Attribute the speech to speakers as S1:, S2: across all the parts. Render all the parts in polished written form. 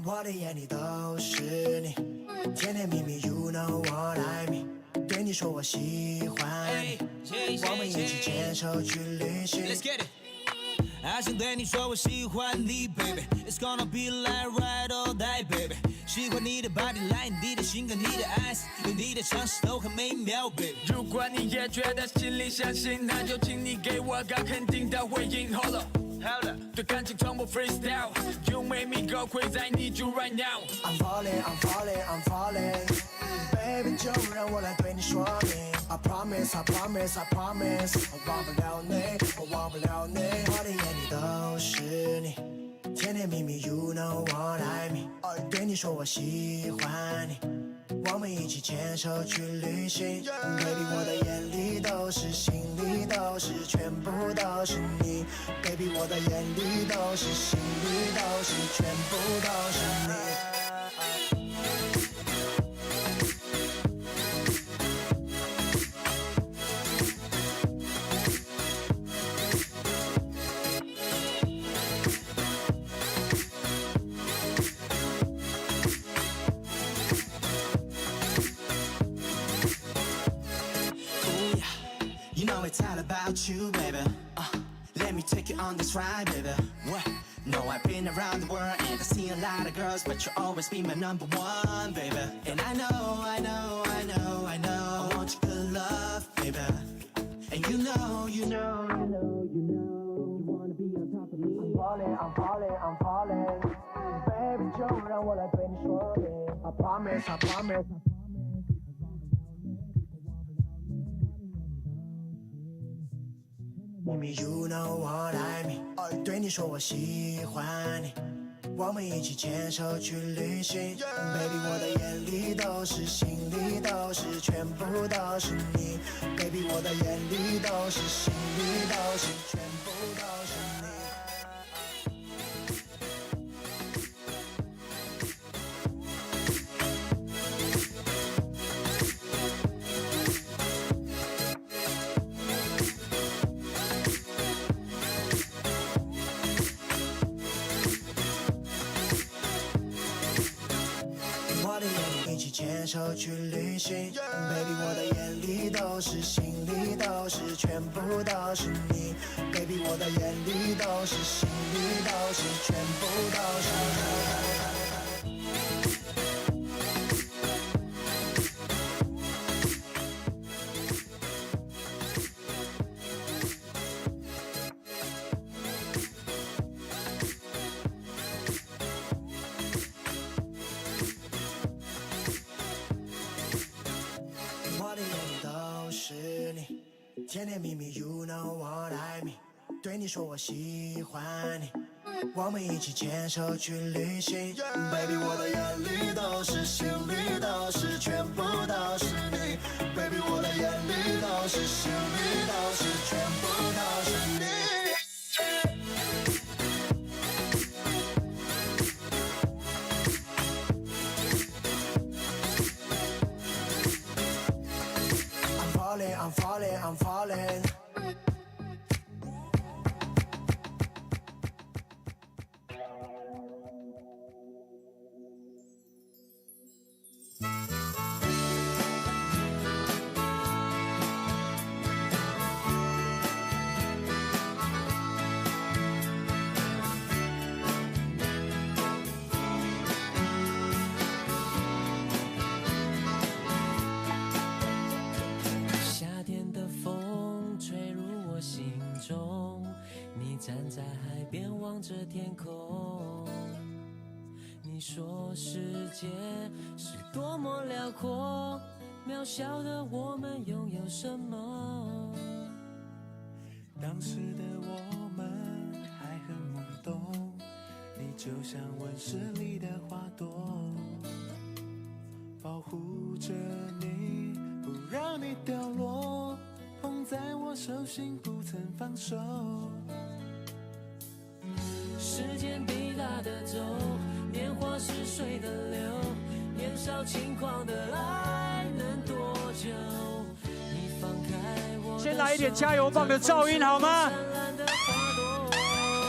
S1: 我的眼里都是你，甜甜蜜蜜 You know what I mean， 对你说我喜欢你，我们一起牵手去旅行。
S2: I 想对你说我喜欢你 baby It's gonna be like right all day baby 喜欢你的 body line 你的性格你的 eyes 有你的尝试都很美妙 baby
S3: 如果你也觉得心里相信那就请你给我个肯定的回应 Hold up对感情从不 freestyle You make me go crazy I need you right now
S1: I'm falling I'm falling I'm falling Baby 就让我来对你说明I promise I promise I promise 我忘不了你我忘不了你我的眼里都是你甜甜蜜蜜 You know what I mean 对你说我喜欢你我们一起牵手去旅行 Baby 我的眼里都是心里都是全部都是你 Baby 我的眼里都是心里都是全部都是你
S4: It's all about you, baby. Let me take you on this ride, baby. What? No, I've been around the world and I see a lot of girls, but you'll always be my number one, baby. And I know, I know, I know, I know, I want your good love, baby. And you know, you know, you know, you know, you wanna be on top of me.
S1: I'm falling, I'm falling, I'm falling. Baby, 就让我来对你说明 I promise, I promise. Baby, you know what I mean 对你说我喜欢你我们一起牵手去旅行 Baby 我的眼里都是心里都是全部都是你 Baby 我的眼里都是心里都是全部都是你牵手去旅行 Baby 我的眼里都是心里都是全部都是你 Baby 我的眼里都是心里都是全部都是你甜甜蜜蜜 You know what I mean 对你说我喜欢你我们一起牵手去旅行 Baby 我的眼里都是心里都是全部都是你 Baby 我的眼里都是心里都是全部都是你I'm falling, I'm falling.
S5: 站在海边望着天空，你说世界是多么辽阔，渺小的我们拥有什么？
S6: 当时的我们还很懵懂，你就像温室里的花朵，保护着你，不让你掉落，捧在我手心不曾放手。
S5: 时间滴答的走，年华是水的流，年少轻狂的爱能多久？你放开我，
S7: 先来一点加油棒的噪音好吗？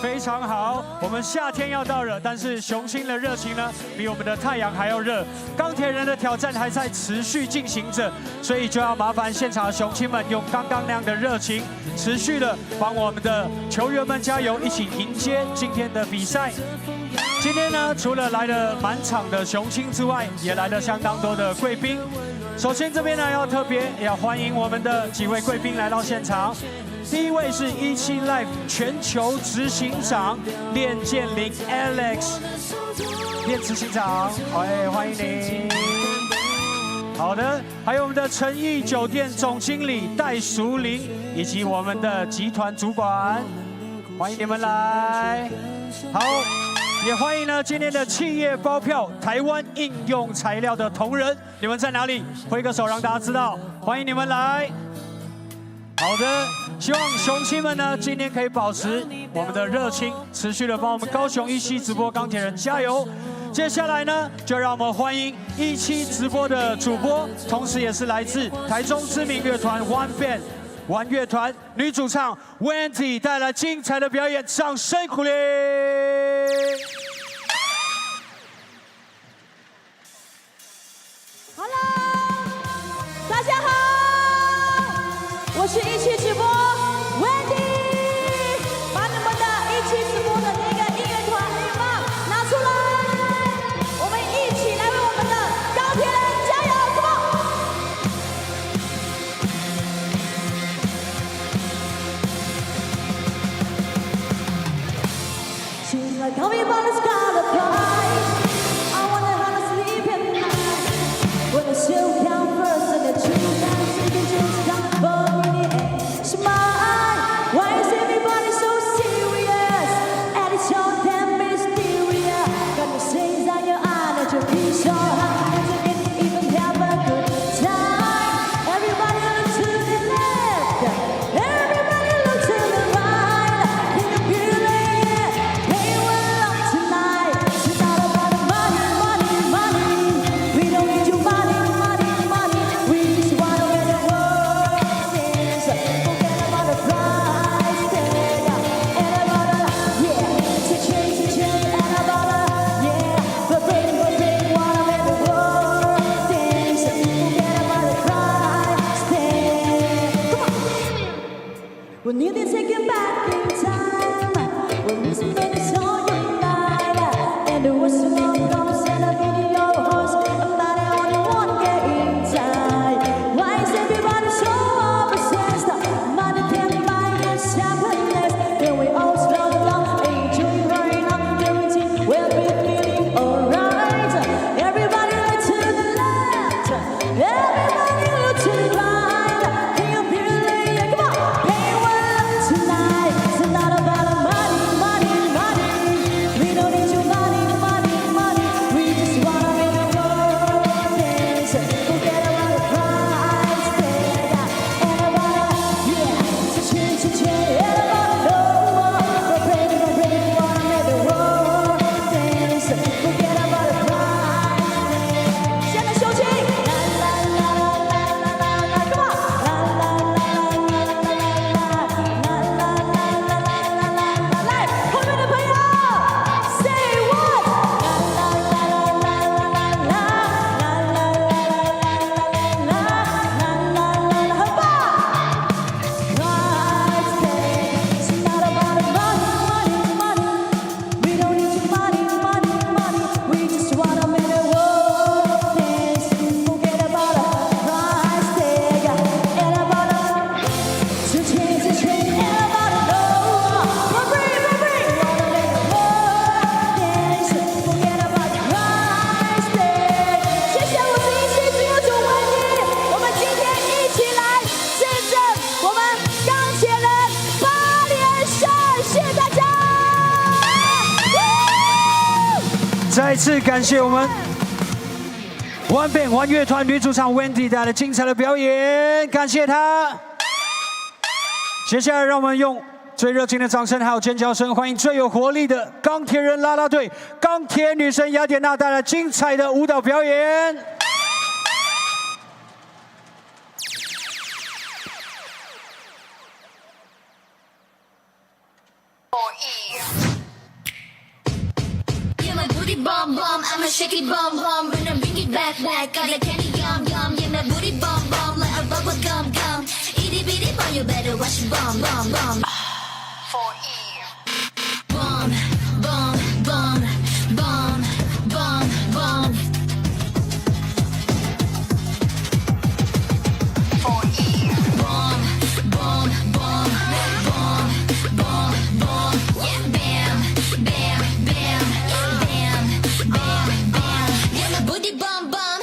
S7: 非常好。我们夏天要到了，但是雄心的热情呢，比我们的太阳还要热。钢铁人的挑战还在持续进行着，所以就要麻烦现场的雄亲们用刚刚那样的热情，持续的帮我们的球员们加油，一起迎接今天的比赛。今天呢，除了来了满场的雄亲之外，也来了相当多的贵宾。首先这边呢，要特别要欢迎我们的几位贵宾来到现场。第一位是PLEAGUE全球执行长练建林 Alex， 练执行长，欢迎您。好的，还有我们的诚毅酒店总经理戴淑玲，以及我们的集团主管，欢迎你们来。好。也欢迎呢今天的企业包票台湾应用材料的同仁，你们在哪里？挥个手让大家知道，欢迎你们来。好的，希望雄亲们呢今天可以保持我们的热情，持续的帮我们高雄17直播钢铁人加油。接下来呢，就让我们欢迎17直播的主播，同时也是来自台中知名乐团 One Band 玩乐团女主唱 Wendy 带来精彩的表演，掌声鼓励。
S8: 大家好，我是17直播 Wendy， 把你们的17直播的那个音乐团羽毛拿出来，我们一起来为我们的钢铁人加油 ，Come on！ She's like everybody's got a prize. I wonder how to sleep at night when the shoe count first and the two times you can just come for in the end. Smile. Why is everybody so serious? And it's so damn mysterious. Got the stains on your eye that you feel so high that you can even have a good time. Everybody look to the left. Everybody look to the right. Can you feel it? Hey, we're up tonight. It's not about the money, money, money. We don't need your money, money, money. We just wanna win the world. Yes. Forget about the price tag and about the yeah, and about the yeah. But baby, wanna win the world. Yes. Forget about the price tag. Come on. We need to take it back in time. When this minute on your night and the whistle comes and a video host about it only one game time. Why is everybody so obsessed? Money can't buy us happiness. Then we all slow down, enjoy right now, guarantee we'll be feeling alright. Everybody look to the left, everybody look to the right. Can you feel it? Come on, hey, we're up tonight. It's not about the money, money, money. We don't need your money, money, money. We just wanna make the world dance. Forget about the price tag and about the yeah. Cha-ching, and about no more. But baby, wanna make the world dance. Forget about the price tag. 现在雄起，啦啦啦啦啦啦啦啦 ，Come on， 啦啦啦啦啦啦啦啦啦啦啦啦啦，来，后面的朋友 ，Say what？ 啦啦啦啦啦啦啦啦啦啦啦啦，很棒。Price tag, it's not about the money, money, money. We don't need your money, money, money. We just wanna make the world dance. Forget about the price tag and about the cha-ching, and about the no more. But free, wanna make the world dance. Forget about the price tag. 谢谢，我是17直播主Wendy，我们今天一起来见证我们钢铁人8连胜，谢谢大家。
S7: 再次感谢我们One Band 玩乐团女主唱 Wendy 带来精彩的表演，感谢她。接下来，让我们用最热情的掌声还有尖叫声，欢迎最有活力的钢铁人啦啦队钢铁女神雅典娜带来精彩的舞蹈表演。
S9: 1 booty bum bum, I'm a shaky bum bum, bring it back, got a candy yum yum, yeah, my booty bum bum, like a bubble gum gum. Itty bitty bum, you better watch your bum bum bum. 4E. Bum bum bum bum bum bum. 4E. Bum bum bum bum bum bum. Yeah, bam bam bam bam bam bam. Yeah, my booty bum bum.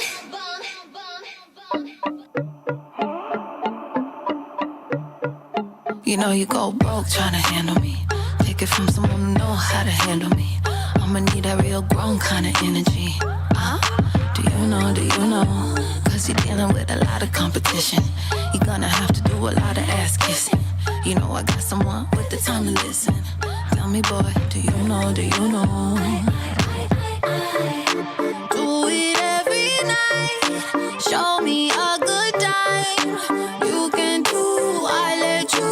S10: You know you go broke trying to handle me. Take it from someone who know how to handle me. I'ma need that real grown kind of energy. Do you know, do you know? Cause you're dealing with a lot of competition. You're gonna have to do a lot of ass kissing. You know I got someone with the time to listen. Tell me boy, do you know, do you know? Do it every night. Show me a good time. You can do, I let you.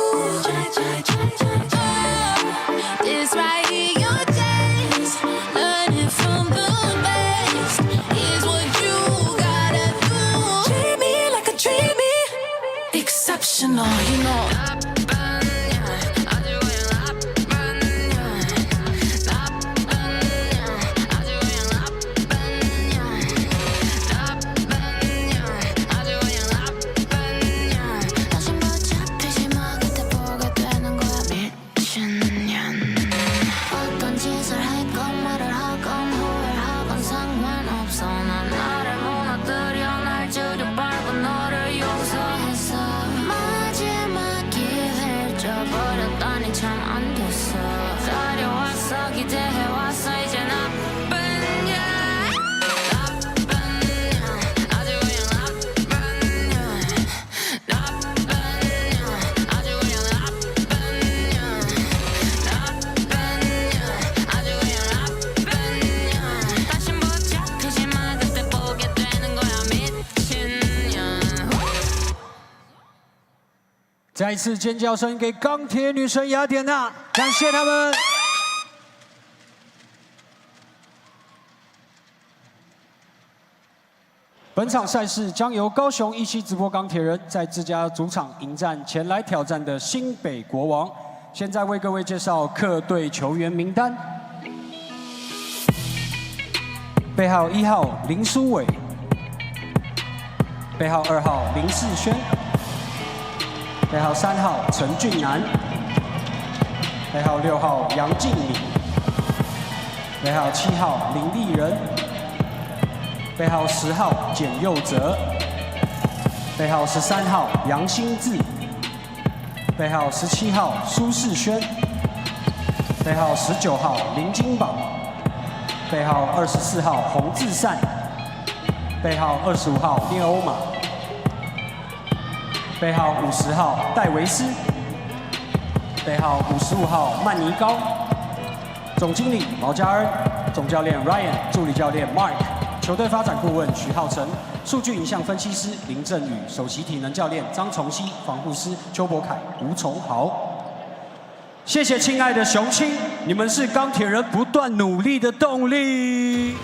S10: This right here, your taste. Learn it from the best. Here's what you gotta do. Treat me like a treat me exceptional, you know.
S7: 再一次尖叫声给钢铁女神雅典娜，感谢他们。本场赛事将由高雄一期直播钢铁人在自家主场迎战前来挑战的新北国王。现在为各位介绍客队球员名单：背号1号林书伟，背号2号林世轩。 背号3号陈俊南，背号6号杨敬敏，背号7号林立人，背号10号简佑哲，背号13号杨新志，背号17号苏世轩，背号19号林金宝，背号24号洪志善，背号25号聂欧马。 背号50号戴维斯，背号55号曼尼高，总经理毛家恩，总教练 Ryan， 助理教练 Mark， 球队发展顾问徐浩成，数据影像分析师林振宇，首席体能教练张崇熙，防护师邱博凯、吴崇豪。谢谢亲爱的雄青，你们是钢铁人不断努力的动力。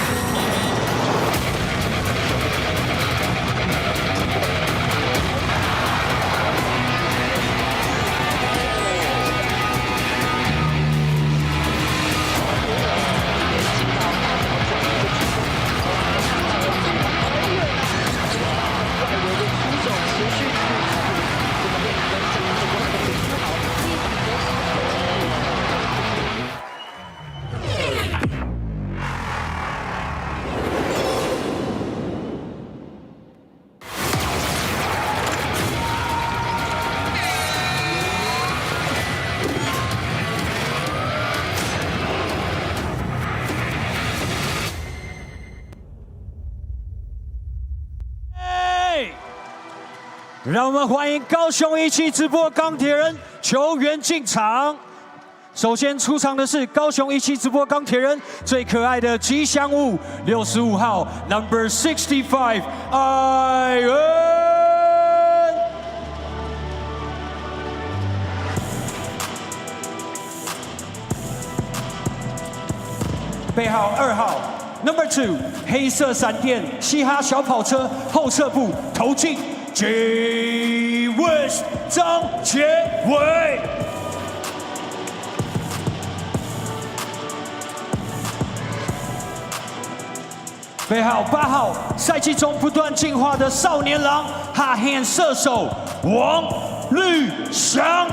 S11: 接来一个
S7: 让我们欢迎高雄17直播钢铁人球员进场。首先出场的是高雄17直播钢铁人最可爱的吉祥物65号 ，Number 65， 艾恩。背号2号 ，Number 2， 黑色闪电嘻哈小跑车后侧部头进 ，J West 张杰伟。背号8号，赛季中不断进化的少年郎哈汉射手王绿翔。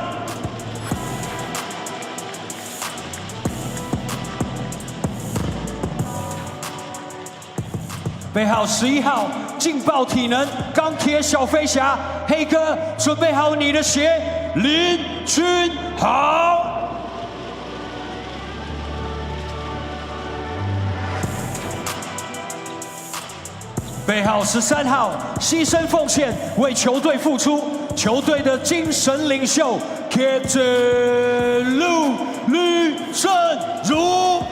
S7: 背号11号，劲爆体能钢铁小飞侠黑哥，准备好你的鞋，林君豪。背号13号，牺牲奉献为球队付出，球队的精神领袖 Captain 陆吕正如。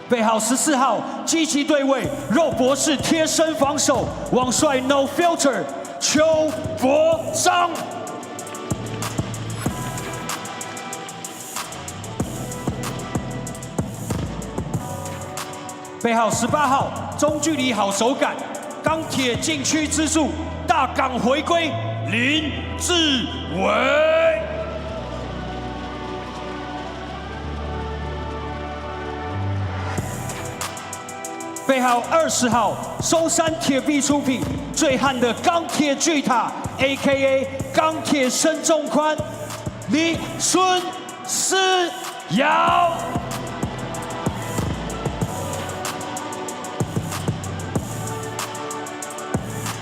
S7: 背号14号，积极对位肉博士贴身防守，王帅 No Filter 邱博章。背号18号，中距离好手感，钢铁禁区之柱，大港回归林志伟。背号20号，松山铁壁出品，最悍的钢铁巨塔 ，A.K.A. 钢铁身重宽，李孙思尧。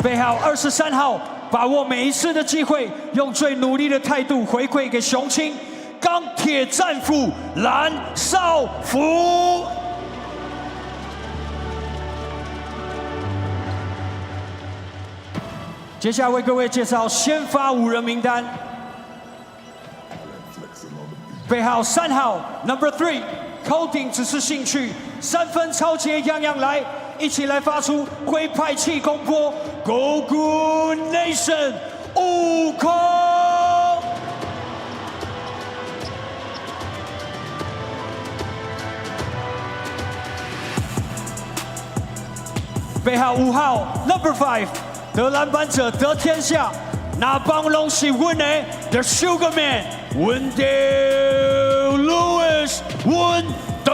S7: 背号23号，把握每一次的机会，用最努力的态度回馈给雄青，钢铁战斧蓝少福。接下来为各位介绍先发5人名单。背号3号 ，Number 3， coding 只是兴趣，3分超节样样来。一起来发出龟派气功波 ，Go Good Nation， 悟空。背号5号 ，Number 5， 得篮板者得天下，那帮拢是阮的 The Sugar Man， Wendell Lewis， 温德。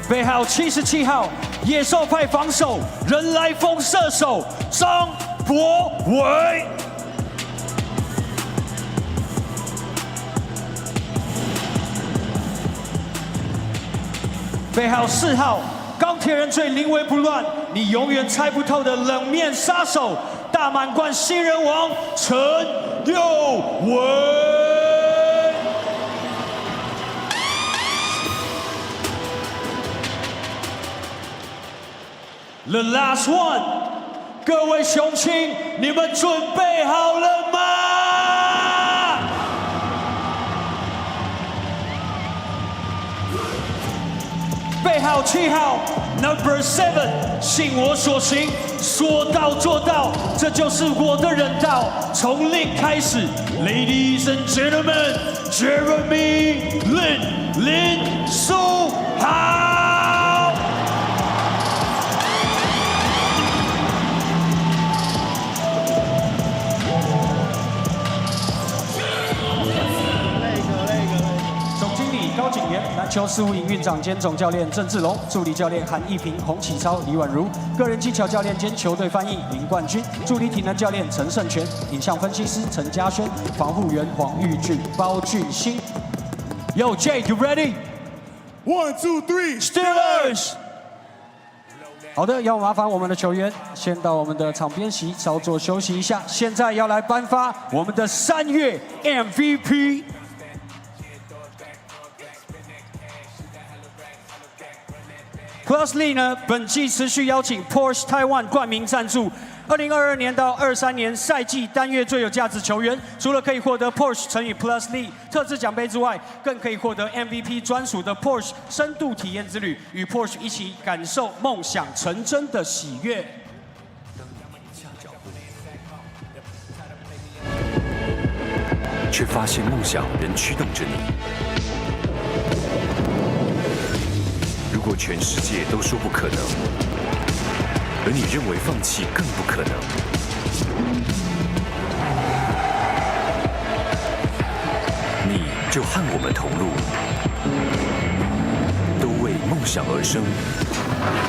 S7: 背号77号，野兽派防守人来疯射手张博伟。背号4号，钢铁人最临危不乱，你永远猜不透的冷面杀手大满贯新人王陈佑文。The last one， 各位雄青，你们准备好了吗？背号7号 ，Number 7， 信我所行，说到做到，这就是我的人道。从零开始 ，Ladies and Gentlemen，Jeremy Lin 林书豪。高景言，篮球事务营运长兼总教练郑志龙，助理教练韩一平、洪启超、李婉如，个人技巧教练兼球队翻译林冠军，助理体能教练陈胜全，影像分析师陈嘉轩，防护员黄玉俊、包俊兴。Yo Jay, you ready?
S11: 1, 2, 3,
S7: Steelers. 好的，要麻烦我们的球员先到我们的场边席稍作休息一下。现在要来颁发我们的3月 MVP。P.LEAGUE 呢，本季持续邀请 Porsche Taiwan 冠名赞助。2022年到23年赛季单月最有价值球员，除了可以获得 Porsche 乘以 P.LEAGUE 特制奖杯之外，更可以获得 MVP 专属的 Porsche 深度体验之旅，与 Porsche 一起感受梦想成真的喜悦。
S11: 却发现梦想仍驱动着你。如果全世界都说不可能，而你认为放弃更不可能，你就和我们同路，都为梦想而生。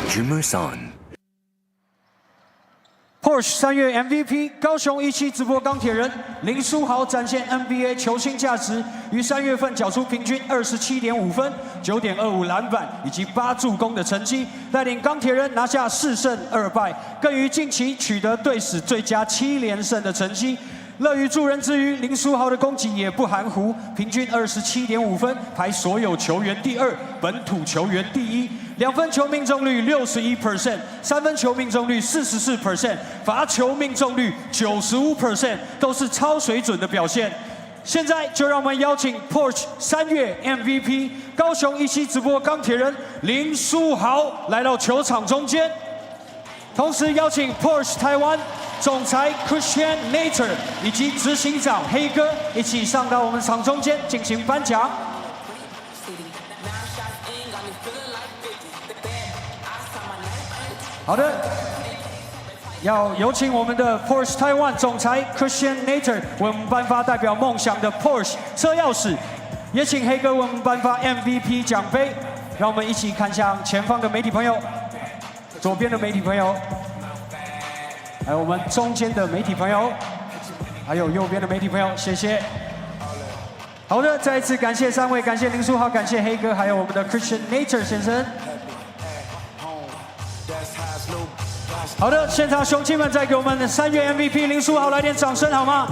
S11: Dreamers on。Porsche
S7: 3月 MVP 高雄17直播钢铁人林书豪展现 NBA 球星价值，于3月份缴出平均27.5分、9.25篮板以及8助攻的成绩，带领钢铁人拿下4胜2败，更于近期取得队史最佳7连胜的成绩。乐于助人之余，林书豪的攻击也不含糊，平均27.5分，排所有球员第2，本土球员第1。2分球命中率61%， 3分球命中率44%， 罚球命中率95%， 都是超水准的表现。现在就让我们邀请 Porsche 3月 MVP 高雄17直播钢铁人林书豪来到球场中间，同时邀请 Porsche 台湾总裁 Color-commentator 以及执行长黑哥一起上到我们场中间进行颁奖。好的，要有请我们的 Porsche Taiwan 总裁 Color-commentator 为我们颁发代表梦想的 Porsche 车钥匙，也请黑哥为我们颁发 MVP 奖杯。让我们一起看向前方的媒体朋友，左边的媒体朋友，还有我们中间的媒体朋友，还有右边的媒体朋友，谢谢。好的，再一次感谢3位，感谢林书豪，感谢黑哥，还有我们的 Color-commentator 先生。好的，现场雄亲们，再给我们3月 MVP 林书豪来点掌声好吗？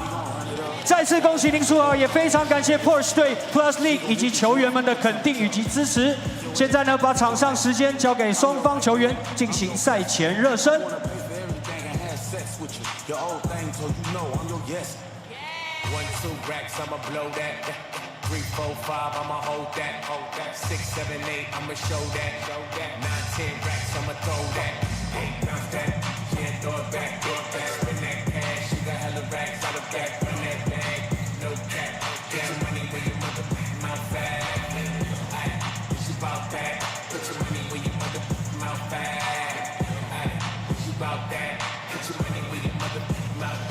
S7: 再次恭喜林书豪，也非常感谢 Porsche 队、P.LEAGUE 以及球员们的肯定以及支持。现在呢，把场上时间交给双方球员进行赛前热身。3, 4, 5, I'ma hold that. 6, 7, 8, I'ma show that. 9, 10 racks, I'ma throw that. 8, bounce that. Yeah, throw it back. Spin that cash, you got hella racks out of back. Run that bag, no cap. Get your money where your motherfucking mouth at. It's about that. Put your money where your motherfucking mouth at. It's about that. Put your money where your motherfucking mouth at.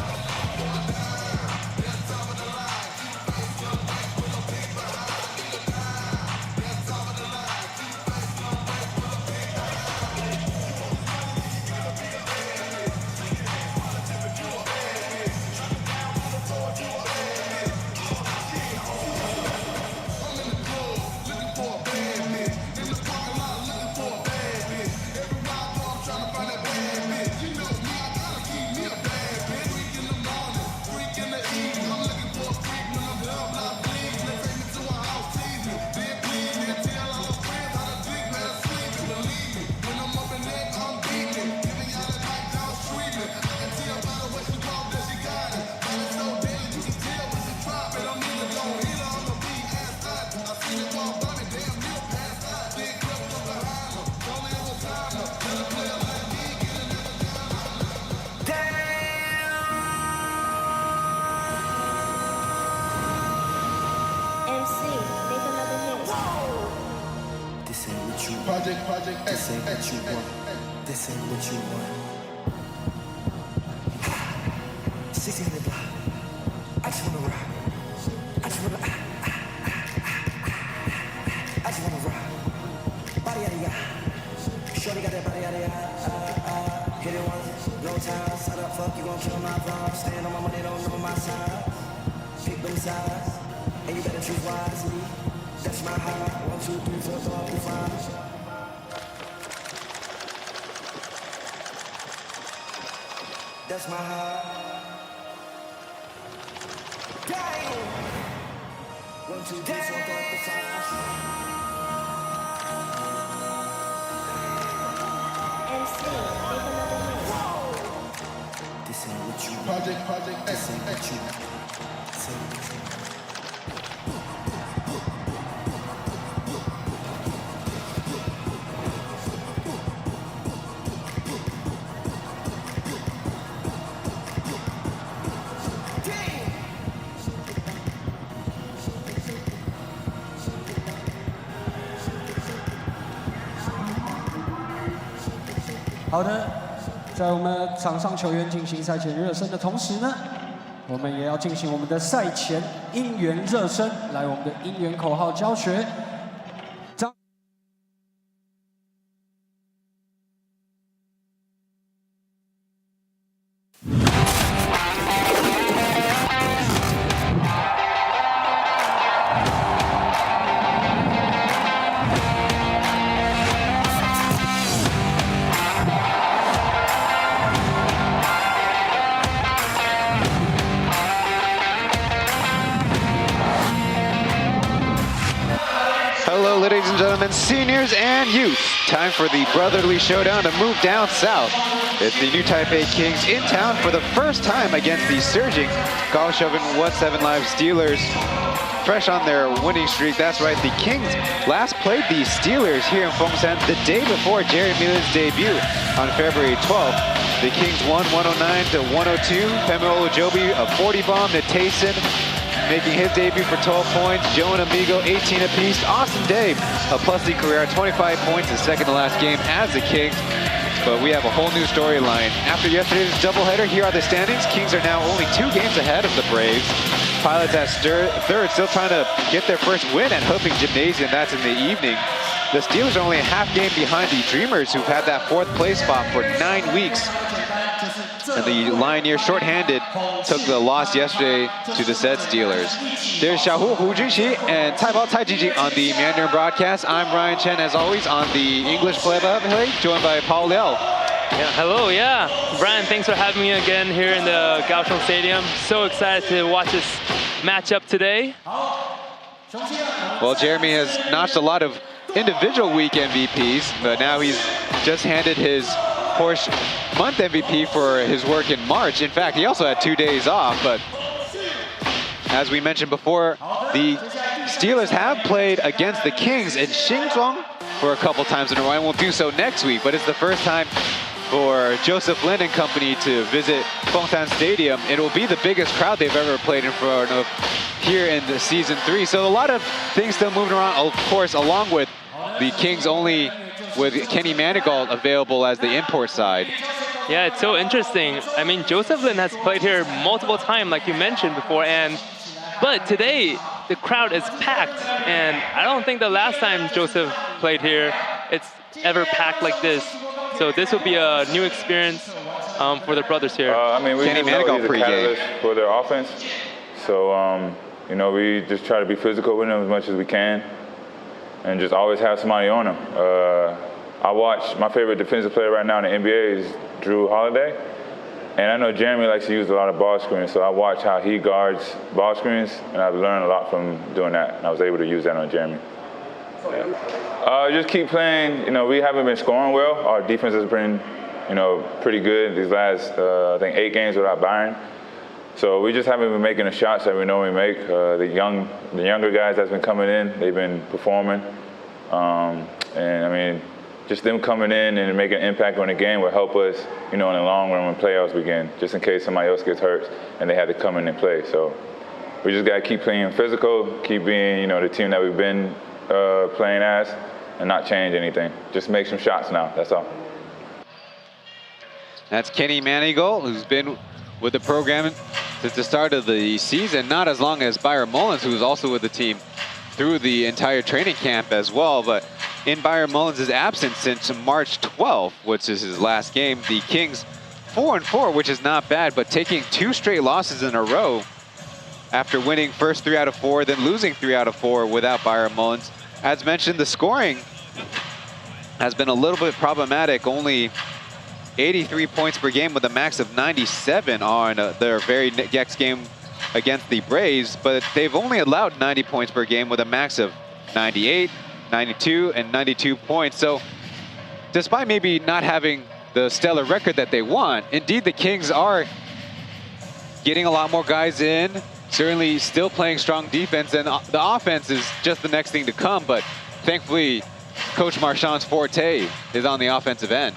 S12: Project X, this ain't what you want. This ain't what you want. 1600 block. I just wanna rock. I just wanna I just wanna rock. Body yada yada. Shorty got that body yada yada. Hit it once, no time. Side up, fuck, you gon' kill my vibe. Stand on my money, don't know my side. Pick them sides, and you better choose wisely. That's my high. 1, 2, 3, 4, 5. rest my heart. Damn. 1, 2, 3, 4, 5. This ain't what you want. This ain't what you want. This ain't what you want.
S7: 好的，在我们场上球员进行赛前热身的同时呢，我们也要进行我们的赛前应援热身，来我们的应援口号教学。
S13: Hello, ladies and gentlemen, seniors and youth. Time for the brotherly showdown to move down south. It's the new Taipei Kings in town for the first time against the surging Kaohsiung 1-7 Live Steelers. Fresh on their winning streak, that's right, the Kings last played the Steelers here in Fengshan the day before Jerry Millen's debut on February 12th. The Kings won 109-102. Pemelo Ojobi a 40 bomb to Tayson, making his debut for 12 points. Joe and Amigo 18 apiece. Austin Dave a plus-league career, 25 points, his second to last game as the Kings. But we have a whole new storyline. After yesterday's doubleheader, here are the standings. Kings are now only 2 games ahead of the Braves. Pilots at third, still trying to get their first win at Hoping Gymnasium. That's in the evening. The Steelers are only a half game behind the Dreamers, who've had that 4th place spot for 9 weeks. And the Lionier shorthanded took the loss yesterday to the said Steelers. There's Xiaohu Hu Junxi and Taipei Tai Jijing on the Mandarin broadcast. I'm Ryan Chen, as always, on the English play-by-play, joined by Paul Liao.
S14: Yeah, hello, yeah. Brian, thanks for having me again here in the Kaohsiung Stadium. So excited to watch this matchup today.
S13: Well, Jeremy has notched a lot of individual week MVPs, but now he's just handed his Porsche month MVP for his work in March. In fact, he also had 2 days off, but as we mentioned before, the Steelers have played against the Kings in Xinzhuang for a couple times in a row, and will do so next week, but it's the first time for Joseph Lin and company to visit Fengshan Stadium. It will be the biggest crowd they've ever played in front of here in the season 3. So a lot of things still moving around, of course, along with the Kings only with Kenny Manigault available as the import side.
S14: Yeah, it's so interesting. I mean, Joseph Lin has played here multiple times, like you mentioned before, but today the crowd is packed, and I don't think the last time Joseph played here it's ever packed like this. So this will be a new experience for the brothers here.
S15: I mean, we just know he's a catalyst for their offense. So, you know, we just try to be physical with them as much as we can and just always have somebody on them. I watch, my favorite defensive player right now in the NBA is Drew Holiday. And I know Jeremy likes to use a lot of ball screens, so I watch how he guards ball screens, and I've learned a lot from doing that, and I was able to use that on Jeremy. Just keep playing. You know, we haven't been scoring well. Our defense has been, you know, pretty good these last, I think, 8 games without Byron. So we just haven't been making the shots that we normally make. The younger guys that's been coming in, they've been performing. And I mean, just them coming in and making an impact on the game will help us, you know, in the long run when playoffs begin, just in case somebody else gets hurt and they have to come in and play. So we just got to keep playing physical, keep being, you know, the team that we've been playing as, and not change anything. Just make some shots now, that's all.
S13: That's Kenny Manigault, who's been with the program since the start of the season, not as long as Byron Mullins, who was also with the team through the entire training camp as well. But in Byron Mullins' absence since March 12th, which is his last game, the Kings 4-4, which is not bad, but taking 2 straight losses in a row after winning first 3 out of 4, then losing 3 out of 4 without Byron Mullins. As mentioned, the scoring has been a little bit problematic, only 83 points per game with a max of 97 on their very next game against the Braves, but they've only allowed 90 points per game with a max of 98, 92, and 92 points. So despite maybe not having the stellar record that they want, indeed the Kings are getting a lot more guys in, certainly still playing strong defense, and the offense is just the next thing to come, but thankfully Coach Marchand's forte is on the offensive end.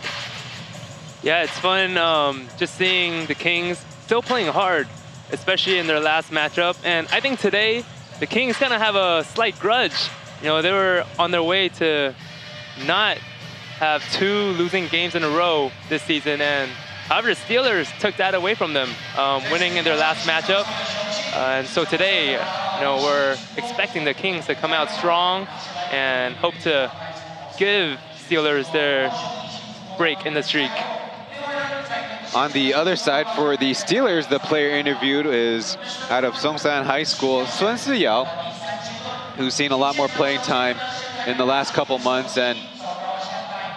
S14: Yeah, it's fun just seeing the Kings still playing hard, especially in their last matchup. And I think today, the Kings kind of have a slight grudge. You know, they were on their way to not have 2 losing games in a row this season. And however, the Steelers took that away from them, winning in their last matchup. And so today, you know, we're expecting the Kings to come out strong and hope to give Steelers their break in the streak.
S13: On the other side for the Steelers, the player interviewed is out of Songsan High School, Sun Siyao, who's seen a lot more playing time in the last couple months and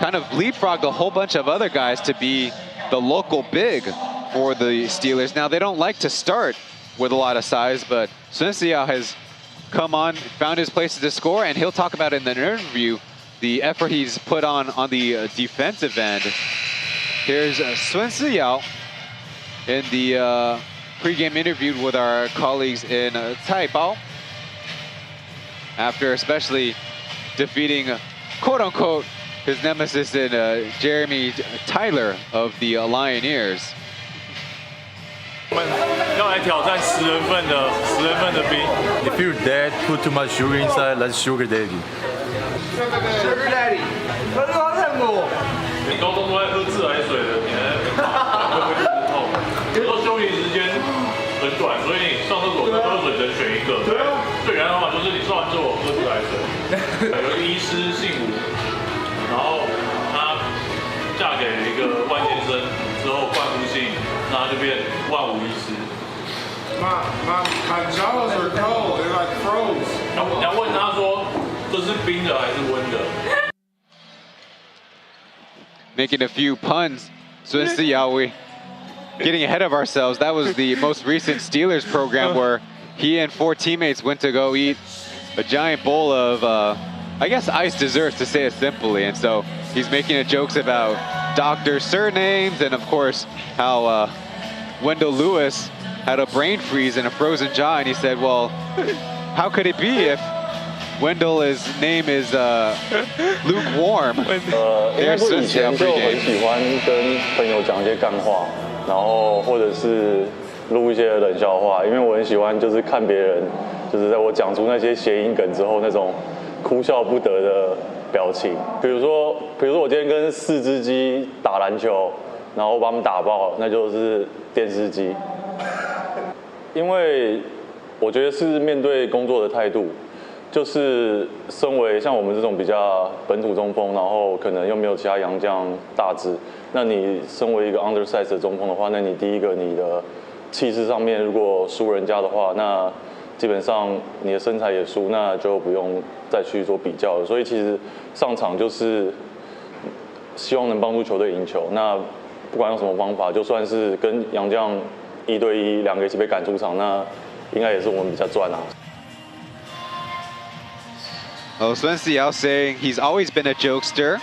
S13: kind of leapfrogged a whole bunch of other guys to be the local big for the Steelers. Now, they don't like to start with a lot of size, but Sun Siyao has come on, found his places to score, and he'll talk about it in an interview, the effort he's put on the defensive end. Here's Sun Siyao in the pregame interview with our colleagues in Taipei, after especially defeating, quote-unquote, his nemesis in Jeremy Tyler of the Lioneers.
S16: 我们要来挑战10人份的冰。If your dad put too much sugar inside, that's sugar daddy. Sugar daddy， 他说他恨我。你高中都在喝自来水的，你还会不会肚子痛？有时候休息时间很短，所以你上厕所跟喝水只能选一个。对啊。最简单的方法就是你上完之后喝自来水。有一个医师姓吴，然后他嫁给一个万先生之后冠夫姓。 那他就变万无一失。My jaws are cold, they're like froze. 你要问他说，这是冰的还是温的
S13: Making a few puns. Sun Siyao, getting ahead of ourselves. That was the most recent Steelers program where he and 4 teammates went to go eat a giant bowl of, I guess, ice desserts, to say it simply. And so he's making jokes about doctor surnames, and of course how Wendell Lewis had a brain freeze and a frozen jaw, and he said, well, how could it be if Wendell's name is lukewarm?
S17: 应该说以前就很喜欢跟朋友讲一些干话，然后或者是录一些冷笑话，因为我很喜欢就是看别人就是在我讲出那些谐音梗之后那种哭笑不得的 表情，比如说我今天跟4只鸡打篮球，然后把他们打爆，那就是电视机。因为我觉得是面对工作的态度，就是身为像我们这种比较本土中锋，然后可能又没有其他洋将大只，那你身为一个 undersize 的中锋的话，那你第一个你的气势上面如果输人家的话，那 基本上你的身材也输，那就不用再去做比较了。所以其实上场就是希望能帮助球队赢球。那不管用什么方法，就算是跟洋将1对12个一起被赶出场，那应该也是我们比较赚啊。
S13: Well, Sun Siyao saying he's always been a jokester,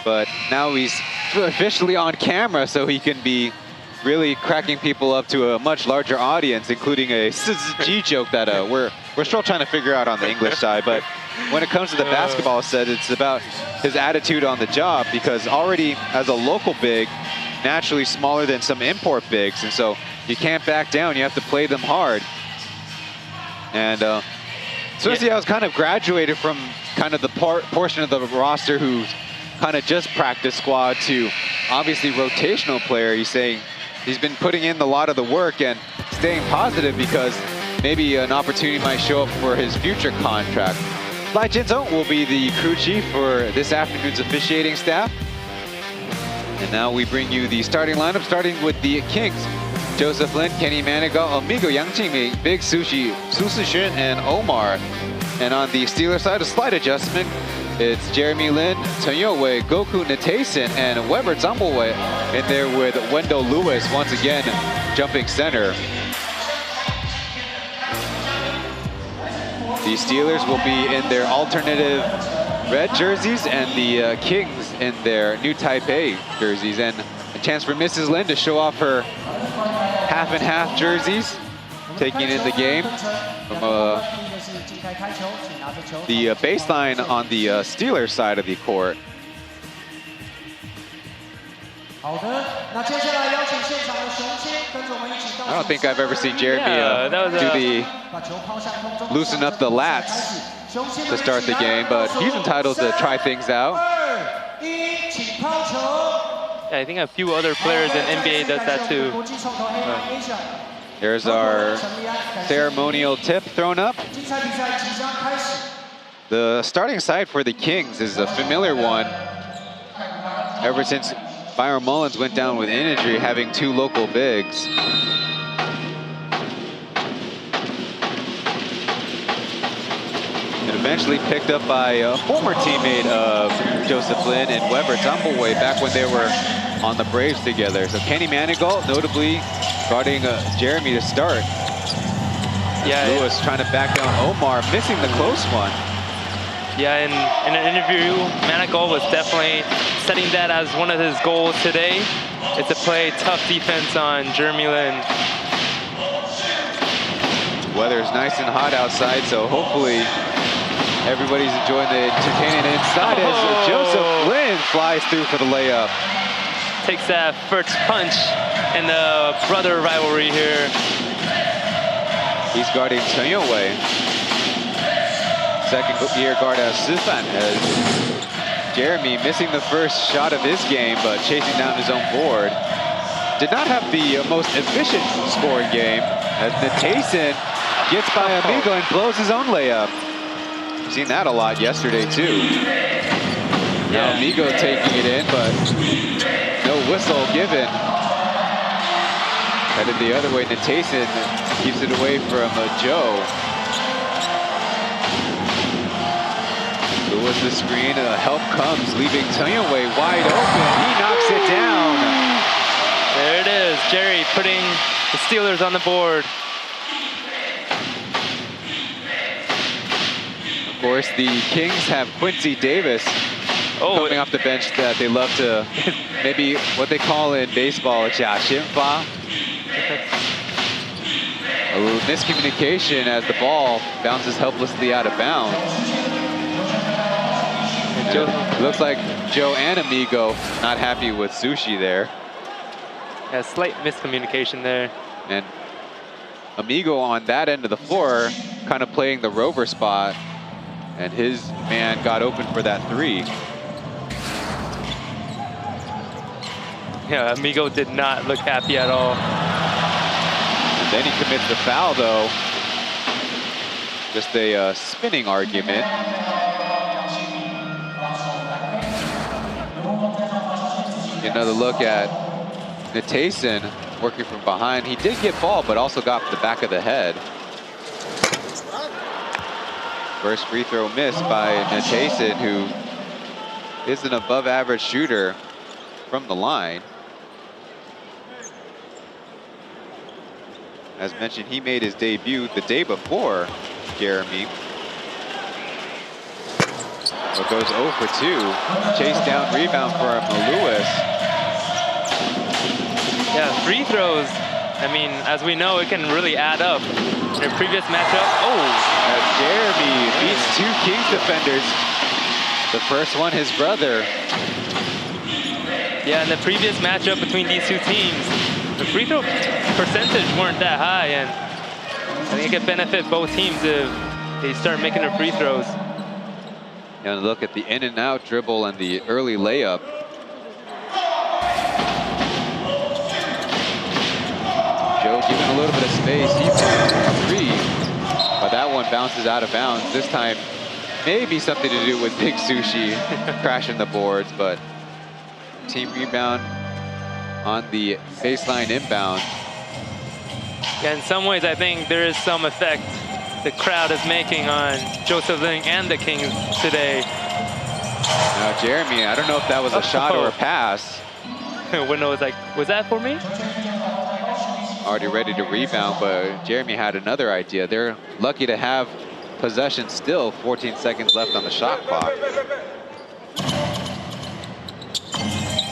S13: but now he's officially on camera, so he can be really cracking people up to a much larger audience, including a G joke that we're still trying to figure out on the English side. But when it comes to the basketball set, it's about his attitude on the job, because already as a local big, naturally smaller than some import bigs, and so you can't back down. You have to play them hard. And Sun Siyao's kind of graduated from kind of the portion of the roster who's kind of just practice squad to obviously rotational player. He's saying he's been putting in a lot of the work and staying positive because maybe an opportunity might show up for his future contract. Lai Jinzong will be the crew chief for this afternoon's officiating staff. And now we bring you the starting lineup, starting with the Kings. Joseph Lin, Kenny Manigault, Amigo Yang Qingmei, Big Sushi, Su Sixun, and Omar. And on the Steelers side, a slight adjustment. It's Jeremy Lin, Chen Youwei, Goku Natason, and Weber Zhangbowei in there with Wendell Lewis once again jumping center. The Steelers will be in their alternative red jerseys and the Kings in their new Taipei jerseys. And a chance for Mrs. Lin to show off her half and half jerseys, taking in the game from the baseline on the Steelers side of the court. I don't think I've ever seen Jeremy loosen up the lats to start the game, but he's entitled to try things out.
S14: Yeah, I think a few other players in NBA does that too.
S13: There's our ceremonial tip thrown up. The starting side for the Kings is a familiar one ever since Byron Mullins went down with an injury, having two local bigs. And eventually picked up by a former teammate of Joseph Lin and Weber Zhangbowei back when they were on the Braves together. So Kenny Manigault notably guarding Jeremy to start.
S14: Yeah,
S13: Lewis trying to back down Omar, missing the close one.
S14: Yeah, in an interview, Manigault was definitely setting that as one of his goals today. It's to play tough defense on Jeremy Lin.
S13: Weather's nice and hot outside, so hopefully everybody's enjoying the entertainment inside as Joseph Lin flies through for the layup.
S14: Takes that first punch in the brother rivalry here.
S13: He's guarding Chen Youwei. Second year guard as Sifan, as Jeremy missing the first shot of his game, but chasing down his own board. Did not have the most efficient scoring game, as Natason gets by Amigo and blows his own layup. We've seen that a lot yesterday too. Now Amigo taking it in, but no whistle given. Headed the other way, Natason keeps it away from Joe. Lewis the screen, help comes, leaving Chen Youwei wide open. He knocks it down.
S14: There it is, Jerry putting the Steelers on the board.
S13: Of course, the Kings have Quincy Davis coming off the bench that they love to, maybe what they call in baseball, 假先发. A little miscommunication as the ball bounces helplessly out of bounds. Looks like Joe and Amigo not happy with Sushi there.
S14: Yeah, slight miscommunication there.
S13: And Amigo on that end of the floor kind of playing the rover spot, and his man got open for that three.
S14: Yeah, Amigo did not look happy at all.
S13: And then he commits the foul though. Just a spinning argument. Another look at Natason working from behind. He did get ball, but also got the back of the head. First free throw missed by Natason, who is an above average shooter from the line. As mentioned, he made his debut the day before Jeremy. But goes 0 for 2. Chase down rebound for Lewis.
S14: Yeah, free throws, I mean, as we know, it can really add up. In a previous matchup,
S13: as Jeremy beats two Kings defenders. The first one, his brother.
S14: Yeah, in the previous matchup between these two teams, the free throw percentage weren't that high, and I think it could benefit both teams if they start making their free throws.
S13: And look at the in and out dribble and the early layup. Joe giving a little bit of space. He finds three, but that one bounces out of bounds. This time, maybe something to do with Big Sushi crashing the boards, but team rebound on the baseline inbound.
S14: Yeah, in some ways, I think there is some effect the crowd is making on Joseph Lin and the Kings today.
S13: Now Jeremy, I don't know if that was a shot or a pass.
S14: Window was like, was that for me?
S13: Already ready to rebound, but Jeremy had another idea. They're lucky to have possession still, 14 seconds left on the shot clock.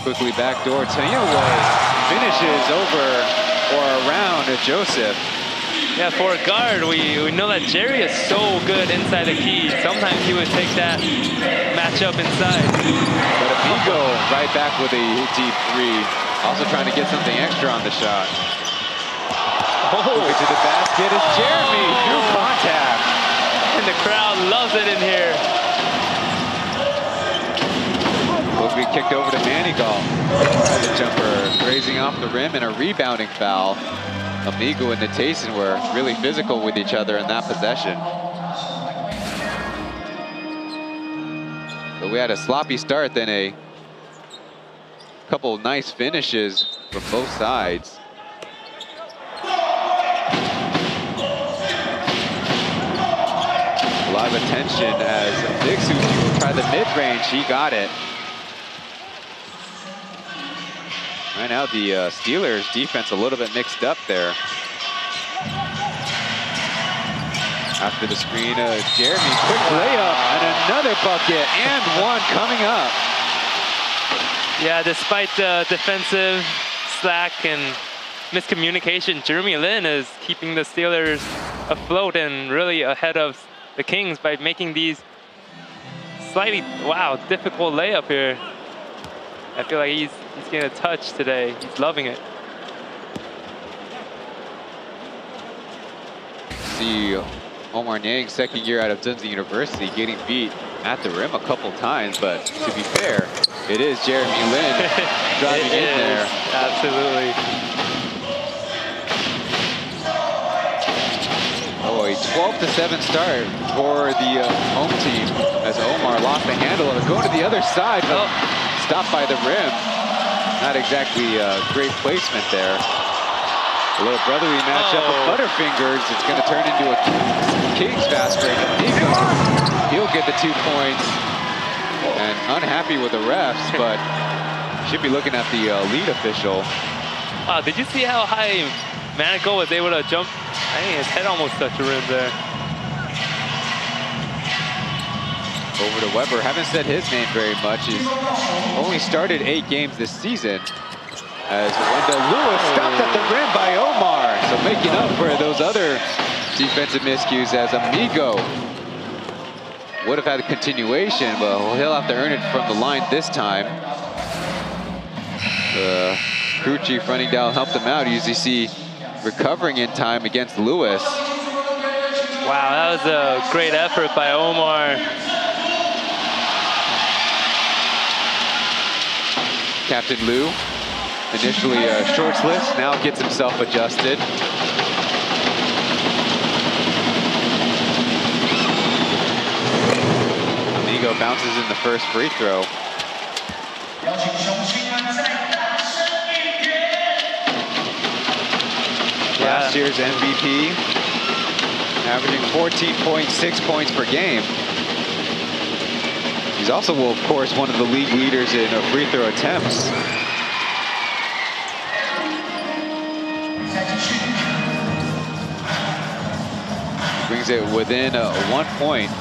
S13: Quickly backdoor, Taipei finishes over or around Joseph.
S14: Yeah, for a guard, we know that Jerry is so good inside the key. Sometimes he would take that matchup inside.
S13: But Amigo right back with a deep three. Also trying to get something extra on the shot. Moving to the basket is Jeremy through contact.
S14: And the crowd loves it in here.
S13: Will be kicked over to Manigal. The jumper grazing off the rim and a rebounding foul. Amigo and Natason were really physical with each other in that possession. But we had a sloppy start, then a couple of nice finishes from both sides. A lot of attention as Big Sushi will try the mid-range. He got it. Right now, the Steelers defense a little bit mixed up there. After the screen, Jeremy, quick layup and another bucket and one coming up.
S14: Yeah, despite the defensive slack and miscommunication, Jeremy Lin is keeping the Steelers afloat and really ahead of the Kings by making these slightly, difficult layup here. I feel like he's getting a touch today. He's loving it.
S13: See Omar Niang, second year out of Zunzi University, getting beat at the rim a couple times, but to be fair, it is Jeremy Lin driving in there.
S14: Absolutely.
S13: Oh, a 12-7 start for the home team as Omar lost the handle of it. Going to the other side, but stopped by the rim. Not exactly a great placement there. A little brotherly matchup of Butterfingers. It's going to turn into a Kings fast break. He'll get the 2 points. And unhappy with the refs, but should be looking at the lead official.
S14: Wow, did you see how high Manico was able to jump? I think his head almost touched the rim there.
S13: Over to Weber. Haven't said his name very much. He's only started 8 games this season. As Wendell Lewis stopped at the rim by Omar. So making up for those other defensive miscues as Amigo would have had a continuation, but he'll have to earn it from the line this time. Crew chief running down helped him out. You usually see recovering in time against Lewis.
S14: Wow, that was a great effort by Omar.
S13: Captain Liu, initially shorts list, now gets himself adjusted. Amigo bounces in the first free throw. Last year's MVP, averaging 14.6 points per game. He's also, of course, one of the league leaders in free throw attempts. Brings it within 1 point.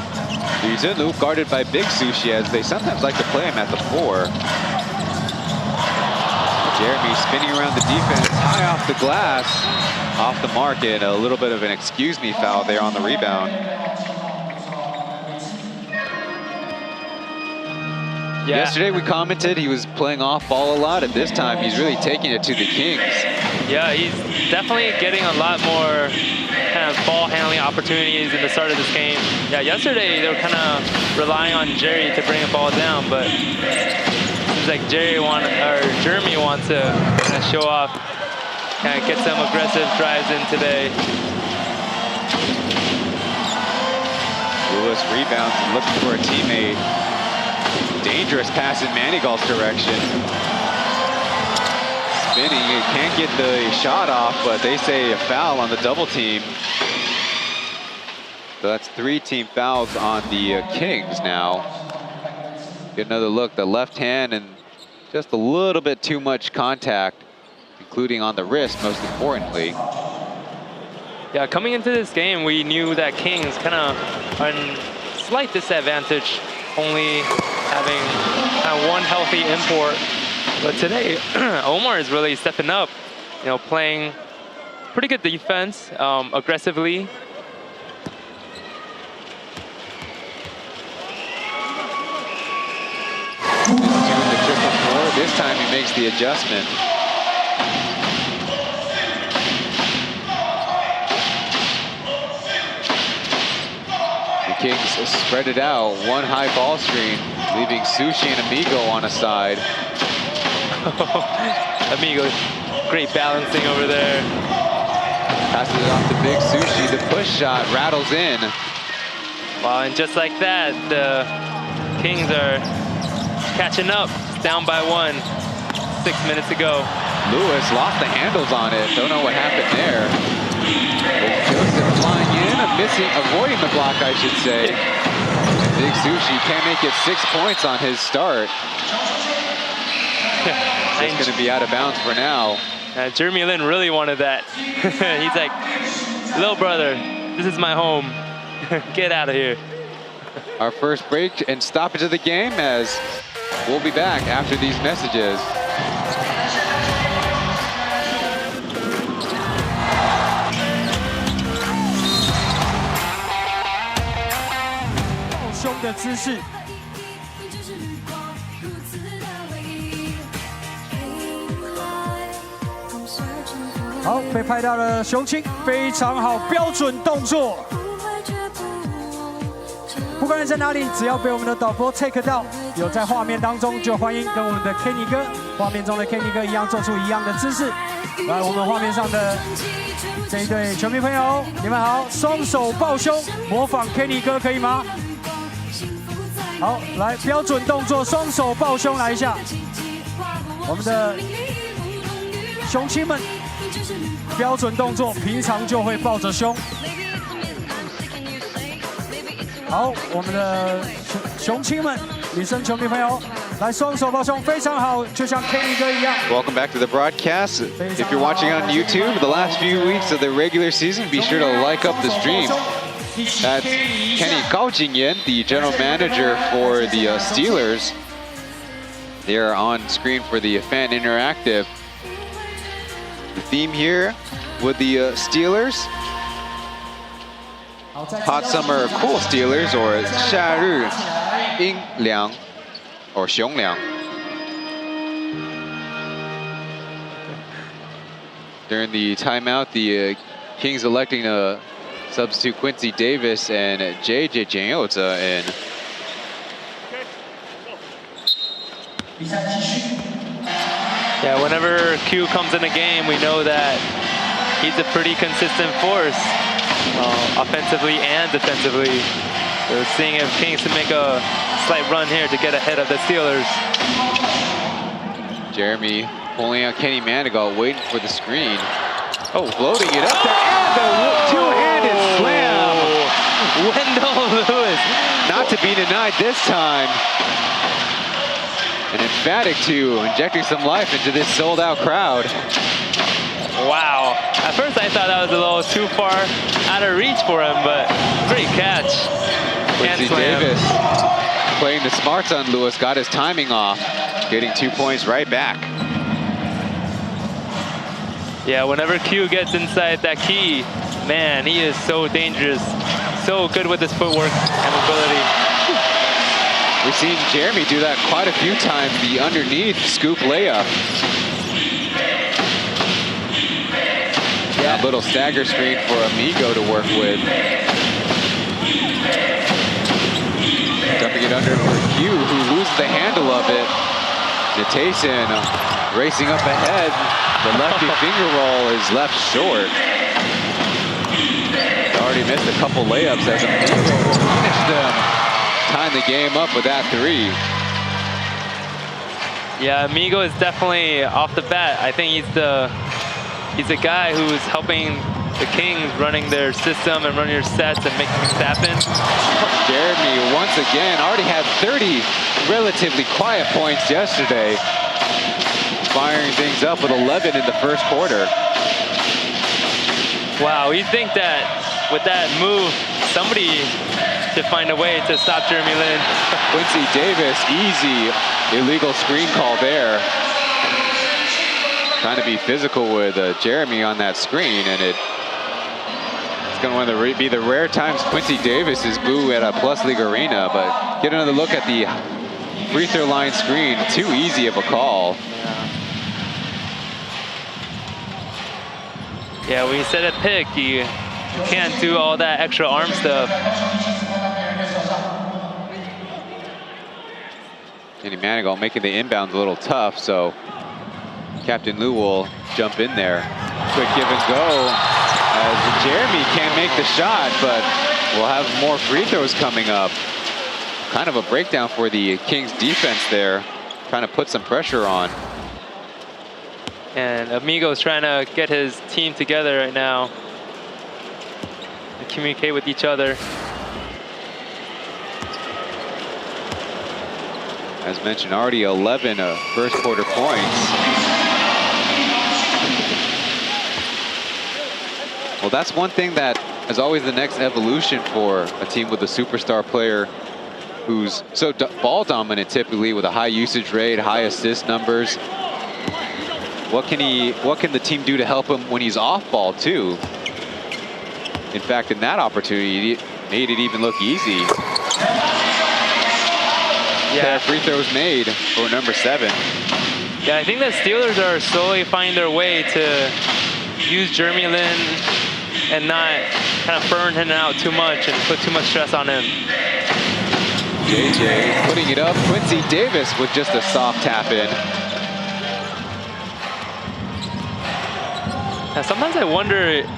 S13: Yuzunu guarded by Big Sushi as they sometimes like to play him at the 4. Jeremy spinning around the defense, high off the glass, off the mark, and a little bit of an excuse me foul there on the rebound. Yeah. Yesterday we commented he was playing off ball a lot. At this time, he's really taking it to the Kings.
S14: Yeah, he's definitely getting a lot more kind of ball handling opportunities in the start of this game. Yeah, yesterday they were kind of relying on Jerry to bring the ball down, but it seems like Jeremy wants to kind of show off, kind of get some aggressive drives in today.
S13: Lewis rebounds and looking for a teammate. Dangerous pass in Manigal's direction. Spinning, he can't get the shot off, but they say a foul on the double team. So that's 3 team fouls on the Kings now. Get another look, the left hand, and just a little bit too much contact, including on the wrist, most importantly.
S14: Yeah, coming into this game, we knew that Kings kind of are in slight disadvantage, only having kind of one healthy import. But today, Omar is really stepping up, you know, playing pretty good defense, aggressively.
S13: Doing the triple four. This time he makes the adjustment. The Kings spread it out. One high ball screen, leaving Sushi and Amigo on a side.
S14: Amigo, great balancing over there.
S13: Passes it off to Big Sushi. The push shot rattles in.
S14: Wow, and just like that, the Kings are catching up. It's down by 1. 6 minutes ago.
S13: Lewis lost the handles on it. Don't know what happened there. Joseph flying in, avoiding the block, I should say. Big Sushi can't make it 6 points on his start. It's going to be out of bounds for now.
S14: Jeremy Lin really wanted that. He's like, little brother, this is my home. Get out of here.
S13: Our first break and stoppage of the game, as we'll be back after these messages.
S7: Kaohsiung 的姿势。好，被拍到了雄青，非常好，标准动作。不管你在哪里，只要被我们的导播 take 到，有在画面当中，就欢迎跟我们的 Kenny 哥，画面中的 Kenny 哥一样做出一样的姿势。来，我们画面上的这一对球迷朋友，你们好，双手抱胸，模仿 Kenny 哥可以吗？好，来标准动作，双手抱胸来一下。我们的雄青们，标准动作，平常就会抱着胸。好，我们的雄青们，女生球迷朋友，来双手抱胸，非常好，就像 Kenny 哥一样。
S13: Welcome back to the broadcast. If you're watching on YouTube, the last few weeks of the regular season, be sure to like up the stream. That's Kenny Kaohsiung, the general manager for the Steelers. They are on screen for the Fan Interactive. The theme here with the Steelers, Hot Summer Cool Steelers, or 夏日阴凉 or 熊凉. During the timeout, the Kings electing to substitute Quincy Davis and JJ Jianyouzi in.
S14: Yeah, whenever Q comes in a game, we know that he's a pretty consistent force, offensively and defensively. So seeing if Kings can make a slight run here to get ahead of the Steelers.
S13: Jeremy pulling out Kenny Manigault, waiting for the screen. Oh, floating it up there, and the two-handed slam.
S14: Wendell Lewis.
S13: Not to be denied this time. An emphatic two, injecting some life into this sold-out crowd.
S14: Wow. At first I thought that was a little too far out of reach for him, but great catch.
S13: Quincy Davis playing the smarts on Lewis, got his timing off, getting 2 points right back.
S14: Yeah, whenever Q gets inside that key, man, he is so dangerous. So good with his footwork and mobility.
S13: We've seen Jeremy do that quite a few times, the underneath scoop layup. Yeah, a little stagger screen for Amigo to work with. Dumping it under for Q, who loses the handle of it. Natason racing up ahead. The lefty finger roll is left short. He's already missed a couple layups as Amigo finished them. Tying the game up with that three.
S14: Yeah, Amigo is definitely off the bat. I think he's the guy who's helping the Kings running their system and running their sets and making things happen.
S13: Jeremy, once again, already had 30 relatively quiet points yesterday. Firing things up with 11 in the first quarter.
S14: Wow, you'd think that with that move, somebody should find a way to stop Jeremy Lin.
S13: Quincy Davis, easy illegal screen call there. Trying to be physical with Jeremy on that screen, and it's going to be the rare times Quincy Davis is boo at a Plus League arena, but get another look at the free throw line screen. Too easy of a call.
S14: Yeah, when you set a pick, you can't do all that extra arm stuff.
S13: Kenny Manigault making the inbounds a little tough, so Captain Liu will jump in there. Quick give and go as Jeremy can't make the shot, but we'll have more free throws coming up. Kind of a breakdown for the Kings defense there, trying to put some pressure on.
S14: And Amigo's trying to get his team together right now and communicate with each other.
S13: As mentioned, already 11 first quarter points. Well, that's one thing that is always the next evolution for a team with a superstar player who's so ball dominant typically, with a high usage rate, high assist numbers. What can the team do to help him when he's off ball too? In fact, in that opportunity, it made it even look easy. Yeah, free throws made for number 7.
S14: Yeah, I think the Steelers are slowly finding their way to use Jeremy Lin and not kind of burn him out too much and put too much stress on him.
S13: JJ putting it up. Quincy Davis with just a soft tap in.
S14: Now, sometimes I wonder,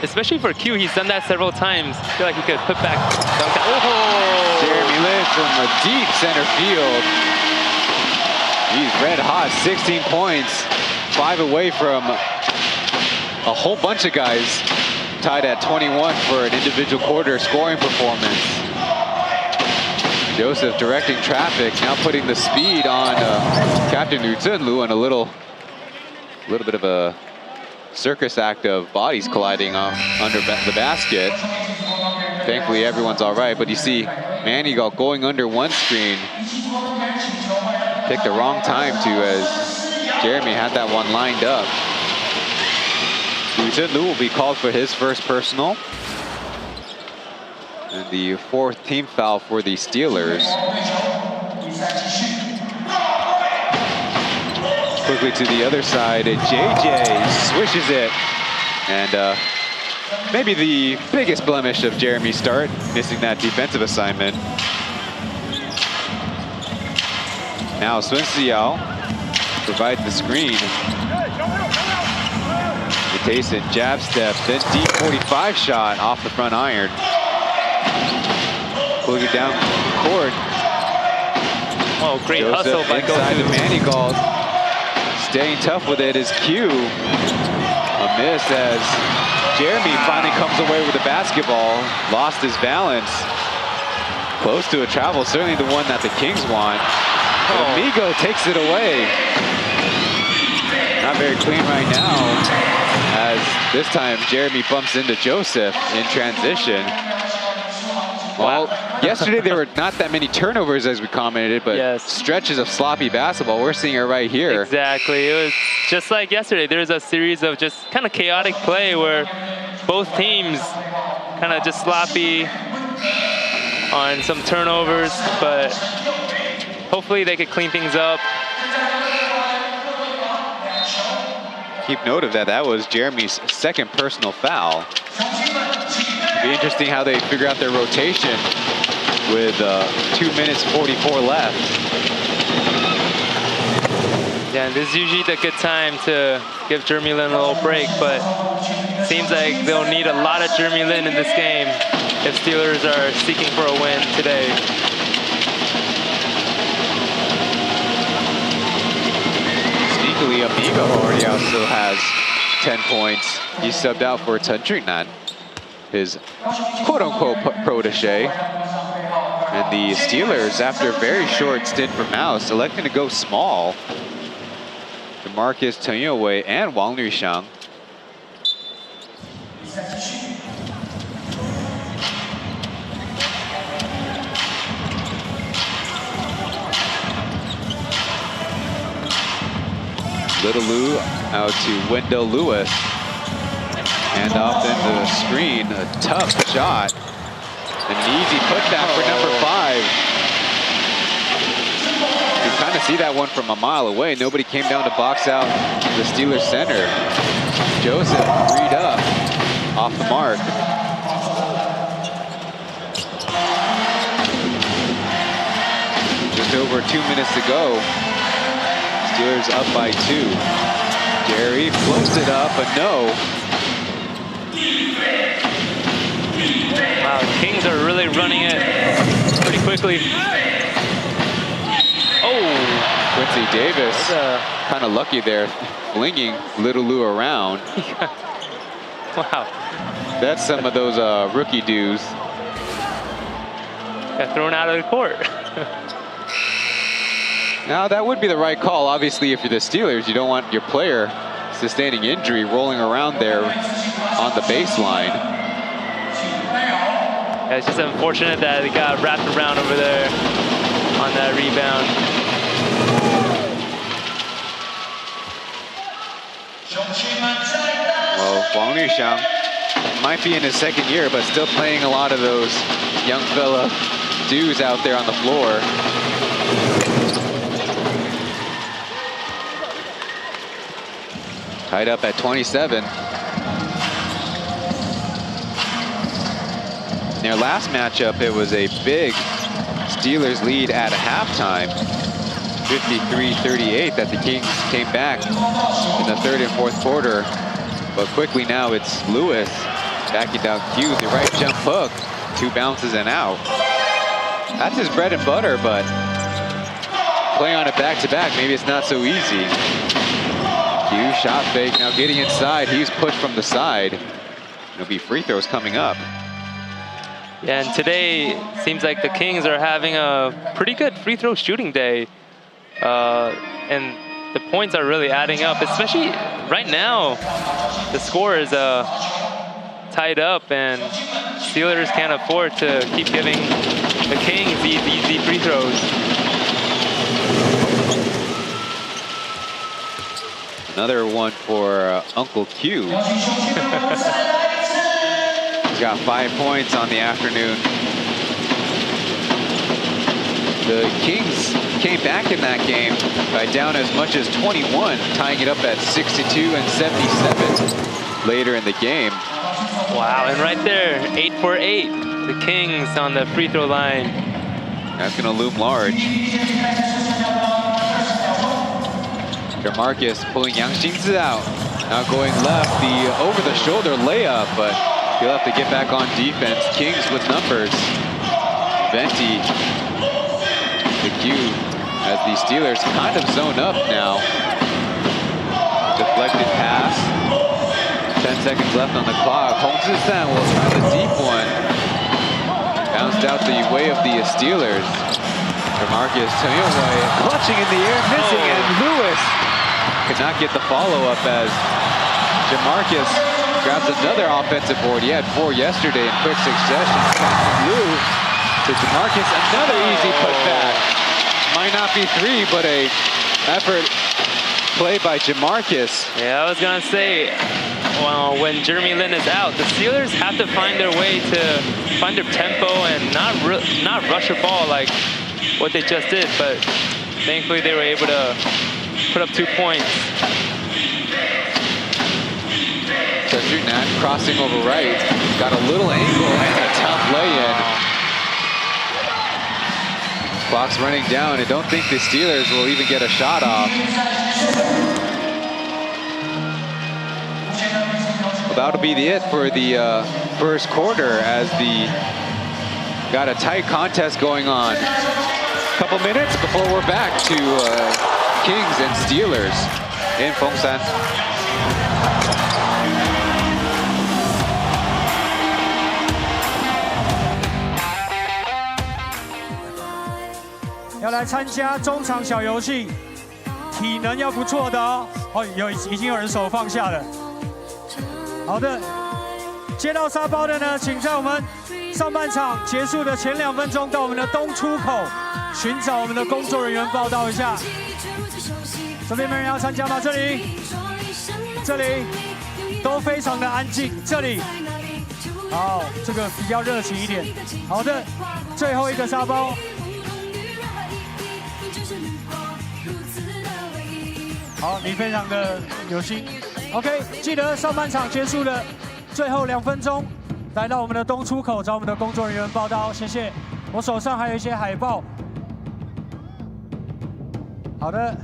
S14: especially for Q, he's done that several times. I feel like he could put back. Oh!
S13: Jeremy Lin from a deep center field. He's red hot, 16 points, 5 away from a whole bunch of guys tied at 21 for an individual quarter scoring performance. Joseph directing traffic, now putting the speed on Captain Liu and a little bit of a circus act of bodies colliding under the basket. Thankfully, everyone's all right, but you see Manigault going under one screen. Picked the wrong time to, as Jeremy had that one lined up. Liu will be called for his first personal. And the 4th team foul for the Steelers. Quickly to the other side, JJ swishes it. And maybe the biggest blemish of Jeremy's start, missing that defensive assignment. Now Liao provides the screen. Tyson jab step, then deep 45 shot off the front iron. Pulling it down court.
S14: Oh, great
S13: Joseph
S14: hustle by
S13: inside the Manigault. Staying tough with it is Q. A miss as Jeremy finally comes away with the basketball. Lost his balance. Close to a travel, certainly the one that the Kings want. But Amigo takes it away. Not very clean right now, as this time Jeremy bumps into Joseph in transition. Well, yesterday there were not that many turnovers, as we commented, but stretches of sloppy basketball. We're seeing it right here.
S14: Exactly. It was just like yesterday. There was a series of just kind of chaotic play where both teams kind of just sloppy on some turnovers, but hopefully they could clean things up.
S13: Keep note of that. That was Jeremy's 2nd personal foul. It'll be interesting how they figure out their rotation with 2 minutes 44 left.
S14: Yeah, this is usually the good time to give Jeremy Lin a little break, but seems like they'll need a lot of Jeremy Lin in this game if Steelers are seeking for a win today.
S13: Amigo already also has 10 points. He subbed out for Chen Junnan, his quote-unquote protege. And the Steelers, after a very short stint for Mouse, electing to go small. DeMarcus Chen Youwei and Wang Luxiang. Little Lou out to Wendell Lewis. Hand off into the screen, a tough shot. An easy putback for number 5. You can kind of see that one from a mile away. Nobody came down to box out the Steelers center. Joseph freed up off the mark. Just over 2 minutes to go. Steelers up by 2. Jerry floats it up, but no.
S14: Wow, the Kings are really running it pretty quickly. Oh!
S13: Quincy Davis, kind of lucky there, flinging Little Lou around.
S14: Wow.
S13: That's some of those rookie dues.
S14: Got thrown out of the court.
S13: Now, that would be the right call. Obviously, if you're the Steelers, you don't want your player sustaining injury rolling around there on the baseline.
S14: Yeah, it's just unfortunate that it got wrapped around over there on that rebound.
S13: Well, Wang Luxiang might be in his second year, but still playing a lot of those young fella dudes out there on the floor. Tied up at 27. In their last matchup, it was a big Steelers lead at halftime, 53-38, that the Kings came back in the third and fourth quarter. But quickly now it's Lewis backing down Q, the right jump hook, 2 bounces and out. That's his bread and butter, but playing on it back-to-back, maybe it's not so easy. Q, shot fake, now getting inside. He's pushed from the side. There'll be free throws coming up.
S14: Yeah, and today seems like the Kings are having a pretty good free throw shooting day. And the points are really adding up, especially right now. The score is tied up, and Steelers can't afford to keep giving the Kings these easy free throws.
S13: Another one for Uncle Q. He's got 5 points on the afternoon. The Kings came back in that game by down as much as 21, tying it up at 62 and 77 later in the game.
S14: Wow, and right there, 8 for 8. The Kings on the free throw line.
S13: That's gonna loom large. DeMarcus pulling Yang Xingzi out. Now going left, the over-the-shoulder layup, but he'll have to get back on defense. Kings with numbers. Venti, the Q, as the Steelers kind of zone up now. Deflected pass. 10 seconds left on the clock. Hong Zisan will try the deep one. Bounced out the way of the Steelers. DeMarcus Chen Youwei clutching in the air, missing, and Lewis could not get the follow-up as DeMarcus grabs another offensive board. He had 4 yesterday in quick succession. Lou to DeMarcus, another easy putback. Might not be 3, but a effort play by DeMarcus.
S14: Yeah, I was gonna say, well, when Jeremy Lin is out, the Steelers have to find their way to find their tempo and not rush the ball like what they just did. But thankfully, they were able to put up 2 points.
S13: So Junnan crossing over right, got a little angle and a tough lay-in. Clock's running down. I don't think the Steelers will even get a shot off. Well, that'll be it for the first quarter as got a tight contest going on. Couple minutes before we're back to Kings and Steelers in Fengshan.
S7: 要来参加中场小游戏，体能要不错的哦。哦，已经有人手放下了。好的，接到沙包的呢，请在我们上半场结束的前2分钟到我们的东出口寻找我们的工作人员报道一下。这边没人要参加吗？这里都非常的安静。这里，好，这个比较热情一点。好的，最后一个沙包。 好，你非常的有心。OK， 记得上半场结束的最后2分钟，来到我们的东出口找我们的工作人员报道，谢谢。我手上还有一些海报。好的。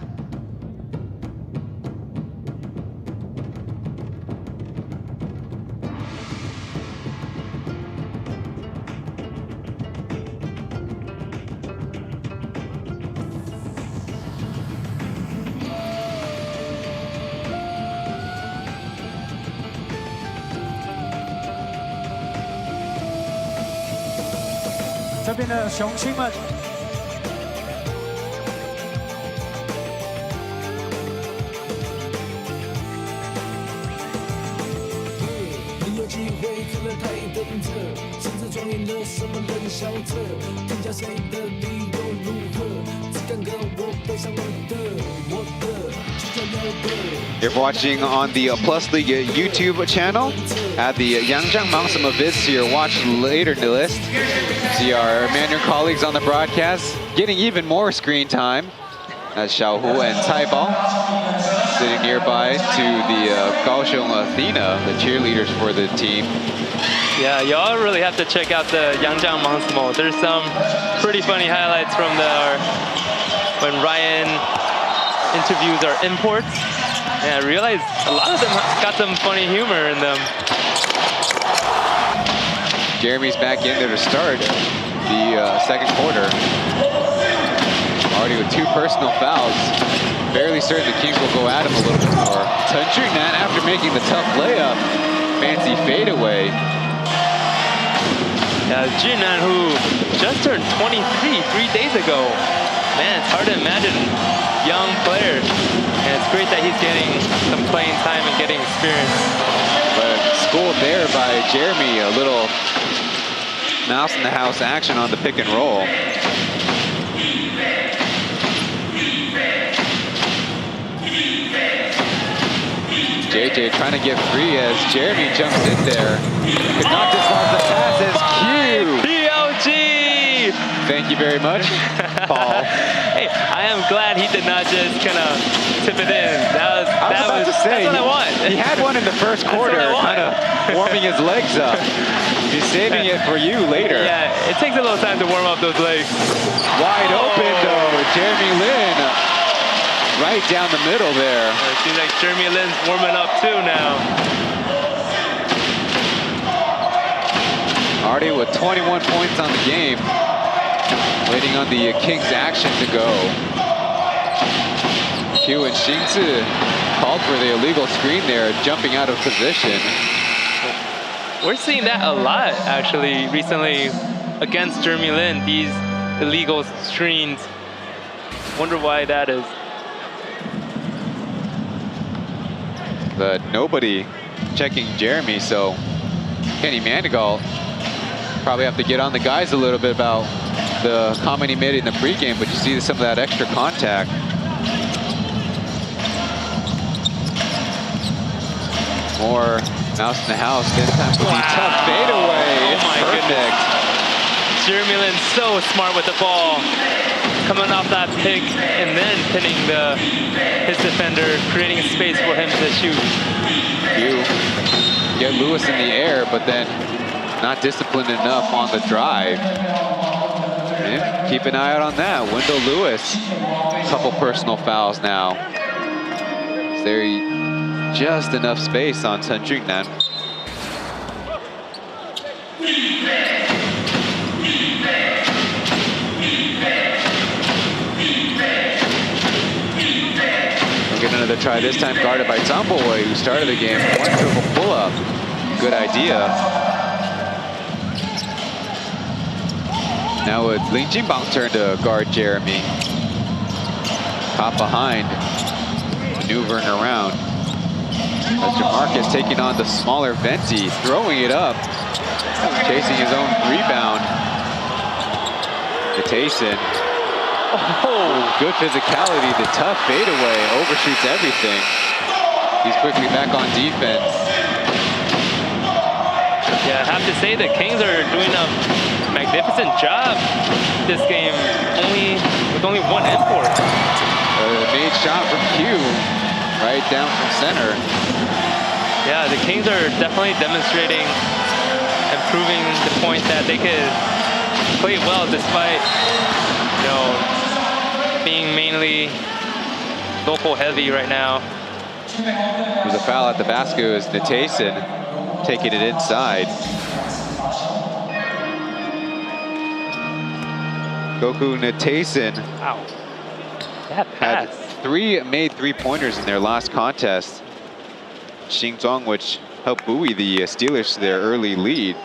S7: 这边的雄青们，
S18: 你有机会做了台灯侧，甚至装赢了什么冷笑者，评价谁的理由如何？只敢跟我背上我的，就叫要的。
S13: If watching on the Plus League YouTube channel, add the Yangjiang Mangsima vids to your watch later list. See our Mandarin colleagues on the broadcast getting even more screen time. That's Xiaohu and Taipei sitting nearby to the Kaohsiung Athena, the cheerleaders for the team.
S14: Yeah, y'all really have to check out the Yangjiang Mangsimo. There's some pretty funny highlights from when Ryan interviews our imports. And I realized a lot of them got some funny humor in them.
S13: Jeremy's back in there to start the second quarter. Already with 2 personal fouls. Fairly certain the Kings will go at him a little bit more. Chen Junan, after making the tough layup, fancy fadeaway.
S14: Junan, who just turned 23 3 days ago. Man, it's hard to imagine young players. And it's great that he's getting some playing time and getting experience.
S13: But schooled there by Jeremy, a little mouse in the house action on the pick and roll. JJ trying to get free as Jeremy jumps in there. Could not dislodge the pass as Q.
S14: PLG!
S13: Thank you very much, Paul.
S14: Hey, I am glad he did not just kind of tip it in. That's what I want.
S13: He had one in the first quarter, kind of warming his legs up. He's saving it for you later.
S14: Yeah, it takes a little time to warm up those legs.
S13: Wide open though, Jeremy Lin. Right down the middle there.
S14: It seems like Jeremy Lin's warming up too now.
S13: Already with 21 points on the game. Waiting on the Kings action to go. Q and Xingzi called for the illegal screen there, jumping out of position.
S14: We're seeing that a lot, actually, recently against Jeremy Lin, these illegal screens. Wonder why that is.
S13: But nobody checking Jeremy, so Kenny Manigault probably have to get on the guys a little bit about the comment he made in the pregame, but you see some of that extra contact. More mouse in the house. This time will be tough fadeaway.
S14: Oh my goodness. Jeremy Lin's so smart with the ball. Coming off that pick and then pinning his defender, creating a space for him to shoot.
S13: You get Lewis in the air, but then not disciplined enough on the drive. And keep an eye out on that. Wendell Lewis, a couple personal fouls now. Is there just enough space on Chen Junan? get another try, this time guarded by Tumbleweed, who started the game. One triple pull-up. Good idea. Now it's Lin Jinbang's turn to guard Jeremy. Caught behind, maneuvering around. As Jamarcus taking on the smaller Venti, throwing it up, chasing his own rebound. Tayson. Oh, good physicality, the tough fadeaway, overshoots everything. He's quickly back on defense.
S14: Yeah, I have to say the Kings are doing a magnificent job this game, with only one import.
S13: Made shot from Q, right down from center.
S14: Yeah, the Kings are definitely demonstrating and proving the point that they could play well despite, you know, being mainly local heavy right now.
S13: There's a foul at the basket. It was Tayson taking it inside. Goku Tayson had made three-pointers in their last contest. Xingzhuang, which helped buoy the Steelers to their early lead.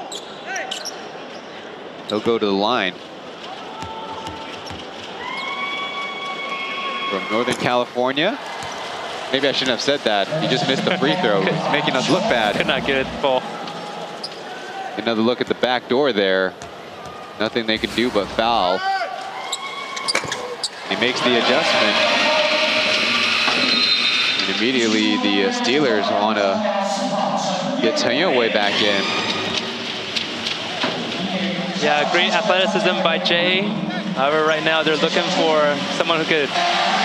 S13: He'll go to the line. From Northern California. Maybe I shouldn't have said that. He just missed the free throw. It's making us look bad.
S14: Could not get it full.
S13: Another look at the back door there. Nothing they can do but foul. He makes the adjustment. And immediately the Steelers want to get Chen Yue back in.
S14: Yeah, great athleticism by Jay. However, right now they're looking for someone who could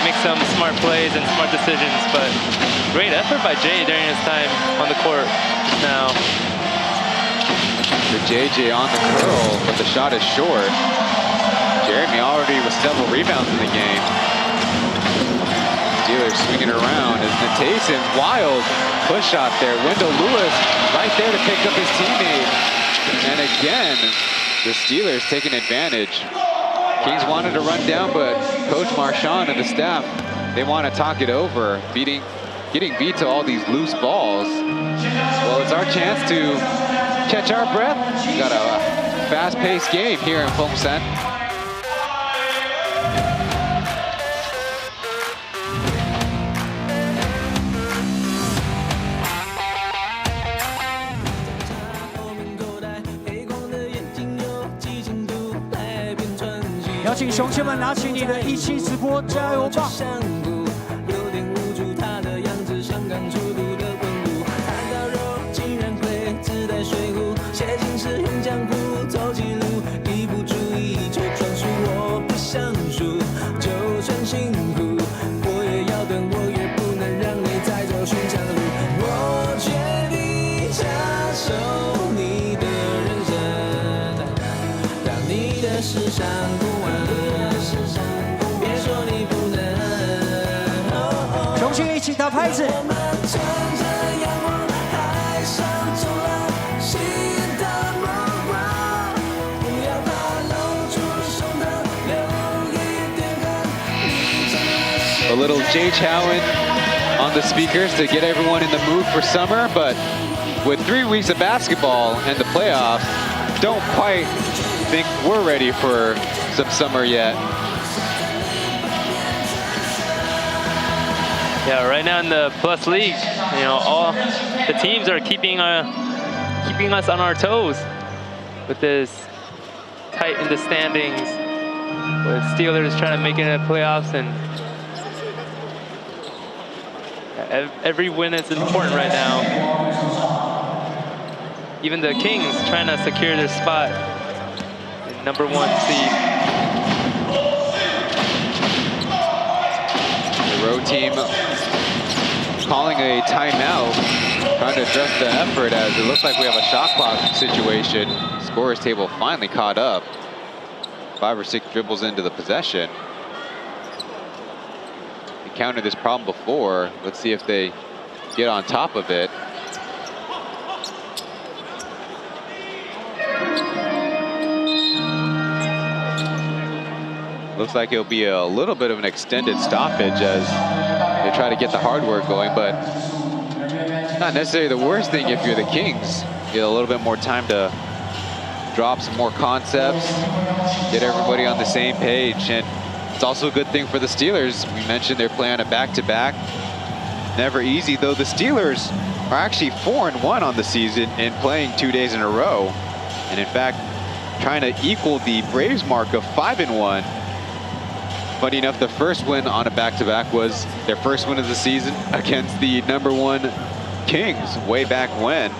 S14: make some smart plays and smart decisions. But great effort by Jay during his time on the court just now.
S13: The JJ on the curl, but the shot is short. Jeremy already with several rebounds in the game. Steelers swinging around as Tayson, wild push shot there. Wendell Lewis right there to pick up his teammate. And again, the Steelers taking advantage. Kings wanted to run down, but Coach Marchand and the staff, they want to talk it over, getting beat to all these loose balls. Well, it's our chance to catch our breath. We got a fast-paced game here in Fengsan.
S7: 邀请雄鹰们拿起你的17直播加油棒。雄鹰一起打拍子。
S13: A little Jay Chowan on the speakers to get everyone in the mood for summer, but with 3 weeks of basketball and the playoffs, don't quite think we're ready for some summer yet.
S14: Yeah, right now in the Plus League, you know, all the teams are keeping us on our toes with this tight in the standings, with Steelers trying to make it in the playoffs, and every win is important right now. Even the Kings trying to secure their spot in #1 seed.
S13: The road team calling a timeout, trying to adjust the effort as it looks like we have a shot clock situation. Scorers table finally caught up. 5 or 6 dribbles into the possession. Encountered this problem before. Let's see if they get on top of it. Looks like it'll be a little bit of an extended stoppage as it to try to get the hard work going, but not necessarily the worst thing if you're the Kings. You get a little bit more time to drop some more concepts, get everybody on the same page, and it's also a good thing for the Steelers. We mentioned they're playing a back-to-back. Never easy, though. The Steelers are actually 4-1 on the season and playing 2 days in a row. And in fact, trying to equal the Braves mark of 5-1. Funny enough, the first win on a back-to-back was their first win of the season against the #1 Kings way back when.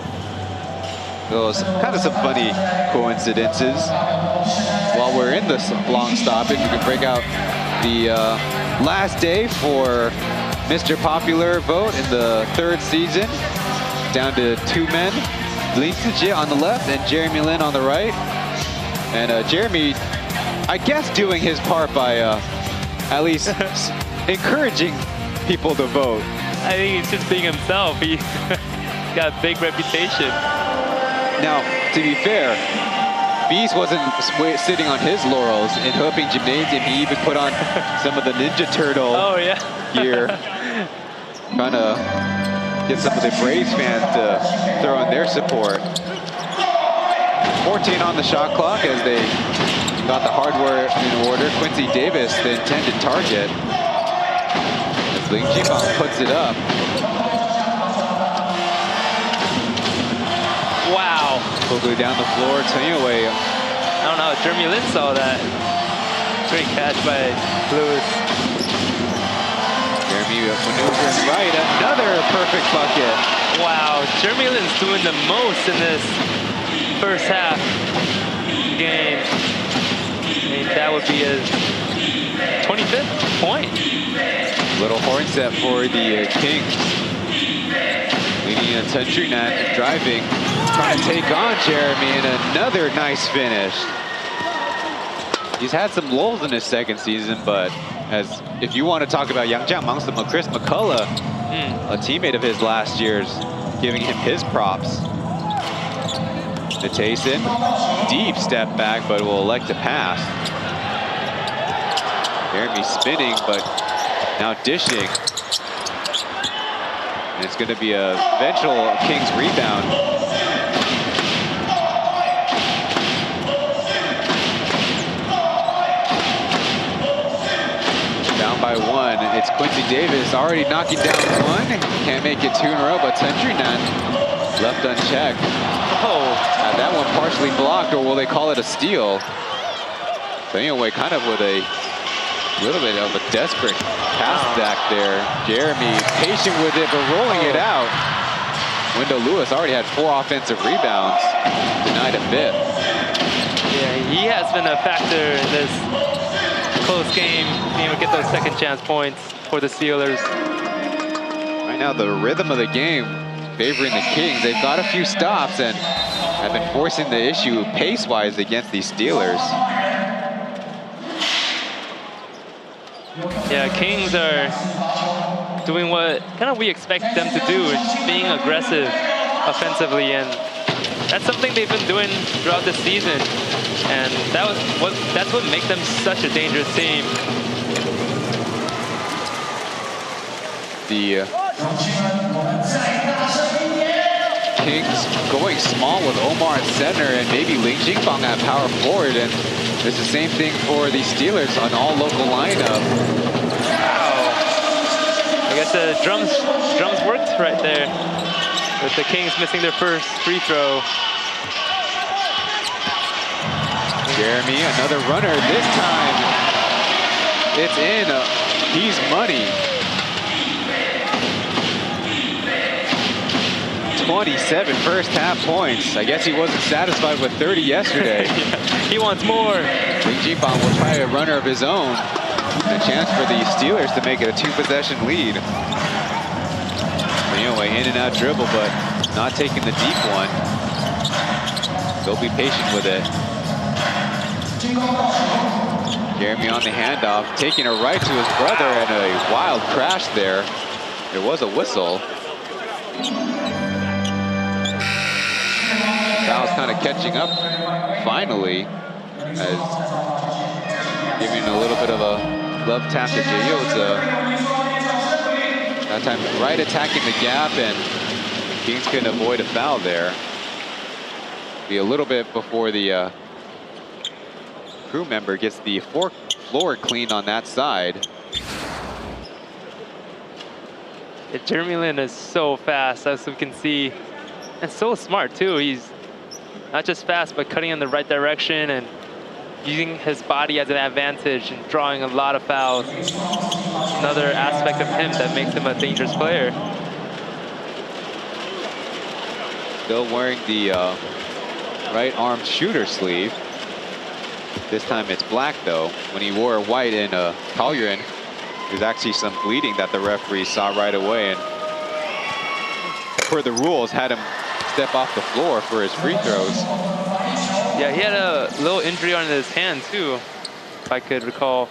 S13: Those kind of some funny coincidences. While we're in this long stoppage, we can break out the last day for Mr. Popular vote in the 3rd season. Down to 2 men. Lin Sijie on the left and Jeremy Lin on the right. And Jeremy, I guess, doing his part by at least encouraging people to vote.
S14: I think he's just being himself. He got a big reputation.
S13: Now, to be fair, Beast wasn't sitting on his laurels in Hoping Gymnasium. He even put on some of the Ninja Turtle gear, trying to get some of the Braves fans to throw in their support. 14 on the shot clock as they got the hardware in order. Quincy Davis, the intended target. As Ling Jifang puts it up.
S14: Wow.
S13: Quickly down the floor, Tanyaway.
S14: I don't know, Jeremy Lin saw that. Great catch by Lewis.
S13: Jeremy maneuvering right, another perfect bucket.
S14: Wow, Jeremy Lin's doing the most in this first half game. I mean, that would be his 25th point.
S13: Little horn set for the Kings. Leading a Chen driving, trying to take on Jeremy, and another nice finish. He's had some lulls in his 2nd season, but if you want to talk about Yang Jiang, Chris McCullough, a teammate of his last year's, giving him his props. Natason, deep step back, but will elect to pass. Jeremy spinning, but now dishing. And it's going to be a eventual Kings rebound. Down by 1. It's Quincy Davis already knocking down 1. Can't make it 2 in a row, but Tendrinan left unchecked. Oh, that one partially blocked, or will they call it a steal? So anyway, kind of with a little bit of a desperate pass back there. Jeremy patient with it, but rolling it out. Wendell Lewis already had 4 offensive rebounds, denied a 5th.
S14: Yeah, he has been a factor in this close game, being able to get those 2nd chance points for the Steelers.
S13: Right now, the rhythm of the game favoring the Kings. They've got a few stops and have been forcing the issue pace-wise against these Steelers.
S14: Yeah, Kings are doing what kind of we expect them to do, being aggressive offensively, and that's something they've been doing throughout the season, and that's what makes them such a dangerous team.
S13: The Kings going small with Omar at center and maybe Ling Jingfang at power forward, and it's the same thing for the Steelers on all local lineup.
S14: Wow. I guess the drums worked right there with the Kings missing their first free throw.
S13: Jeremy, another runner this time. It's in. He's money. 27 first half points. I guess he wasn't satisfied with 30 yesterday.
S14: He wants more.
S13: Ling Jifang will try a runner of his own. A chance for the Steelers to make it a 2-possession lead. Anyway, in and out dribble, but not taking the deep one. They'll be patient with it. Jeremy on the handoff, taking it right to his brother, and a wild crash there. There was a whistle. Sal's kind of catching up finally, as giving a little bit of a glove tap to Jayota. That time, right attacking the gap, and Kings can avoid a foul there. Be a little bit before the crew member gets the floor clean on that side.
S14: Yeah, Jeremy Lin is so fast, as we can see, and so smart too. He's not just fast, but cutting in the right direction and using his body as an advantage and drawing a lot of fouls. Another aspect of him that makes him a dangerous player.
S13: Still wearing the right arm shooter sleeve. This time it's black though. When he wore white in Kaohsiung, there's actually some bleeding that the referee saw right away, and per the rules had him step off the floor for his free throws.
S14: Yeah, he had a little injury on his hand too, if I could recall.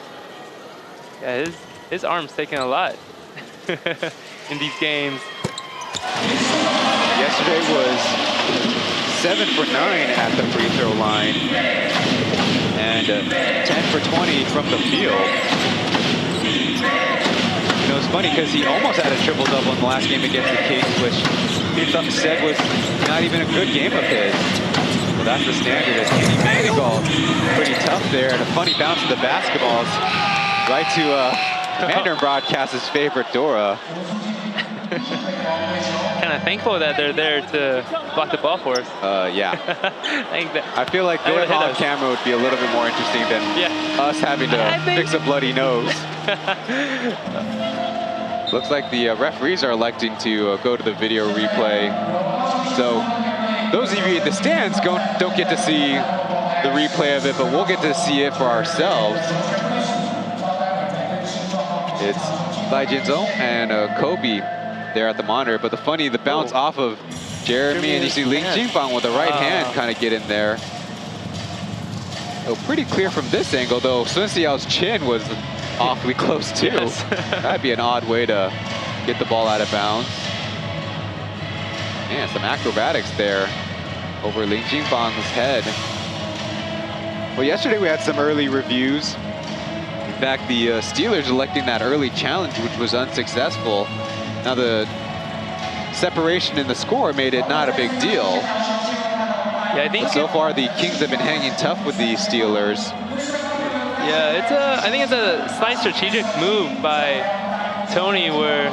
S14: Yeah, his arm's taking a lot in these games.
S13: Yesterday was 7 for 9 at the free throw line and 10 for 20 from the field. You know, it's funny because he almost had a triple-double in the last game against the Kings, which he said was not even a good game of his. Well, that's the standard. As Kenny Manigault, pretty tough there, and a funny bounce of the basketballs right to Mandarin broadcast's favorite Dora.
S14: Kind of thankful that they're there to block the ball for us.
S13: Yeah. I feel like their on camera would be a little bit more interesting than us having to fix a bloody nose. Looks like the referees are electing to go to the video replay. So those of you in the stands don't get to see the replay of it, but we'll get to see it for ourselves. It's Lai Jinzhou and Kobe there at the monitor, but the bounce off of Jeremy, and you see Ling Jingbang with the right hand kind of get in there. So pretty clear from this angle, though. Sun Xiao's chin was awfully close too.
S14: Yes.
S13: That'd be an odd way to get the ball out of bounds. Man, some acrobatics there over Ling Jingbang's head. Well, yesterday we had some early reviews. In fact, the Steelers electing that early challenge, which was unsuccessful. Now the separation in the score made it not a big deal.
S14: Yeah, I think
S13: so far the Kings have been hanging tough with the Steelers.
S14: Yeah, I think it's a slight strategic move by Tony, where,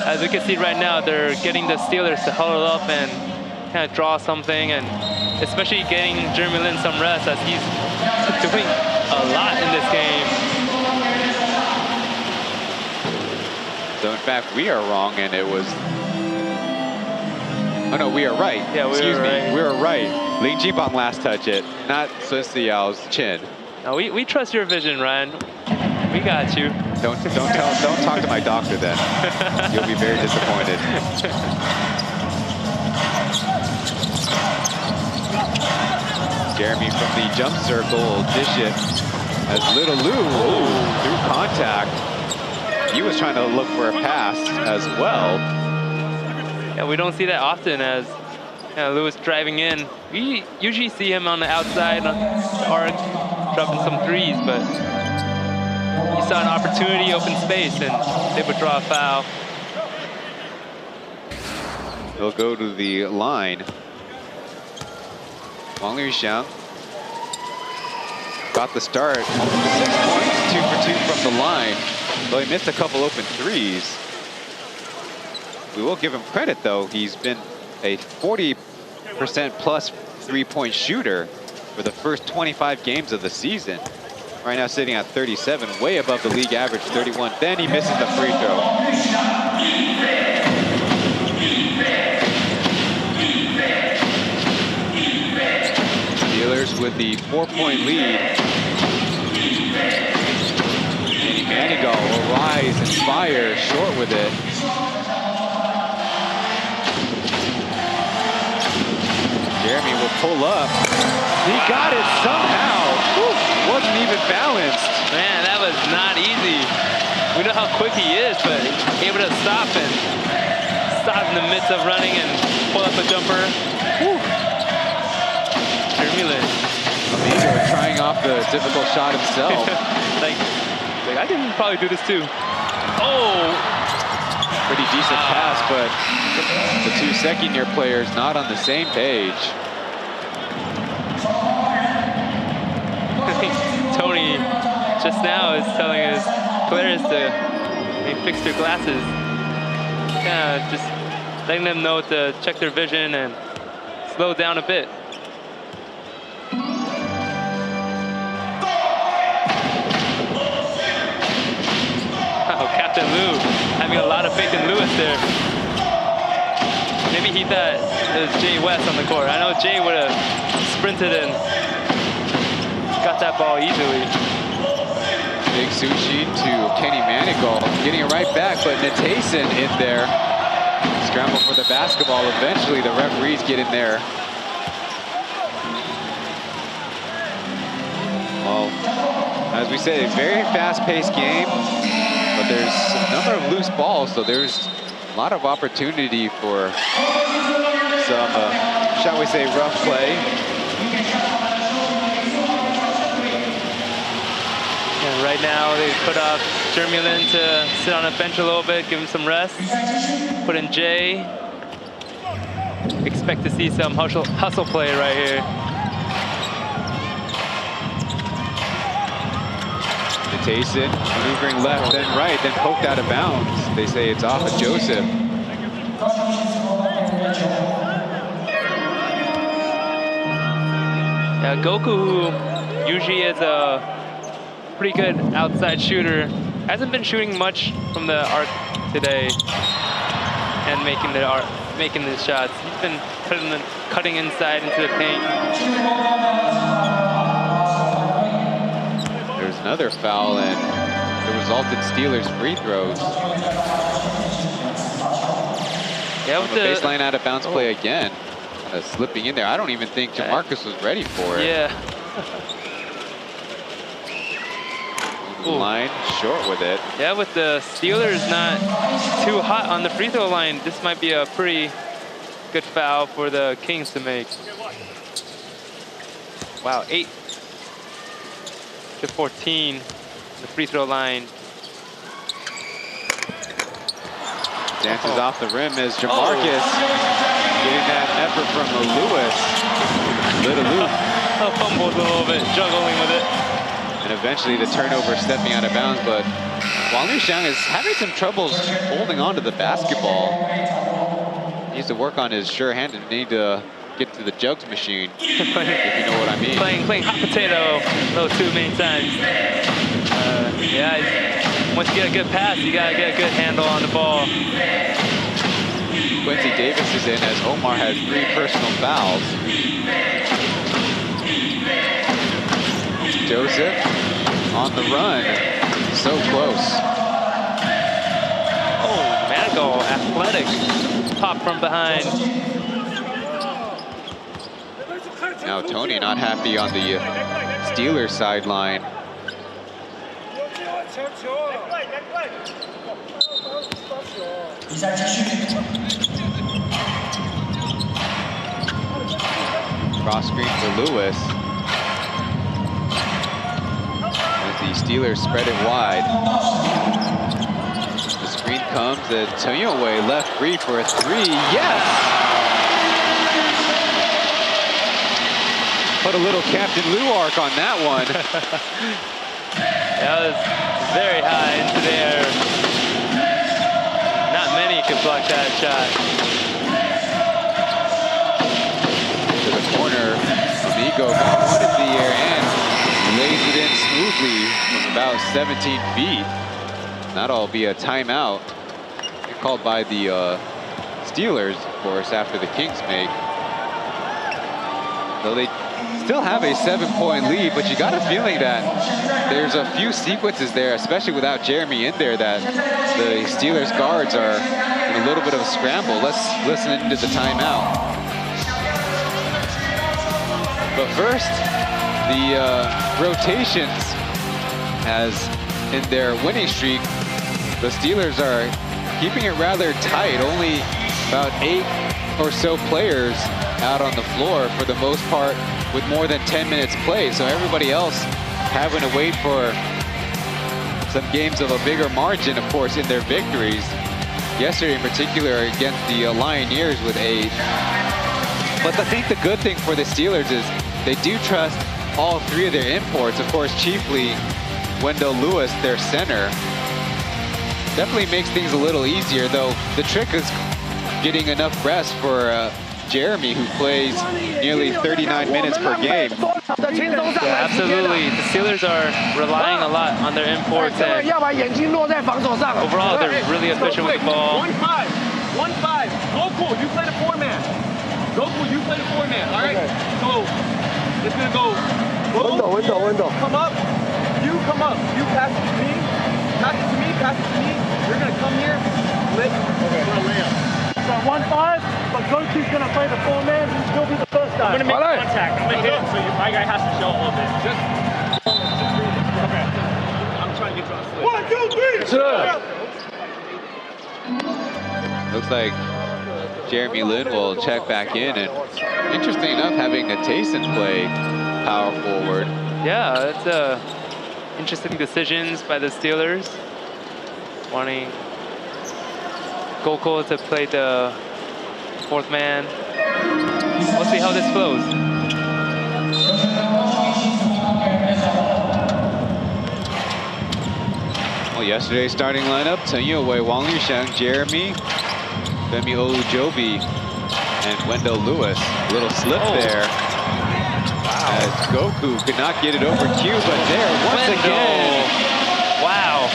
S14: as we can see right now, they're getting the Steelers to huddle up and kind of draw something, and especially getting Jeremy Lin some rest, as he's doing a lot in this game.
S13: So in fact, we are wrong, and it was... Oh no, we are right.
S14: Yeah,
S13: Excuse me, we were right. Ling Jingbang last touch it, not Sun Xiao's chin.
S14: No, we trust your vision, Ryan. We got you.
S13: Don't talk to my doctor then. You'll be very disappointed. Jeremy from the jump circle, dish it as Little Lou through contact. He was trying to look for a pass as well.
S14: Yeah, we don't see that often, as Lewis driving in. We usually see him on the outside on the arc, dropping some threes, but he saw an opportunity, open space, and they would draw a foul.
S13: He'll go to the line. Wang Liuxiang got the start. 6 points, 2 for 2 from the line. Though he missed a couple open threes. We will give him credit, though. He's been a 40% plus three-point shooter for the first 25 games of the season. Right now sitting at 37, way above the league average, 31. Then he misses the free throw. Steelers with the 4-point lead. Kenny Manigault will rise and fire, short with it. Jeremy will pull up. He got it somehow. Whew, wasn't even balanced.
S14: Man, that was not easy. We know how quick he is, but able to stop in the midst of running and pull up a jumper. Whew. Jeremy Lin.
S13: Amigo trying off the difficult shot himself.
S14: like I can probably do this too. Oh!
S13: Pretty decent pass, but the two second-year players not on the same page.
S14: I think Tony just now is telling his players to fix their glasses. Yeah, just letting them know to check their vision and slow down a bit. Oh, Captain Liu having a lot of faith in Lewis there. Maybe he thought it was Jay West on the court. I know Jay would have sprinted and got that ball easily.
S13: Big Sushi to Kenny Manigault, getting it right back, but Natason in there. Scramble for the basketball. Eventually, the referees get in there. Well, as we say, very fast-paced game, but there's a number of loose balls, so there's a lot of opportunity for some, shall we say, rough play.
S14: And right now, they put off Jeremy Lin to sit on a bench a little bit, give him some rest. Put in Jay. Expect to see some hustle play right here.
S13: Tyson maneuvering left and right, then poked out of bounds. They say it's off of Joseph.
S14: Yeah, Goku, who usually is a pretty good outside shooter, hasn't been shooting much from the arc today and making the shots. He's been cutting inside into the paint.
S13: There's another foul, and the resulted Steelers free throws.
S14: Yeah, with
S13: the baseline out of bounds play again. Slipping in there. I don't even think Jamarcus was ready for it.
S14: Yeah.
S13: Line short with it.
S14: Yeah, with the Steelers not too hot on the free throw line, this might be a pretty good foul for the Kings to make. Wow, 8 to 14, the free throw line.
S13: Dances off the rim as Jamarcus getting that effort from Lewis. Little Luke.
S14: Fumbled a little bit, juggling with it.
S13: And eventually the turnover stepping out of bounds, but Wang Lixiang is having some troubles holding on to the basketball. He needs to work on his sure hand and need to get to the jugs machine, if you know what I mean.
S14: Playing hot potato a little too many times. Yeah, once you get a good pass, you gotta get a good handle on the ball.
S13: Quincy Davis is in as Omar has 3 personal fouls. Joseph on the run, so close.
S14: Oh, Manigault, athletic, pop from behind.
S13: Now Tony not happy on the Steelers sideline. Cross screen for Lewis. As the Steelers spread it wide. The screen comes, and Toyoe left free for a 3. Yes! Put a little Captain Liu arc on that one.
S14: That was very high into the air. Not many could block that shot.
S13: To the corner, Amigo got one in the air and lays it in smoothly from about 17 feet. That'll be a timeout. Called by the Steelers, of course, after the Kings make. Though they still have a 7-point lead, but you got a feeling that there's a few sequences there, especially without Jeremy in there, that the Steelers guards are in a little bit of a scramble. Let's listen to the timeout. But first, the rotations, as in their winning streak, the Steelers are keeping it rather tight. Only about 8 or so players out on the floor for the most part with more than 10 minutes played. So everybody else having to wait for some games of a bigger margin, of course, in their victories. yesterday in particular against the Lioneers with 8. But I think the good thing for the Steelers is they do trust all 3 of their imports. Of course, chiefly Wendell Lewis, their center. Definitely makes things a little easier, though the trick is getting enough rest for Jeremy, who plays nearly 39 minutes per game.
S14: Yeah, absolutely. The Steelers are relying a lot on their imports, and overall they're really efficient with the ball.
S19: 1-5. 1-5. Goku, you play the 4-man. Goku, you play the 4-man. All right. So it's gonna go. Window. Come up. You come up. You pass it to me. Pass it to me. Pass it to me. You're gonna come here. We're gonna lay up. So 1-5, but Goku's gonna play the 4-man. He'll be the first guy.
S14: I'm gonna make contact. I'm gonna hit him, so my guy has to show a little bit.
S19: Okay. I'm trying to get you on slip.
S13: Looks like Jeremy Lin will check back in, and interesting enough, having a Tayson play power forward.
S14: Yeah, that's interesting decisions by the Steelers. Wanting Goko to play the 4th man. We'll see how this flows.
S13: Well, yesterday's starting lineup, Chen Yue, Wang Yusheng, Jeremy, Femi Olujobi, and Wendell Lewis. A little slip there. Wow. As Goku could not get it over Q, but there once again.
S14: Wow.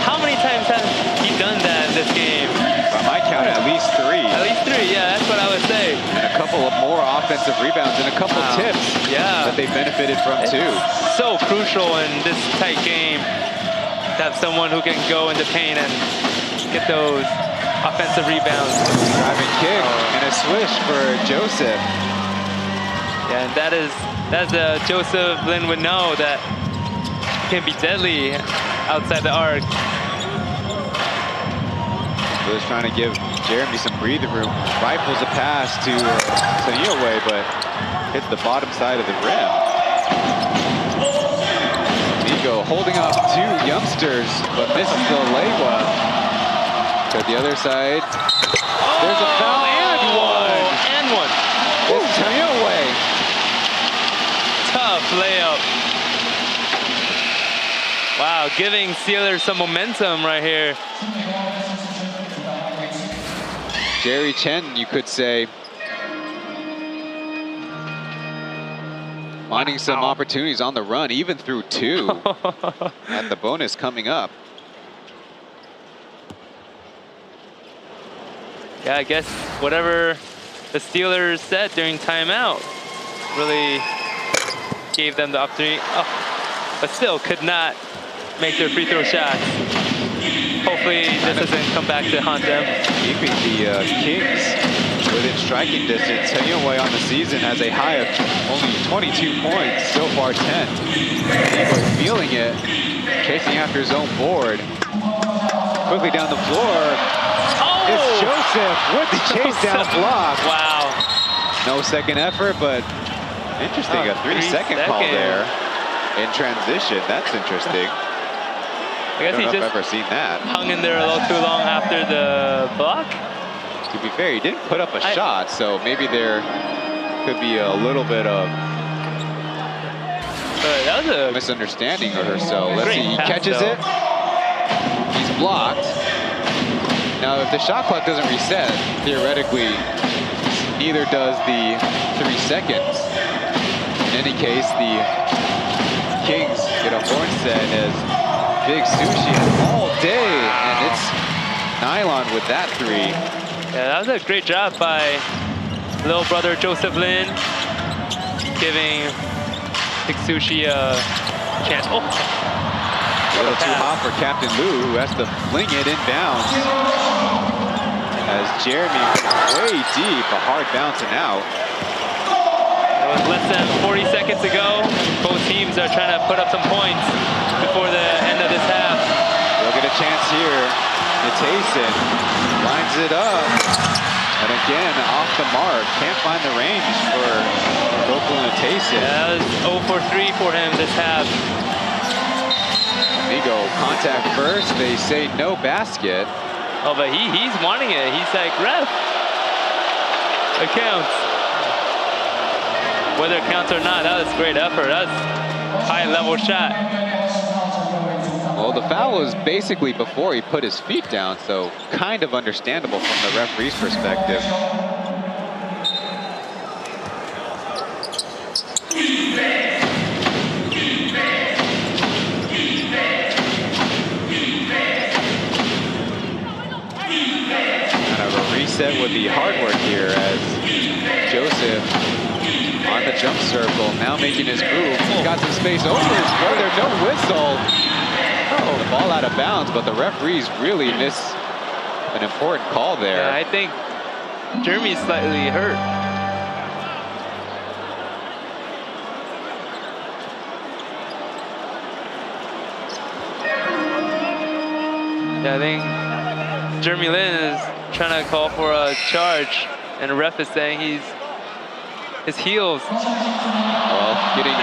S14: How many times has he done that in this game?
S13: By my count, at least 3.
S14: At least 3, yeah, that's what I would say.
S13: And a couple of more offensive rebounds and a couple tips that they benefited from too.
S14: So crucial in this tight game to have someone who can go into paint and get those offensive rebounds.
S13: Driving kick and a swish for Joseph.
S14: Yeah, and that's Joseph Lin would know that can be deadly outside the arc.
S13: Was trying to give Jeremy some breathing room. Rifles a pass to Yue, but hits the bottom side of the rim. Migo holding off 2 youngsters, but misses the layup. To the other side. There's a foul and one.
S14: And one.
S13: It's Yue.
S14: Tough layup. Wow, giving Steelers some momentum right here.
S13: Jerry Chen, you could say, finding some opportunities on the run, even through 2 at the bonus coming up.
S14: Yeah, I guess whatever the Steelers said during timeout really gave them the opportunity, but still could not make their free throw shots. Hopefully this doesn't come back to haunt them.
S13: Keeping the Kings within striking distance. Chen Yue on the season has a high of only 22 points, so far 10. He's feeling it, chasing after his own board. Quickly down the floor. It's Joseph with the chase down block.
S14: Wow.
S13: No second effort, but interesting, a 3-second call there in transition. That's interesting.
S14: I guess
S13: don't know
S14: he
S13: if
S14: just
S13: I've ever seen that.
S14: hung in there a little too long after the block.
S13: To be fair, he didn't put up a shot, so maybe there could be a little bit of
S14: that was a
S13: misunderstanding or so. Let's see, he
S14: pass,
S13: catches
S14: though.
S13: it. He's blocked. Now, if the shot clock doesn't reset, theoretically, neither does the 3 seconds. In any case, the Kings get a horn set as Big Sushi all day, and it's nylon with that 3.
S14: Yeah, that was a great job by little brother Joseph Lin, giving Big Sushi a chance. Oh,
S13: a little too hot for Captain Lou, who has to fling it inbounds. As Jeremy way deep, a hard bouncing out.
S14: It was less than 40 seconds ago. Both teams are trying to put up some points before the end of this half.
S13: We'll get a chance here. Tayson lines it up. And again, off the mark. Can't find the range for Goku and Tayson.
S14: Yeah, that was 0 for 3 for him this half.
S13: Migo contact first. They say no basket.
S14: Oh, but he's wanting it. He's like, ref, it counts. Whether it counts or not, that was great effort. That's high-level shot.
S13: Well, the foul was basically before he put his feet down, so kind of understandable from the referee's perspective. Kind of a reset would be hard work here as Joseph on the jump circle, now making his move. He's got some space over his brother, no whistle. Oh, the ball out of bounds, but the referees really miss an important call there.
S14: Yeah, I think Jeremy's slightly hurt. Yeah, I think Jeremy Lin is trying to call for a charge, and the ref is saying his heels.
S13: Well, getting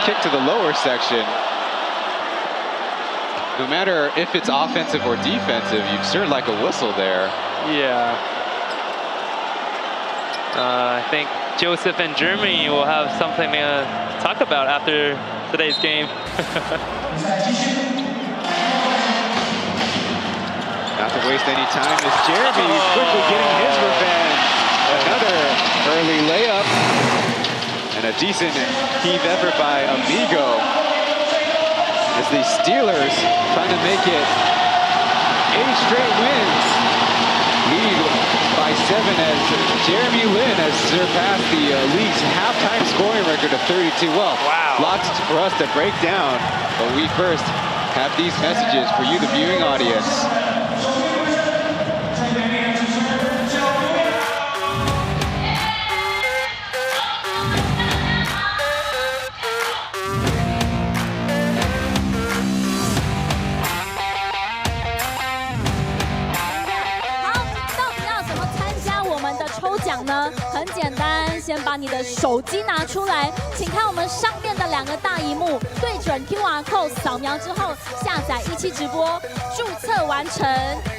S13: kicked to the lower section. No matter if it's offensive or defensive, you'd sure like a whistle there.
S14: Yeah. I think Joseph and Jeremy will have something to talk about after today's game.
S13: Not to waste any time as Jeremy is quickly getting his revenge. Another early layup. And a decent heave effort by Amigo. As the Steelers trying to make it 8 straight wins. Lead by 7 as Jeremy Lin has surpassed the league's halftime scoring record of 32. Well, lots for us to break down, but we first have these messages for you, the viewing audience.
S8: 很简单，先把你的手机拿出来，请看我们上面的2个大萤幕，对准 QR code 扫描之后，下载17直播，注册完成，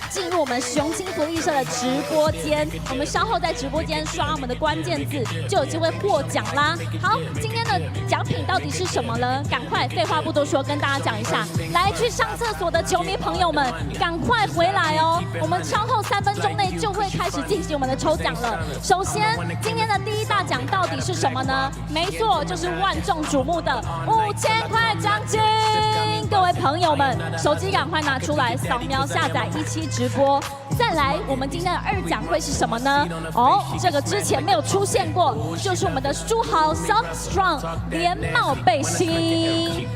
S8: 进入我们雄青福利社的直播间。我们稍后在直播间刷我们的关键字，就有机会获奖啦。好，今天的奖品到底是什么呢？赶快，废话不多说，跟大家讲一下。来，去上厕所的球迷朋友们，赶快回来哦！我们稍后3分钟内就会开始进行我们的抽奖了。首先，今天的第1大奖到底是什么呢？没错，就是万众瞩目的5000块奖金。各位朋友们，手机赶快拿出来，扫描下载17直播。再来，我们今天的2奖会是什么呢？哦，这个之前没有出现过，就是我们的书豪 Soft Strong 连帽背心，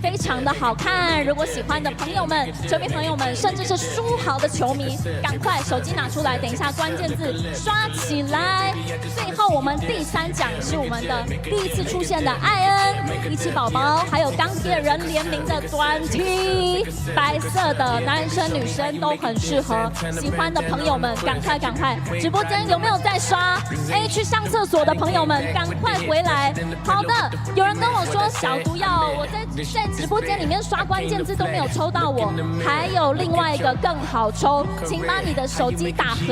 S8: 非常的好看。如果喜欢的朋友们、球迷朋友们，甚至是书豪的球迷，赶快手机拿出来，等一下关键字刷起来。最后，我们第3奖是我们的第1次出现的艾恩、一起宝宝，还有钢铁人联名的短 T， 白色的，男生女生都很适合。喜欢的朋友们，赶快！直播间有没有在刷？去上厕所的朋友们，赶快回来。好的，有人跟我说小毒药，我在直播间里面刷关键字都没有抽到我。还有另外一个更好抽，请把你的手机打横，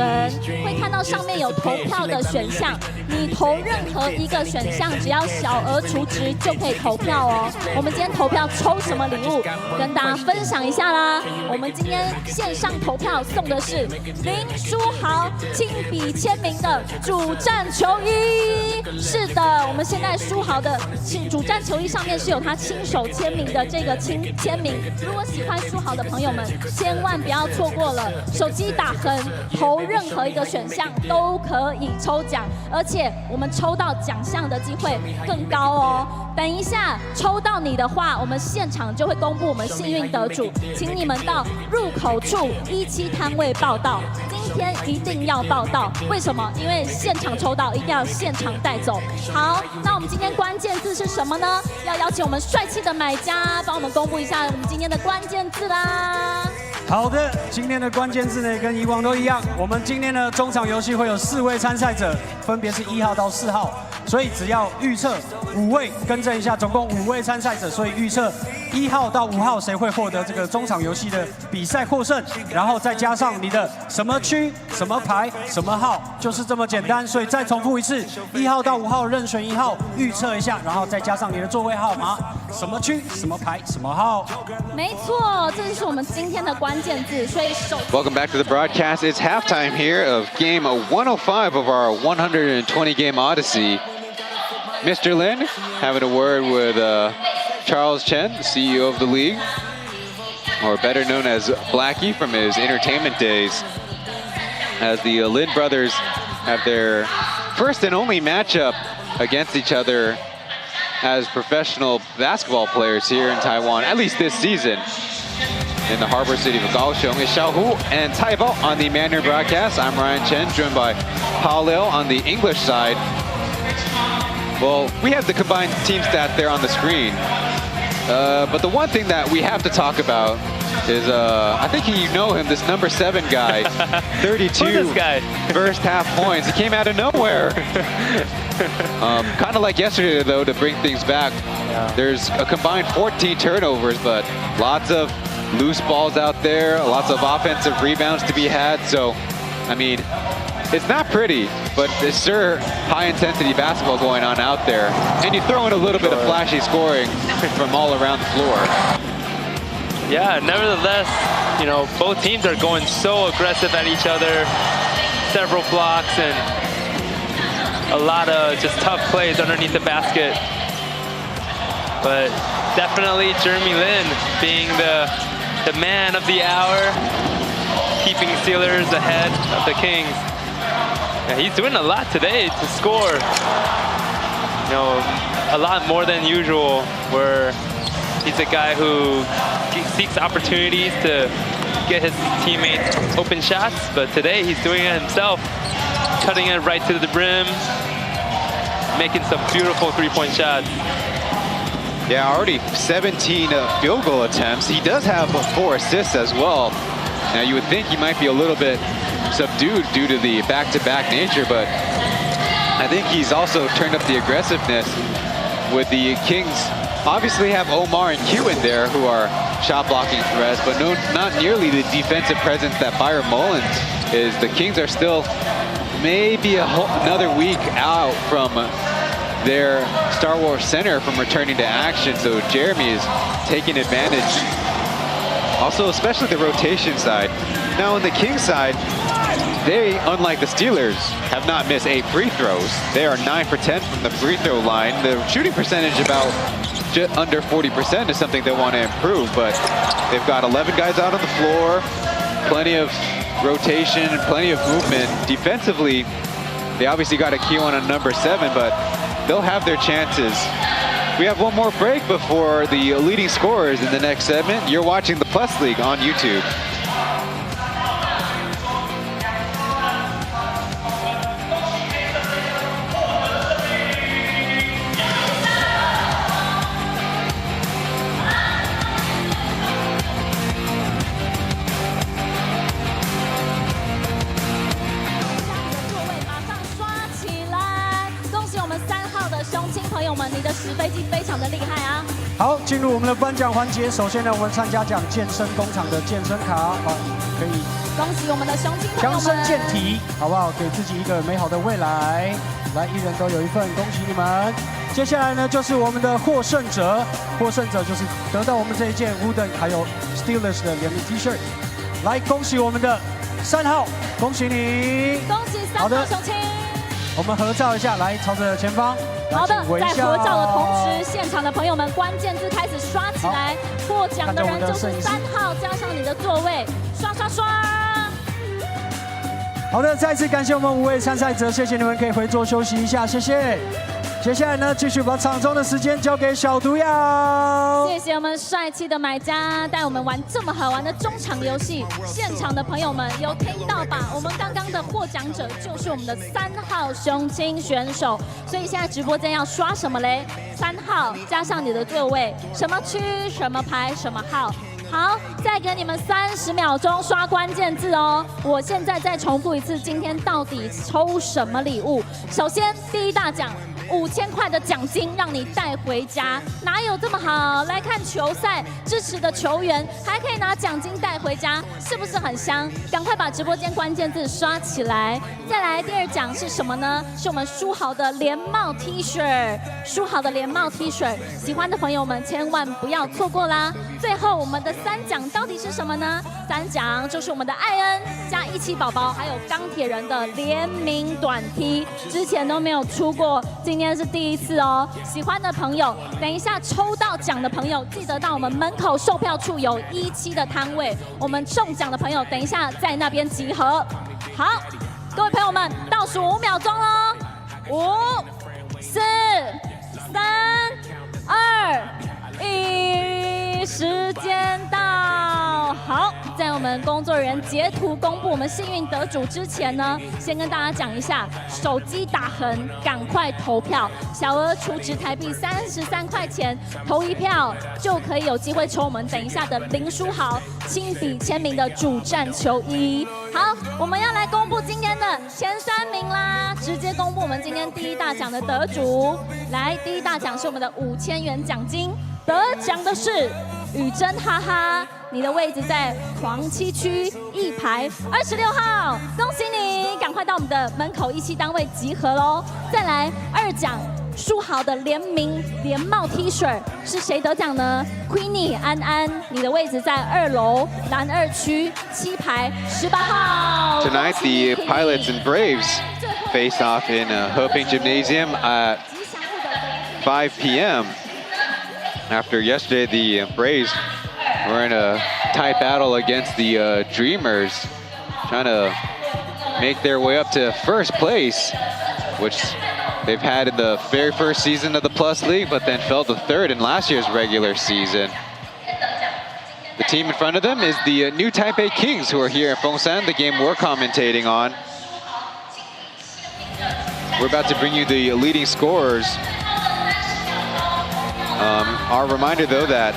S8: 会看到上面有投票的选项，你投任何一个选项，只要小额储值就可以投票哦。我们今天投票抽什么礼物，跟大家分享一下啦。我们今天线上投票送的是林书豪亲笔签名的主战球衣。是的，我们现在书豪的主战球衣上面是有他亲手签名的这个签名。如果喜欢书豪的朋友们，千万不要错过了。手机打横投任何一个选项都可以抽奖，而且我们抽到奖项的机会更高哦。等一下抽到你的话，我们现场就会公布我们幸运得主，请你们到入口处17摊位报到。今天一定要报到，为什么？因为现场抽到一定要现场带走。好，那我们今天关键字是什么呢？要邀请我们帅气的买家帮我们公布一下我们今天的关键字啦。
S7: 好的，今天的关键字呢跟以往都一样，我们今天呢中场游戏会有4位参赛者，分别是1号到4号，所以只要预测5位，更正一下，总共5位参赛者，所以预测1号到5号谁会获得这个中场游戏的比赛获胜，然后再加上你的什么区、什么牌、什么号，就是这么简单。所以再重复一次，1号到5号任选1号，预测一下，然后再加上你的座位号码，什么区、什么牌、什么号。
S20: 没错，这就是我们今天的关键字。所以
S13: Welcome back to the broadcast. It's halftime here of game 105 of our 120 game Odyssey. Mr. Lin having a word with Charles Chen, the CEO of the league, or better known as Blackie from his entertainment days, as the Lin brothers have their first and only matchup against each other as professional basketball players here in Taiwan, at least this season. In the harbor city of Kaohsiung is Xiaohu and Taipei on the Mandarin broadcast. I'm Ryan Chen, joined by Liao on the English side. Well, we have the combined team stat there on the screen. But the one thing that we have to talk about is, I think you know him, this number 7 guy, 32
S14: Who's this guy?
S13: first half points. He came out of nowhere. Kind of like yesterday, though, to bring things back. There's a combined 14 turnovers, but lots of loose balls out there, lots of offensive rebounds to be had. So, I mean, it's not pretty, but there's sure high-intensity basketball going on out there. And you throw in a little bit of flashy scoring from all around the floor.
S14: Yeah, nevertheless, you know, both teams are going so aggressive at each other. Several blocks and a lot of just tough plays underneath the basket. But definitely Jeremy Lin being the man of the hour, keeping Steelers ahead of the Kings. Yeah, he's doing a lot today to score. You know, a lot more than usual, where he's a guy who seeks opportunities to get his teammates open shots, but today he's doing it himself, cutting it right to the rim, making some beautiful three-point shots.
S13: Yeah, already 17 field goal attempts. He does have 4 assists as well. Now, you would think he might be a little bit subdued due to the back-to-back nature, but I think he's also turned up the aggressiveness with the Kings. Obviously have Omar and Q in there, who are shot-blocking threats, but not nearly the defensive presence that Byron Mullins is. The Kings are still maybe another week out from their Star Wars center from returning to action, so Jeremy is taking advantage. Also, especially the rotation side. Now on the Kings side, they, unlike the Steelers, have not missed 8 free throws. They are 9 for 10 from the free throw line. The shooting percentage about just under 40% is something they want to improve, but they've got 11 guys out on the floor, plenty of rotation, plenty of movement. Defensively, they obviously got a key on a number 7, but they'll have their chances. We have one more break before the leading scorers in the next segment. You're watching the Plus League on YouTube.
S7: 好，进入我们的颁奖环节。首先呢，我们参加奖健身工厂的健身卡，可以
S20: 恭喜我们的雄青朋友们
S7: 强身健体，好不好？给自己一个美好的未来。来，一人都有一份，恭喜你们。接下来呢，就是我们的获胜者，获胜者就是得到我们这一件 Wooden 还有 Steelers 的联名 T 恤。来，恭喜我们的3号，恭喜你！
S20: 恭喜3号雄青。
S7: 我们合照一下，来，朝着前方。
S20: 好的，在合照的同时，现场的朋友们关键字开始刷起来，获奖的人就是3号，加上你的座位，刷刷刷。
S7: 好的，再次感谢我们5位参赛者，谢谢你们，可以回座休息一下，谢谢。接下来呢，继续把场中的时间交给小毒药。
S20: 谢谢我们帅气的买家带我们玩这么好玩的中场游戏。现场的朋友们有听到吧？我们刚刚的获奖者就是我们的3号雄青选手。所以现在直播间要刷什么嘞？3号加上你的座位，什么区、什么牌、什么号。好，再给你们30秒钟刷关键字哦。我现在再重复一次，今天到底抽什么礼物？首先，第一大奖。5000块的奖金让你带回家，哪有这么好？来看球赛，支持的球员还可以拿奖金带回家，是不是很香？赶快把直播间关键字刷起来。再来，第2奖是什么呢？是我们书豪的连帽 T 恤，书豪的连帽 T 恤，喜欢的朋友们千万不要错过啦。最后，我们的3奖到底是什么呢？3奖就是我们的艾恩加17宝宝，还有钢铁人的联名短 T， 之前都没有出过。今天是第1次哦，喜欢的朋友，等一下抽到奖的朋友，记得到我们门口售票处有17的摊位，我们中奖的朋友等一下在那边集合。好，各位朋友们，倒数5秒钟喽，5、4、3、2、1，时间到。好，在我们工作人员截图公布我们幸运得主之前呢，先跟大家讲一下，手机打横，赶快投票，小额储值台币33块钱，投1票就可以有机会抽我们等一下的林书豪亲笔签名的主战球衣。好，我们要来公布今天的前3名啦，直接公布我们今天第1大奖的得主。来，第1大奖是我们的5000元奖金，得奖的是雨珍哈哈，你的位置在黄7区1排26号，恭喜你，赶快到我们的门口17单位集合喽。再来2奖，书豪的联名连帽 T 恤是谁得奖呢 ？Queenie 安安，你的位置在2楼南2区7排18号。
S13: Tonight, the Pilots and Braves face off in Hoping Gymnasium at 5 p.m. After yesterday, the Braves were in a tight battle against the Dreamers, trying to make their way up to first place, which they've had in the very first season of the Plus League, but then fell to 3rd in last year's regular season. The team in front of them is the new Taipei Kings, who are here in Fengshan, the game we're commentating on. We're about to bring you the leading scorers. Our reminder, though, that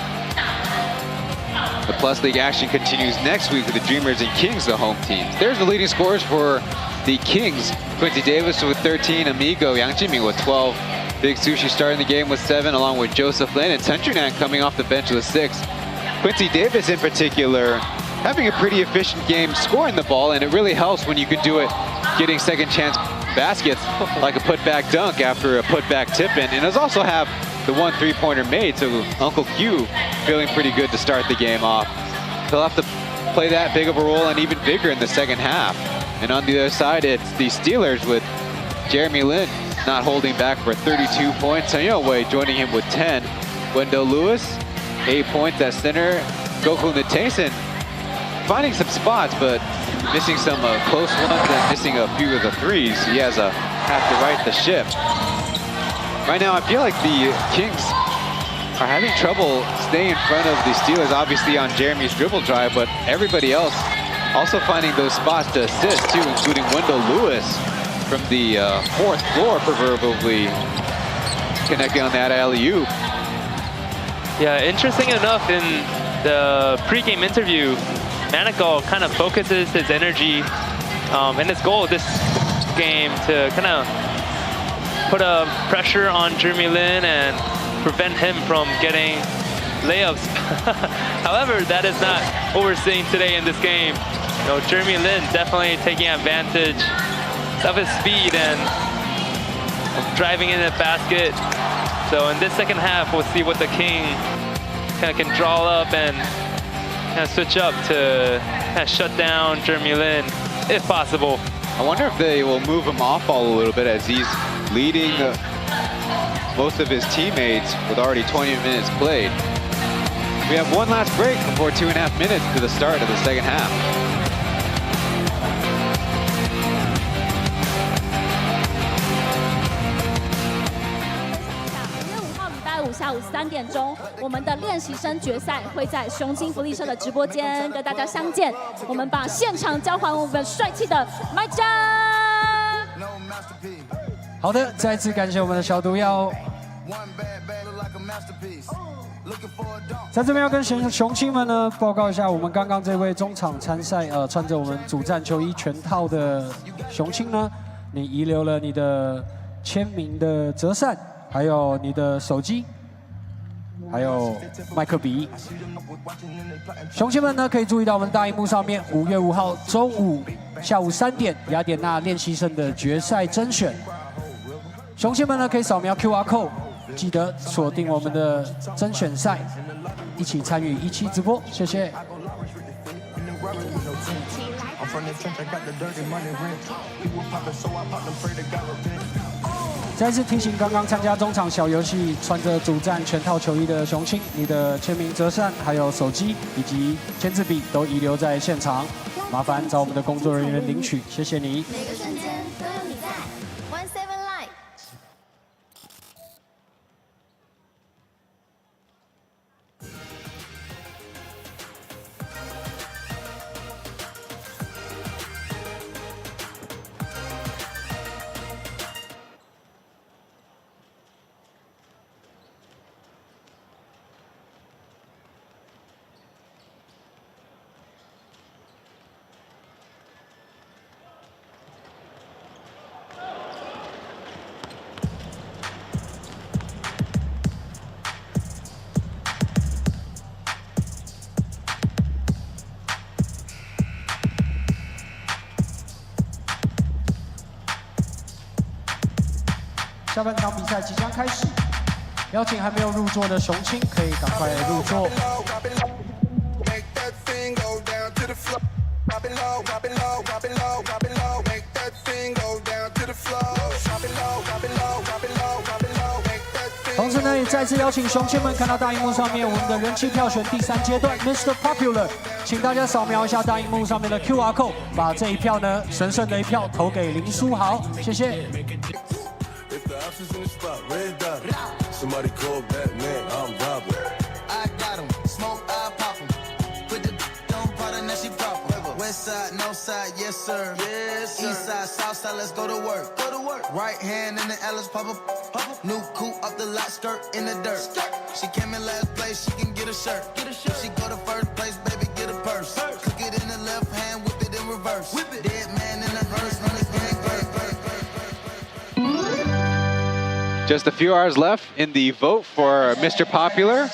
S13: the Plus League action continues next week with the Dreamers and Kings, the home teams. There's the leading scorers for the Kings. Quincy Davis with 13, Amigo Yang Jiming with 12. Big Sushi starting the game with 7, along with Joseph Lin, and Tenchunan coming off the bench with 6. Quincy Davis, in particular, having a pretty efficient game scoring the ball, and it really helps when you can do it getting second chance baskets like a putback dunk after a putback tip-in, and does also have the 1 3-pointer made, so Uncle Q feeling pretty good to start the game off. He'll have to play that big of a role and even bigger in the second half. And on the other side, it's the Steelers with Jeremy Lin not holding back for 32 points. Sanyo Wei joining him with 10. Wendell Lewis, 8 points at center. Goku Natason finding some spots, but missing some close ones and missing a few of the threes. He has to right the ship. Right now, I feel like the Kings are having trouble staying in front of the Steelers, obviously on Jeremy's dribble drive, but everybody else also finding those spots to assist too, including Wendell Lewis from the 4th floor, proverbially connecting on that alley-oop.
S14: Yeah, interesting enough, in the pregame interview, Manigal kind of focuses his energy and his goal this game to kind of put a pressure on Jeremy Lin and prevent him from getting layups. However, that is not what we're seeing today in this game. You know, Jeremy Lin definitely taking advantage of his speed and driving in the basket. So in this second half, we'll see what the King kind of can draw up and kind of switch up to kind of shut down Jeremy Lin, if possible.
S13: I wonder if they will move him off ball a little bit, as he's leading most of his teammates with already 20 minutes played. We have one last break before 2.5 minutes to the start of the second half.
S20: 下午3点钟，我们的练习生决赛会在雄青福利社的直播间跟大家相见。我们把现场交还我们帅气的麦将。
S7: 好的，再次感谢我们的小毒药。在这边要跟雄青们呢报告一下，我们刚刚这位中场参赛穿着我们主战球衣全套的雄青呢，你遗留了你的签名的折扇，还有你的手机，还有麦克笔。雄青们呢可以注意到我们大荧幕上面5月5号中午下午3点雅典娜练习生的决赛甄选。雄青们呢可以扫描 QR code， 记得锁定我们的甄选赛。 一起参与一期直播，谢谢。再次提醒刚刚参加中场小游戏、穿着主战全套球衣的雄青，你的签名折扇、还有手机以及签字笔都遗留在现场，麻烦找我们的工作人员领取，谢谢你。
S9: 每个瞬间都有你在。17 Light。
S7: 下半场比赛即将开始，邀请还没有入座的雄青可以赶快入座。同时呢，也再次邀请雄青们看到大荧幕上面我们的人气票选第3阶段 Mr. Popular， 请大家扫描一下大荧幕上面的 QR code， 把这一票呢神圣的一票投给林书豪，谢谢。
S21: Somebody call Batman, I'm Robin.
S22: I got him, smoke, I pop him. Put the on product, now she pop him. West side, north side, yes sir. Yes sir. East side, south side, let's go to work. Go to work. Right hand in the Ellis, pop up. New coupe off the lot, skirt in the dirt. She came in last place, she can get a shirt. She go to first place, baby, get a purse. Cook it in the left hand, whip it in reverse. Dead man in the hearse, run his gang.
S13: Just a few hours left in the vote for Mr. Popular.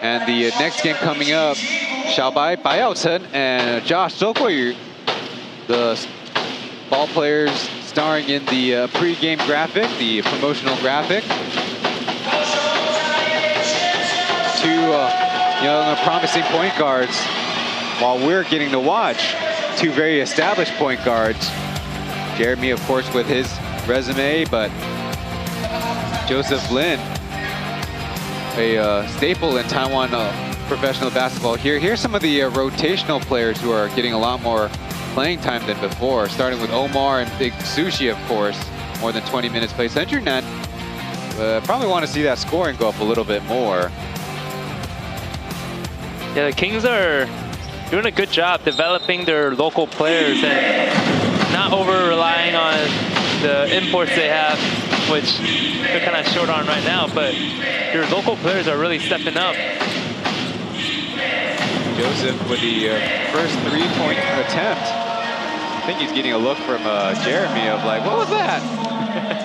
S13: And the next game coming up, Xiaobai, Chen, and Josh Zhouguiyu, the ball players starring in the pre-game graphic, the promotional graphic. Two young and promising point guards, while we're getting to watch two very established point guards. Jeremy, of course, with his resume, but Joseph Lin, a staple in Taiwan professional basketball. Here's some of the rotational players who are getting a lot more playing time than before, starting with Omar and Big Sushi, of course, more than 20 minutes played. Century Net, probably want to see that scoring go up a little bit more.
S14: Yeah, the Kings are doing a good job developing their local players and not over-relying on the imports they have, which they're kind of short on right now, but your local players are really stepping up.
S13: Joseph with the first three-point attempt. I think he's getting a look from Jeremy of like, what was that?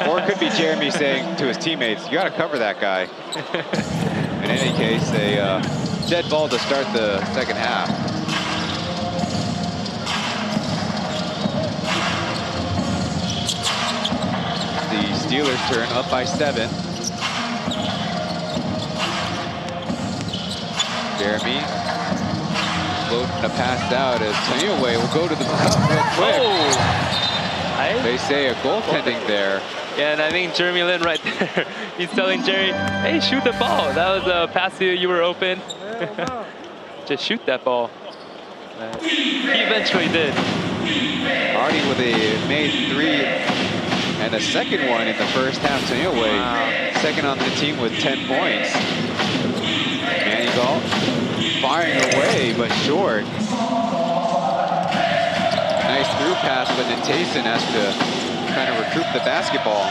S13: Or it could be Jeremy saying to his teammates, you got to cover that guy. In any case, a dead ball to start the second half. The Steelers turn up by 7. Jeremy floating a pass out as Taniway will go to the cup real quick.
S14: Oh.
S13: They say a goaltending there.
S14: Yeah, and I think Jeremy Lin right there, he's telling Jerry, hey, shoot the ball. That was a pass to you were open. Just shoot that ball. He eventually did.
S13: Hardy with a made 3 and a second one in the first half. Taniway, second on the team with 10 points. Manigault firing away, but short. Nice through pass, but then Tayson has to kind of recoup the basketball.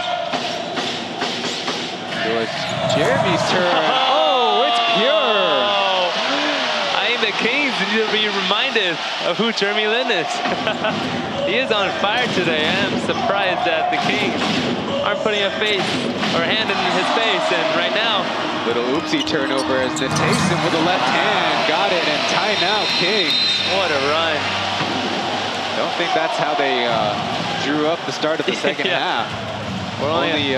S13: So it's Jeremy's turn. Oh, it's pure.
S14: I think the Kings need to be reminded of who Jeremy Lin is. He is on fire today. I am surprised that the Kings aren't putting a face or a hand in his face. And right now,
S13: little oopsie turnover as Natason with the left hand got it, and timeout Kings.
S14: What a run.
S13: Don't think that's how they drew up the start of the second half. We're only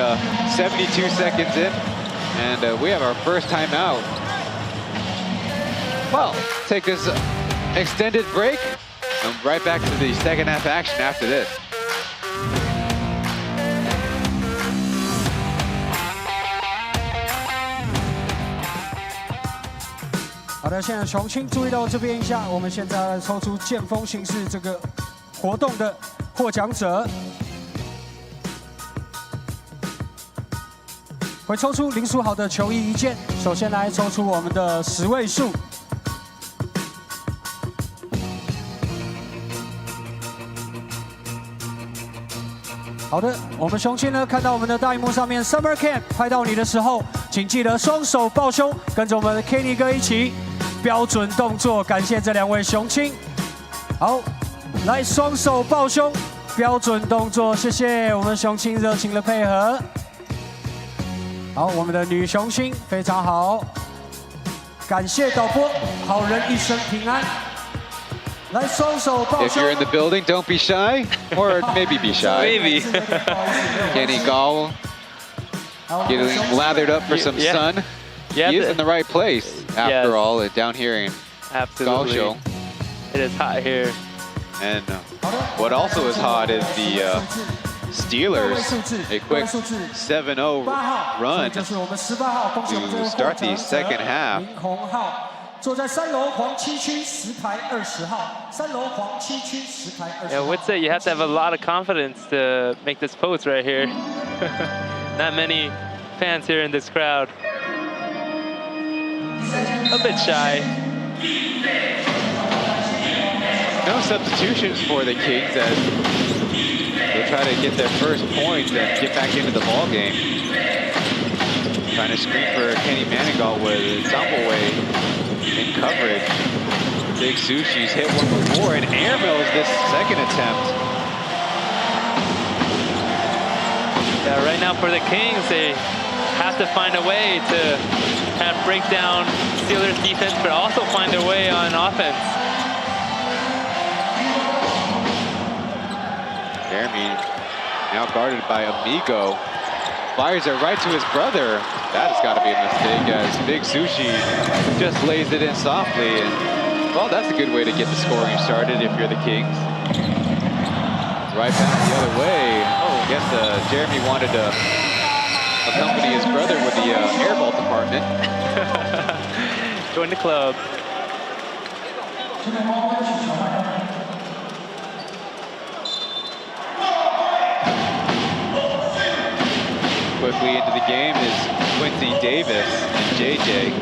S13: 72 seconds in, and we have our first timeout. Well, take this extended break, and right back to the second half action after this.
S7: 好的，现在重庆注意到这边一下，我们现在来抽出剑锋形式这个活动的获奖者，会抽出零数好的球衣一件。首先来抽出我们的10位数。 好的，我们雄青呢看到我们的大荧幕上面 Summer Camp 拍到你的时候，请记得双手抱胸，跟着我们的 Kenny 哥一起标准动作，感谢这2位雄青。好，来双手抱胸，标准动作，谢谢我们雄青热情的配合。好，我们的女雄星非常好，感谢导播，好人一生平安。
S13: If you're in the building, don't be shy, or maybe be shy.
S14: Maybe.
S13: Kenny Gao getting lathered up for some sun. He is in the right place, after all, down here in Kaohsiung.
S14: It is hot here.
S13: And what also is hot is the Steelers, a quick 7-0 run to start the second half.
S7: 坐在3楼黄7区10排20号，3楼黄7区10排20号。
S14: Yeah, I would say you have to have a lot of confidence to make this pose right here. Not many fans here in this crowd. A bit shy.
S13: No substitutions for the Kings as they'll try to get their first point and get back into the ball game. Trying to screen for Kenny Manigault with Tumbleway. In coverage. Big Sushi's hit one before and airmails this second attempt.
S14: Yeah, right now for the Kings, they have to find a way to kind of break down Steelers defense, but also find a way on offense.
S13: Jeremy now guarded by Amigo. Fires it right to his brother. That has got to be a mistake as Big Sushi just lays it in softly. And, well, that's a good way to get the scoring started if you're the Kings. Right back the other way. Oh, I guess Jeremy wanted to accompany his brother with the airball department.
S14: Join the club.
S13: Quickly into the game is Quincy Davis and JJ.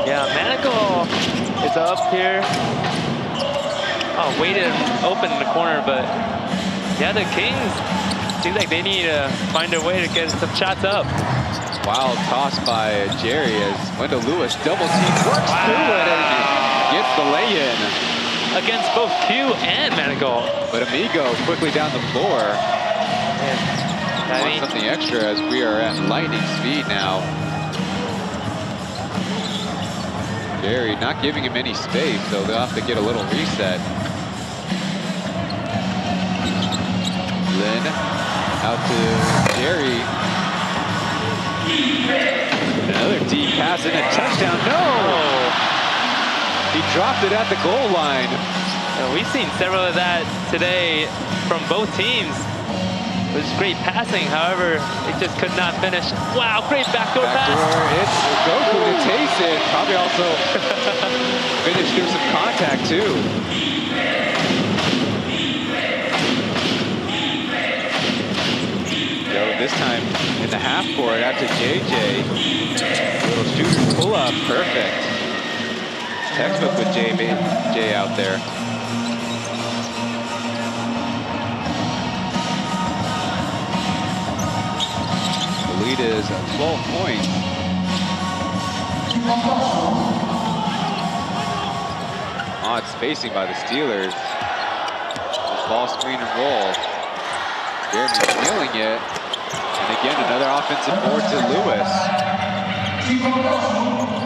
S14: Yeah, Manigault is up here. Oh, waited open in the corner, but yeah, the Kings seems like they need to find a way to get some shots up.
S13: Wild toss by Jerry as Wendell Lewis double team works through it and gets the lay-in.
S14: Against both Q and Manigault.
S13: But Amigo quickly down the floor. Want something extra as we are at lightning speed now. Jerry not giving him any space, so they'll have to get a little reset. Lin out to Jerry. Another deep pass and a touchdown. No! He dropped it at the goal line.
S14: And we've seen several of that today from both teams. It was great passing, however, it just could not finish. Wow, great backdoor pass.
S13: It's Goku to taste it. Probably also finished through some contact too. Yo, this time in the half court out to JJ. Little shooter pull up, perfect. Textbook with Jay out there. lead is 12 points. Odd spacing by the Steelers. Ball screen and roll. Jeremy feeling it. And again, another offensive board to Lewis.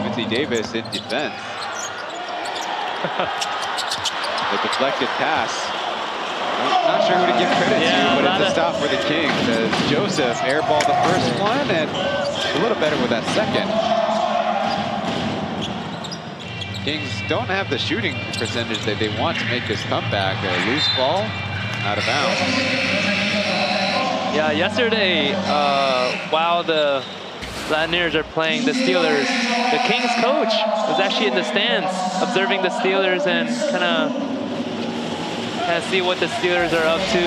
S13: Quincy Davis in defense. The deflected pass. I'm not sure who to give credit to, but it's a stop for the Kings as Joseph airballed the first one and a little better with that second. Kings don't have the shooting percentage that they want to make this comeback. A loose ball, out of bounds.
S14: Yeah, yesterday, while the Laniers are playing the Steelers, the Kings coach was actually in the stands observing the Steelers and kind of see what the Steelers are up to.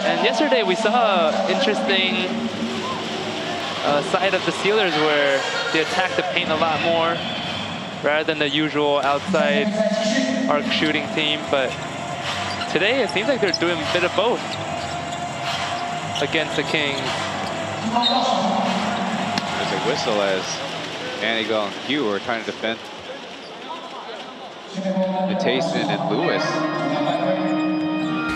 S14: And yesterday we saw an interesting side of the Steelers where they attacked the paint a lot more rather than the usual outside arc shooting team. But today it seems like they're doing a bit of both against the Kings.
S13: There's a whistle as Manigal and Hugh are trying to defend Tyson and Lewis.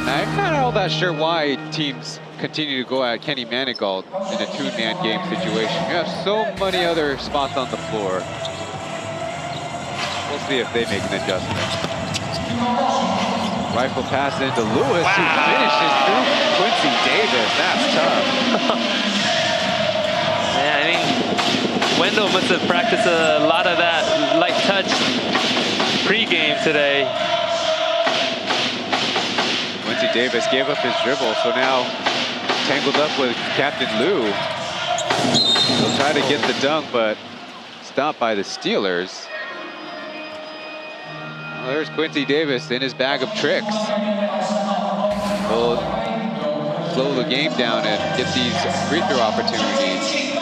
S13: Now, I'm not all that sure why teams continue to go at Kenny Manigault in a two-man game situation. You have so many other spots on the floor. We'll see if they make an adjustment. Rifle pass into Lewis, who finishes through Quincy Davis. That's tough.
S14: Yeah, I think Wendell must have practiced a lot of that light touch pre-game today.
S13: Quincy Davis gave up his dribble, so now tangled up with Captain Lou. He'll try to get the dunk, but stopped by the Steelers. Well, there's Quincy Davis in his bag of tricks. He'll slow the game down and get these free throw opportunities.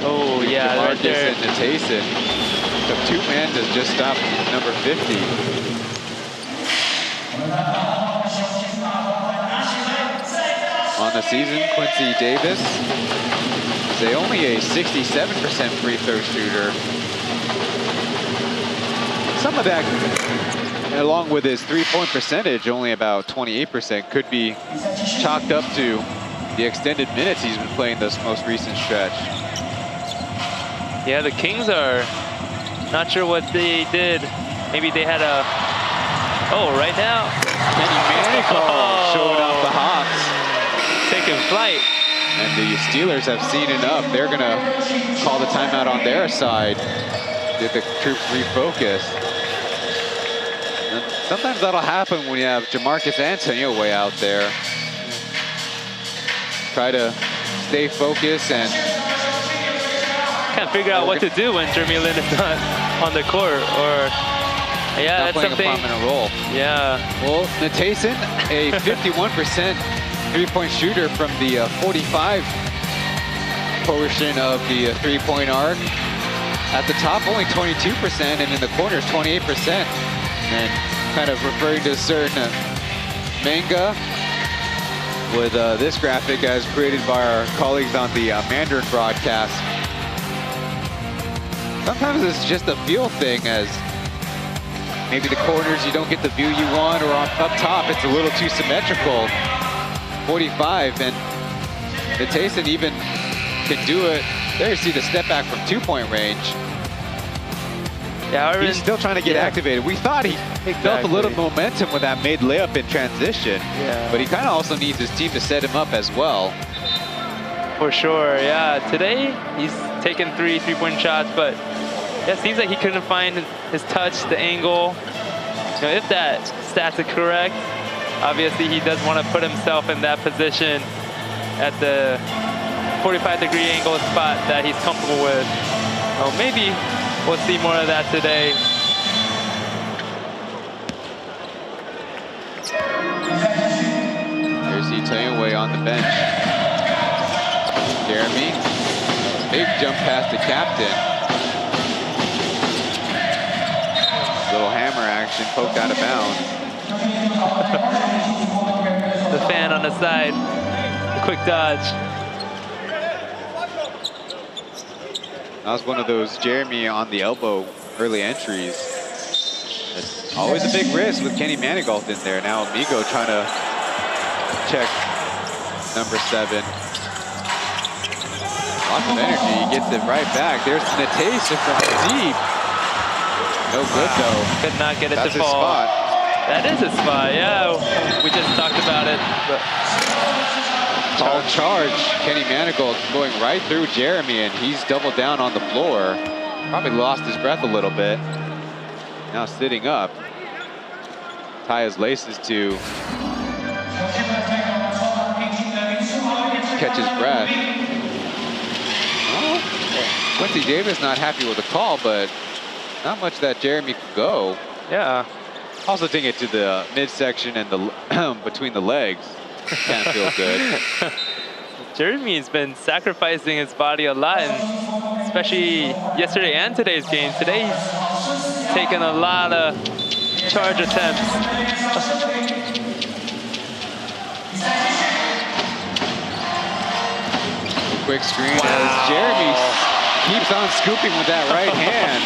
S14: Oh, yeah, right there.
S13: And Tyson. The two-man to just stop number 50. On the season, Quincy Davis is only a 67% free throw shooter. Some of that, along with his three-point percentage, only about 28%, could be chalked up to the extended minutes he's been playing this most recent stretch.
S14: Yeah, the Kings are not sure what they did. Maybe they had a... Oh, right now.
S13: Kenny Manigault showing off the Hawks.
S14: Taking flight.
S13: And the Steelers have seen enough. They're going to call the timeout on their side. Get the troops refocused. And sometimes that'll happen when you have Jamarcus Antonio way out there. Try to stay focused and
S14: can't figure out what to do when Jeremy Lin is not on the court, or yeah,
S13: not
S14: that's
S13: playing
S14: something.
S13: a prominent role.
S14: Yeah.
S13: Well, Tyson, a 51% three-point shooter from the 45 portion of the three-point arc. At the top, only 22%, and in the corners, 28%. And kind of referring to a certain manga with this graphic as created by our colleagues on the Mandarin broadcast. Sometimes it's just a feel thing, as maybe the corners you don't get the view you want, or up top it's a little too symmetrical. 45, and Tyson even can do it. There you see the step back from two-point range.
S14: Yeah,
S13: he's still trying to get activated. We thought he felt a little momentum with that made layup in transition, but he kind of also needs his team to set him up as well.
S14: For sure, yeah. Today, he's taken three-point shots, but yeah, it seems like he couldn't find his touch, the angle. You know, if that stats are correct, obviously he does want to put himself in that position at the 45-degree angle spot that he's comfortable with. So maybe we'll see more of that today.
S13: There's Itaeway on the bench. Jeremy, big jump past the captain. Little hammer action, poked out of bounds.
S14: The fan on the side, quick dodge.
S13: That was one of those Jeremy on the elbow early entries. It's always a big risk with Kenny Manigault in there. Now Amigo trying to check number 7. Lots of energy, he gets it right back. There's Natasa from deep. No good though.
S14: Could not get it
S13: That's
S14: to fall.
S13: Spot.
S14: That is a spot, yeah. We just talked about it.
S13: Called charge. Kenny Manigault going right through Jeremy, and he's doubled down on the floor. Probably lost his breath a little bit. Now sitting up. Tie his laces to catch his breath. Oh, Quincy Davis not happy with the call, but not much that Jeremy could go.
S14: Yeah.
S13: Also taking it to the midsection and the between the legs. Can't feel good.
S14: Jeremy's been sacrificing his body a lot, and especially yesterday and today's game. Today he's taken a lot of charge attempts.
S13: Quick screen as Jeremy keeps on scooping with that right hand.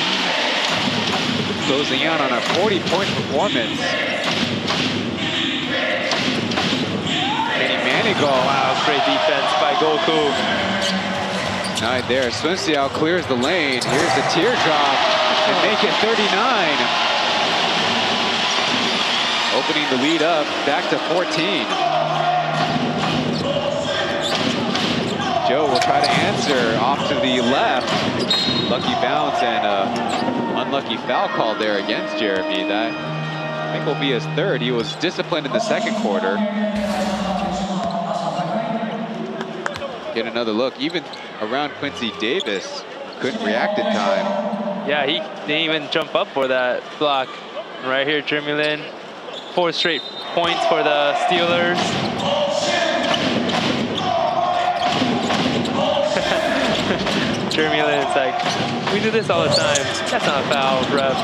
S13: Closing out on a 40-point performance. Kenny Manigault.
S14: Wow, great defense by Goku.
S13: Right there, Sun Xiao clears the lane. Here's the teardrop and make it 39. Opening the lead up, back to 14. Joe will try to answer off to the left. Lucky bounce and unlucky foul call there against Jeremy. That I think will be his 3rd. He was disciplined in the 2nd quarter. Get another look. Even around Quincy Davis, couldn't react in time.
S14: Yeah, he didn't even jump up for that block. And right here, Jeremy Lin, 4 straight points for the Steelers. Jeremy Lin's like, we do this all the time. That's not a foul, ref.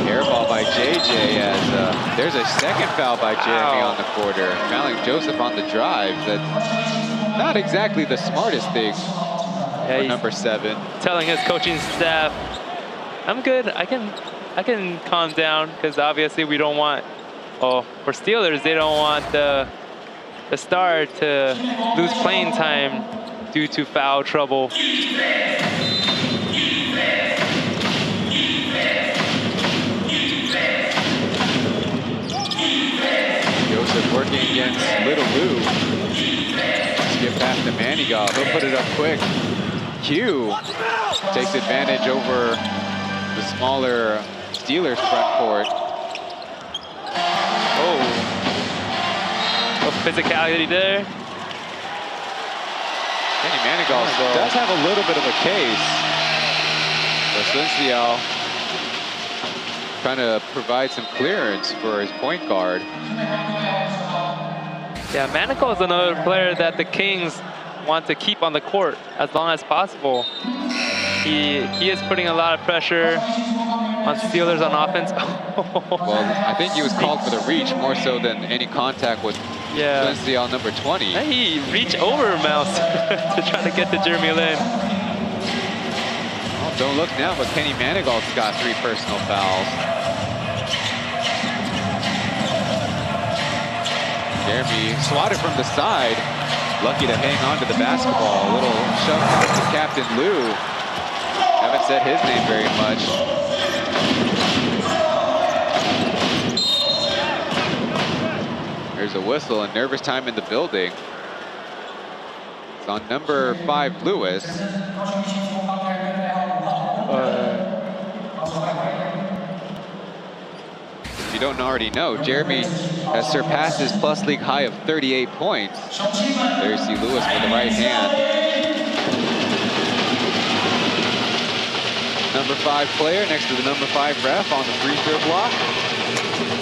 S13: Air ball by JJ as there's a 2nd foul by Jeremy on the quarter. Fouling Joseph on the drive. That's not exactly the smartest thing for number 7.
S14: Telling his coaching staff, I'm good. I can calm down, because obviously we don't want, for Steelers, they don't want the star to lose playing time due to foul trouble.
S13: Joseph working against Little Lou. Let's get past the Manigault. He'll put it up quick. Q takes advantage over the smaller Steelers front court.
S14: Oh, physicality there.
S13: Kenny Manigault does have a little bit of a case. But Sun Xiao trying to provide some clearance for his point guard.
S14: Yeah, Manigault is another player that the Kings want to keep on the court as long as possible. He is putting a lot of pressure on Steelers on offense.
S13: Well, I think he was called for the reach more so than any contact with Sun Xiao number 20.
S14: He reached over Mouse to try to get to Jeremy Lin.
S13: Well, don't look now, but Kenny Manigault's got 3 personal fouls. Jeremy swatted from the side. Lucky to hang on to the basketball. A little shove past to Captain Lou. Haven't said his name very much. There's a whistle and nervous time in the building. It's on number 5, Lewis. If you don't already know, Jeremy has surpassed his plus league high of 38 points. There you see Lewis with the right hand. Number 5 player next to the number 5 ref on the free throw block.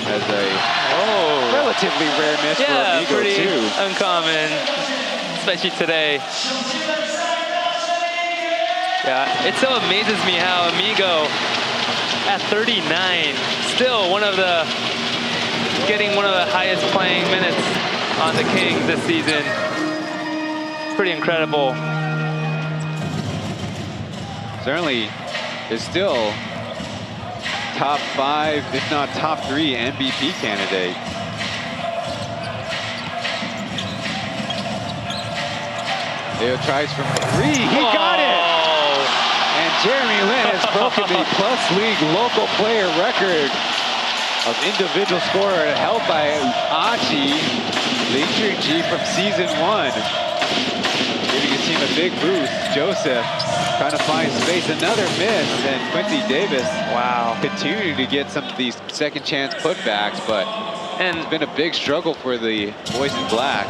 S13: Has a relatively rare miss for Amigo
S14: pretty
S13: too.
S14: Uncommon, especially today. Yeah, it so amazes me how Amigo at 39, still getting one of the highest playing minutes on the Kings this season. It's pretty incredible.
S13: certainly is still top 5, if not top 3 MVP candidate. Liao tries from 3, he got it! And Jeremy Lin has broken the Plus League local player record of individual scorer held by Achi Ling from season 1. Giving his team a big boost. Joseph trying to find space, another miss, and Quincy Davis continuing to get some of these second chance putbacks, but it's been a big struggle for the boys in black.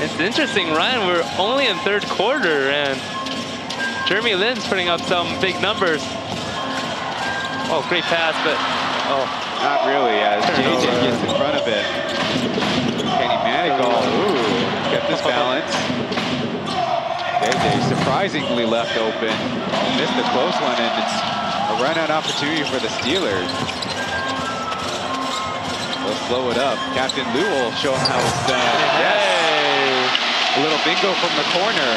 S14: It's interesting, Ryan, we're only in third quarter and Jeremy Lin's putting up some big numbers. Oh, great pass, but
S13: not really, as JJ gets in front of it. Kenny Manigault, kept his balance. JJ surprisingly left open, missed a close one, and it's a run-out opportunity for the Steelers. They'll slow it up. Captain Liu will show him how it's done. Yes. A little bingo from the corner.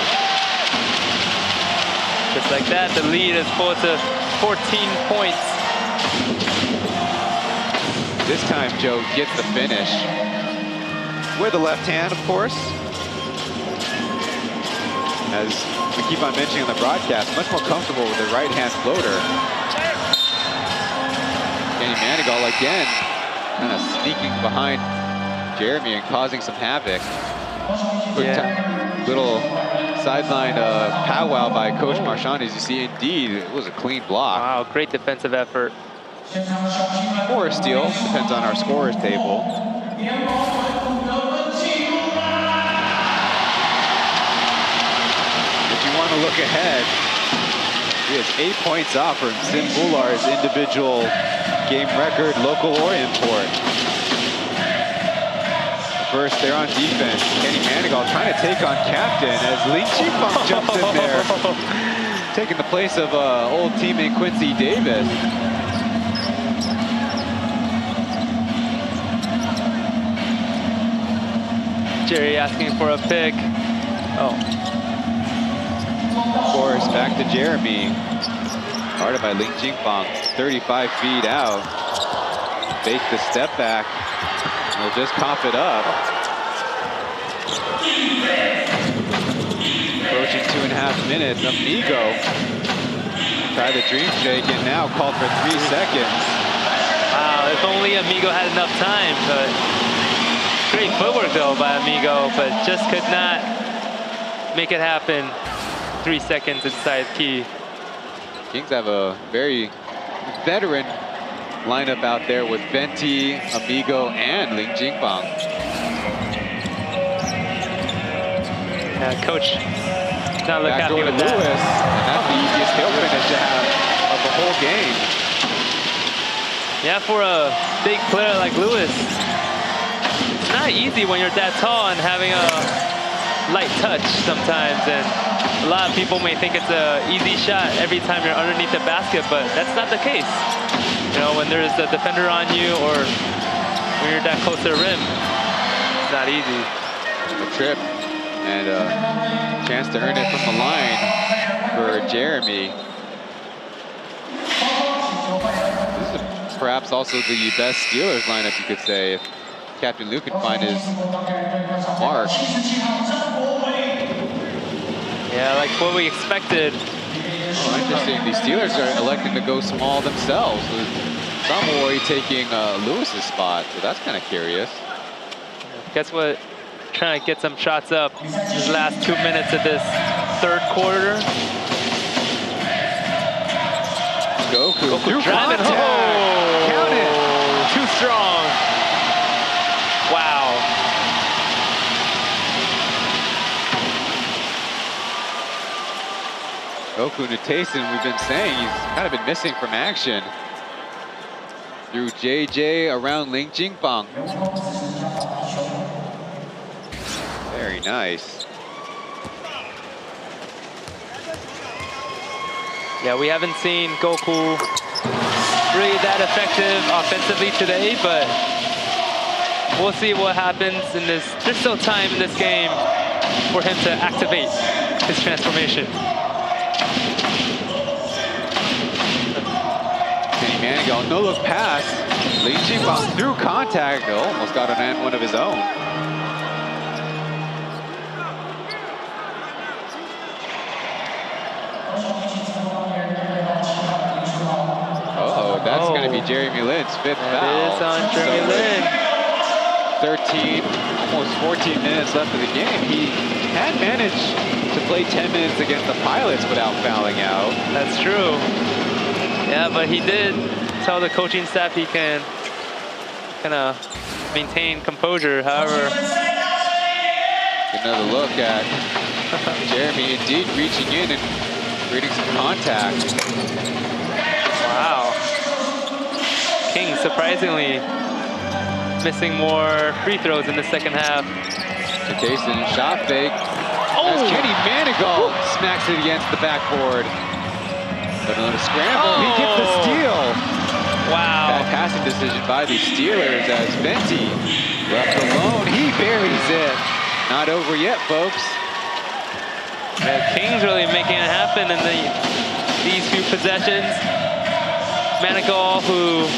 S14: Just like that, the lead is pulled to 14 points.
S13: This time, Joe gets the finish. With the left hand, of course. As we keep on mentioning on the broadcast, much more comfortable with the right-hand floater. Kenny Manigault again, kind of sneaking behind Jeremy and causing some havoc. Little sideline powwow by Coach Marchand. As you see, indeed, it was a clean block.
S14: Wow, great defensive effort.
S13: Or a steal, depends on our scorers table. If you want to look ahead, he is 8 points off from Sim Bular's individual game record, local or import. First, they're on defense. Kenny Manigault trying to take on Captain as Ling Qifeng jumps in there. Taking the place of old teammate Quincy Davis.
S14: Jerry asking for a pick.
S13: Of course, back to Jeremy. Guarded by Ling Qifeng, 35 feet out. Fake the step back. He'll just cough it up. Approaching 2.5 minutes. Amigo tried the dream shake and now called for 3 seconds.
S14: Wow, if only Amigo had enough time. But great footwork though by Amigo, but just could not make it happen. 3 seconds inside key.
S13: Kings have a very veteran lineup out there with Venti, Amigo, and Ling Qifeng.
S14: Coach, not look happy with
S13: Lewis, and that's the easiest kill finish to have of the whole game.
S14: Yeah, for a big player like Lewis, it's not easy when you're that tall and having a light touch sometimes. And a lot of people may think it's an easy shot every time you're underneath the basket, but that's not the case. You know, when there's a defender on you or when you're that close to the rim, it's not easy.
S13: A trip and a chance to earn it from the line for Jeremy. This is perhaps also the best Steelers lineup, you could say, if Captain Liu can find his mark.
S14: Yeah, like what we expected.
S13: Oh, interesting. The Steelers are electing to go small themselves, with Samoy taking Lewis's spot. So that's kind of curious.
S14: Guess what? Trying to get some shots up these last 2 minutes of this third quarter.
S13: Goku
S14: driving. Oh,
S13: count it.
S14: Too strong. Wow.
S13: Goku Nutason, we've been saying he's kind of been missing from action. Through JJ around Ling Qifeng. Very nice.
S14: Yeah, we haven't seen Goku really that effective offensively today, but we'll see what happens in this. There's still time in this game for him to activate his transformation.
S13: Oh, no look pass. Li Jingbang through contact. Almost got an and one of his own. Oh, that's going to be Jeremy Lin's fifth foul.
S14: It is on Jeremy Lin.
S13: 13, almost 14 minutes left of the game. He had managed to play 10 minutes against the Pilots without fouling out.
S14: That's true. Yeah, but he did tell the coaching staff he can kind of maintain composure. However,
S13: another look at Jeremy indeed reaching in and creating some contact.
S14: Wow. King surprisingly missing more free throws in the second half.
S13: Jason shot fake. As Kenny Manigault smacks it against the backboard. But another scramble. He gets the steal.
S14: Wow.
S13: Bad passing decision by the Steelers as Venti left alone. He buries it. Not over yet, folks.
S14: Yeah, King's really making it happen in these few possessions. Manigault, who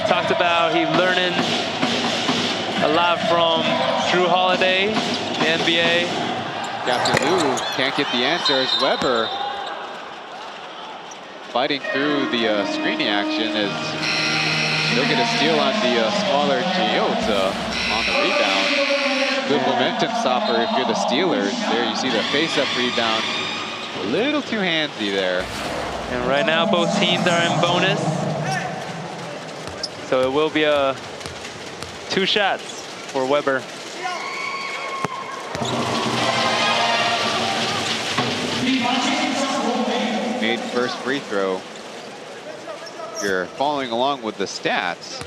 S14: talked about he learning a lot from Drew Holiday, the NBA.
S13: Captain Lou can't get the answer as Weber fighting through the screening action as he'll get a steal on the smaller Giota on the rebound. Good momentum stopper if you're the Steelers. There you see the face-up rebound. A little too handsy there.
S14: And right now both teams are in bonus. So it will be 2 shots for Weber.
S13: Made first free throw. You're following along with the stats.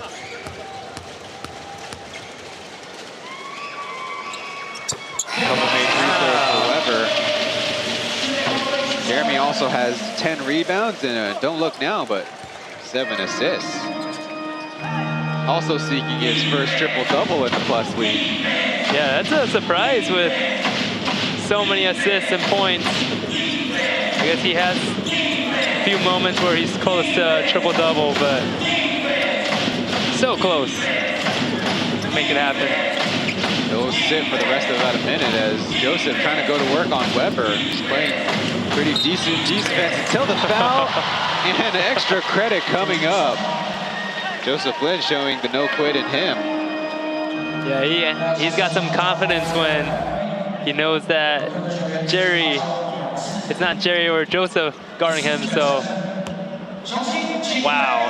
S13: Couple made free throws for Weber. Jeremy also has 10 rebounds and don't look now, but 7 assists. Also seeking his first triple-double in the Plus League.
S14: Yeah, that's a surprise with so many assists and points. I guess he has a few moments where he's close to triple-double, but so close to make it happen.
S13: He'll sit for the rest of about a minute as Joseph trying to go to work on Weber. He's playing pretty decent defense until the foul and an extra credit coming up. Joseph Lin showing the no quit in him.
S14: Yeah, he's got some confidence when he knows that it's not Jerry or Joseph guarding him, so wow.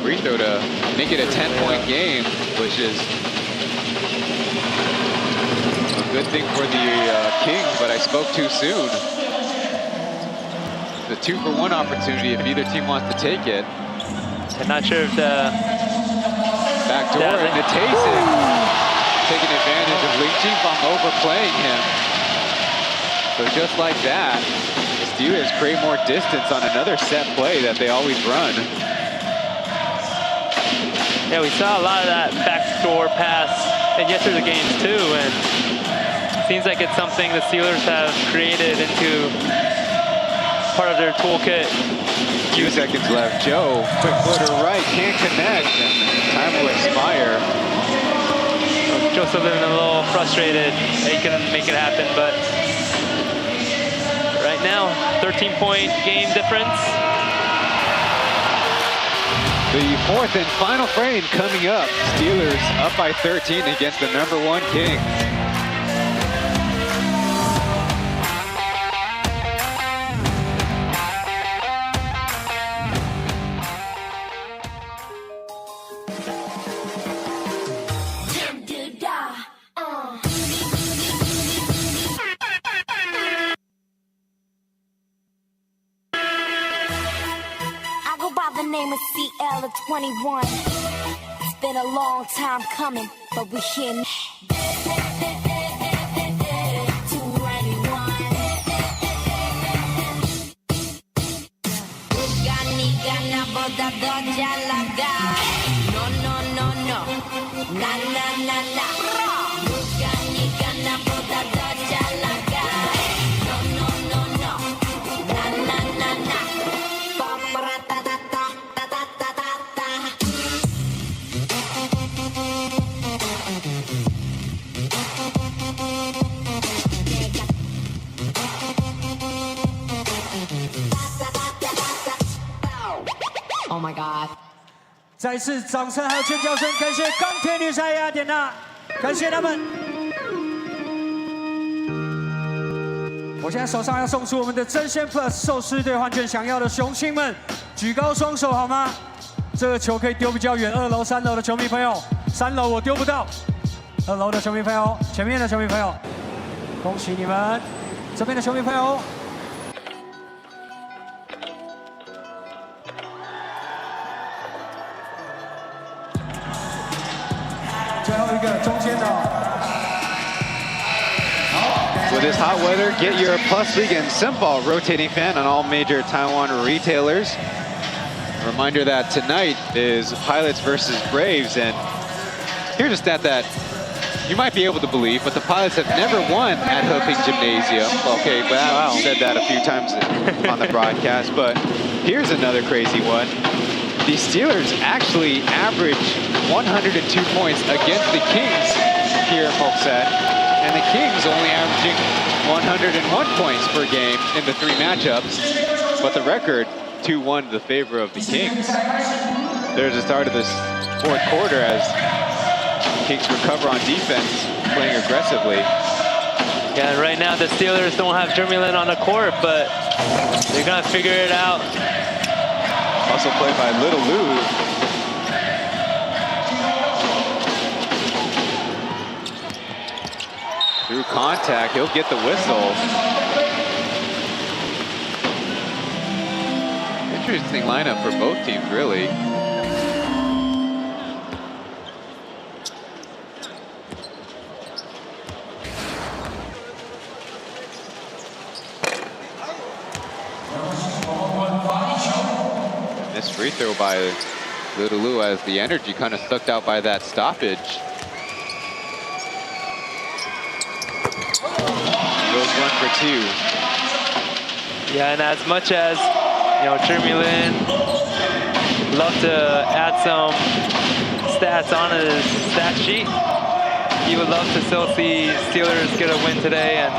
S13: Free throw to make it a 10-point game, which is a good thing for the Kings, but I spoke too soon. The 2-for-1 opportunity if either team wants to take it.
S14: I'm not sure if the
S13: backdoor into Tayson, taking advantage of Li Jingbang overplaying him. So just like that, the Steelers create more distance on another set play that they always run.
S14: Yeah, we saw a lot of that backdoor pass in yesterday's games too, and it seems like it's something the Steelers have created into part of their toolkit.
S13: Few seconds left. Joe, quick footer right, can't connect, and time will expire.
S14: Joseph been a little frustrated. He couldn't make it happen, but right now, 13-point game difference.
S13: The 4th and final frame coming up. Steelers up by 13 against the #1 Kings.
S9: Name is CL of 21. It's been a long time coming, but we're here now.
S7: 再次掌声还有尖叫声，感谢钢铁女侠雅典娜，感谢他们。我现在手上要送出我们的真鲜 Plus 寿司兑换券，想要的雄亲们举高双手好吗？这个球可以丢比较远，2楼、3楼的球迷朋友，3楼我丢不到，2楼的球迷朋友，前面的球迷朋友，恭喜你们，这边的球迷朋友。 最后一个中间的。
S13: With this hot weather, get your Plus League and Simple rotating fan on all major Taiwan retailers. A reminder that tonight is Pilots versus Braves, and here's a stat that you might be able to believe, but the Pilots have never won at Heping Gymnasium. Okay, but I've said that a few times on the broadcast, but here's another crazy one. The Steelers actually average 102 points against the Kings here at Pokset, and the Kings only averaging 101 points per game in the 3 matchups, but the record 2-1 to the favor of the Kings. There's the start of this 4th quarter as Kings recover on defense, playing aggressively.
S14: Yeah, right now the Steelers don't have Jeremy Lin on the court, but they're gonna figure it out.
S13: Also played by Little Lou. Through contact, he'll get the whistle. Interesting lineup for both teams, really. This free throw by Little Lou as the energy kind of sucked out by that stoppage. Goes 1 for 2.
S14: Yeah, and as much as, you know, Jeremy Lin love to add some stats on his stat sheet, he would love to still see Steelers get a win today, and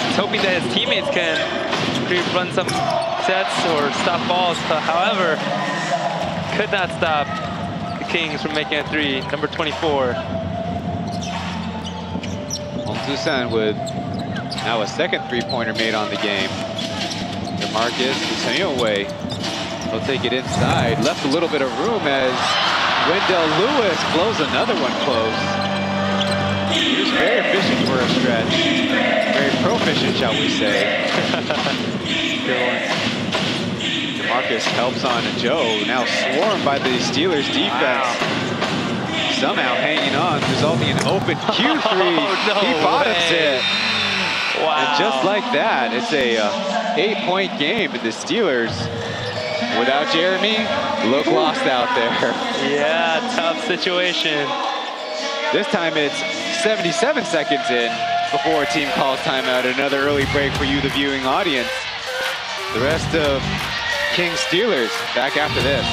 S14: he's hoping that his teammates can run some sets or stop balls. But however, could not stop the Kings from making a 3. Number 24.
S13: Hong Susan with now a 2nd 3-pointer made on the game. DeMarcus Chen, he'll take it inside. Left a little bit of room as Wendell Lewis blows another one close. He was very efficient for a stretch. Very proficient, shall we say.
S14: Good one.
S13: DeMarcus helps on Joe, now swarmed by the Steelers defense. Wow. Somehow hanging on, resulting in an open Q3.
S14: No
S13: he bottoms it.
S14: Wow.
S13: And just like that, it's a 8-point game, and the Steelers, without Jeremy, look lost out there.
S14: Yeah, tough situation.
S13: This time it's 77 seconds in before a team calls timeout. Another early break for you, the viewing audience. The rest of Kings Steelers back after this.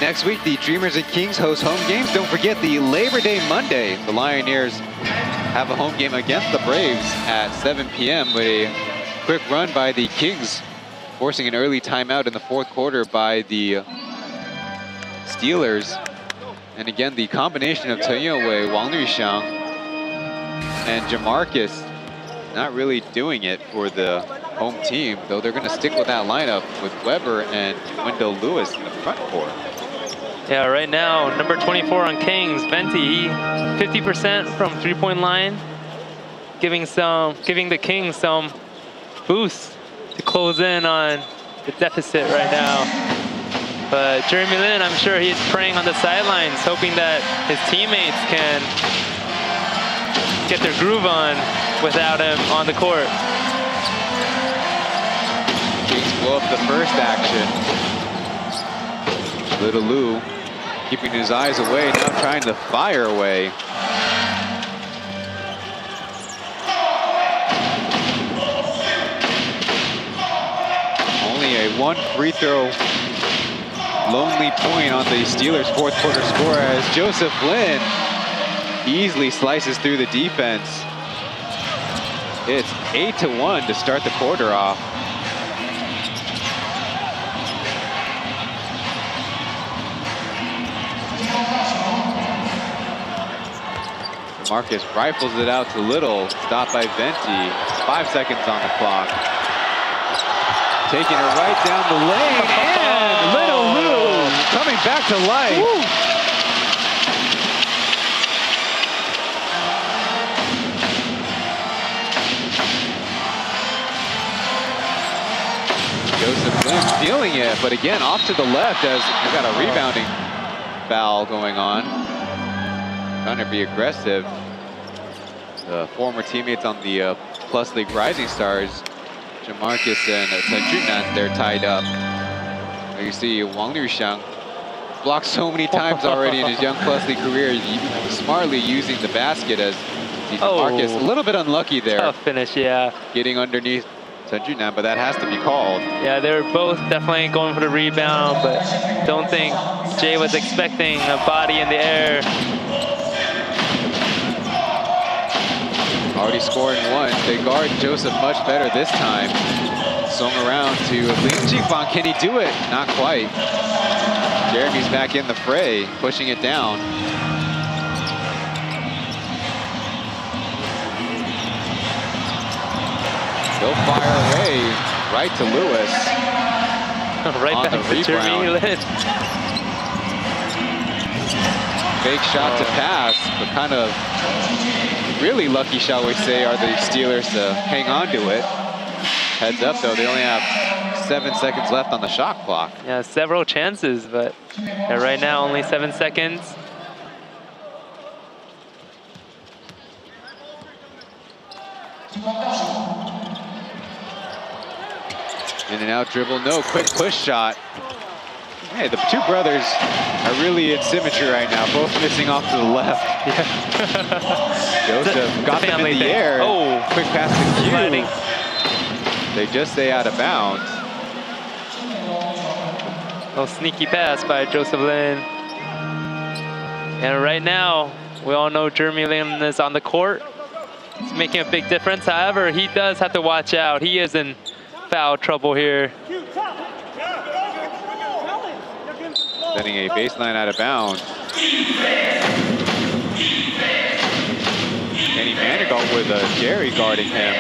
S13: Next week, the Dreamers and Kings host home games. Don't forget the Labor Day Monday. The Lioneers have a home game against the Braves at 7 p.m. with a quick run by the Kings, forcing an early timeout in the 4th quarter by the Steelers. And again, the combination of Chen Yue, Wang Luxiang, and Jamarcus not really doing it for the home team, though they're going to stick with that lineup with Weber and Wendell Lewis in the front court.
S14: Yeah, right now, number 24 on Kings, Venti, 50% from 3-point line. giving the Kings some boost to close in on the deficit right now. But Jeremy Lin, I'm sure he's praying on the sidelines, hoping that his teammates can get their groove on without him on the court.
S13: Kings blow up the first action. Little Lou keeping his eyes away, now trying to fire away. Only a 1 free throw lonely point on the Steelers' fourth quarter score as Joseph Lin easily slices through the defense. It's 8-1 to start the quarter off. Marcus rifles it out to Little, stopped by Venti. 5 seconds on the clock. Taking it right down the lane, and Little Lou coming back to life. Woo. Joseph Lin feeling it, but again off to the left as we've got a rebounding foul going on. Trying to be aggressive. The former teammates on the Plus League Rising Stars, Jamarcus and Chen Junan, they're tied up. You see Wang Liuxiang blocked so many times already in his young Plus League career, smartly using the basket as Jamarcus a little bit unlucky there.
S14: Tough finish, yeah.
S13: Getting underneath Chen Junan, but that has to be called.
S14: Yeah, they were both definitely going for the rebound, but don't think Jay was expecting a body in the air.
S13: Already scoring one. They guard Joseph much better this time. Swung around to Lin Jifang. Can he do it? Not quite. Jeremy's back in the fray, pushing it down. They'll fire away right to Lewis.
S14: Right back to Jeremy Lin.
S13: Fake shot to pass, but kind of really lucky, shall we say, are the Steelers to hang on to it. Heads up, though, they only have 7 seconds left on the shot clock.
S14: Yeah, several chances, but yeah, right now only 7 seconds.
S13: In and out dribble, no, quick push shot. Hey, the two brothers are really in symmetry right now, both missing off to the left.
S14: Yeah.
S13: Joseph got them in the air.
S14: Oh,
S13: quick pass to Q. They just stay out of bounds.
S14: Little sneaky pass by Joseph Lin. And right now, we all know Jeremy Lin is on the court. It's making a big difference. However, he does have to watch out. He is in foul trouble here.
S13: Setting a baseline out of bounds. Kenny Manigault with Jerry guarding him.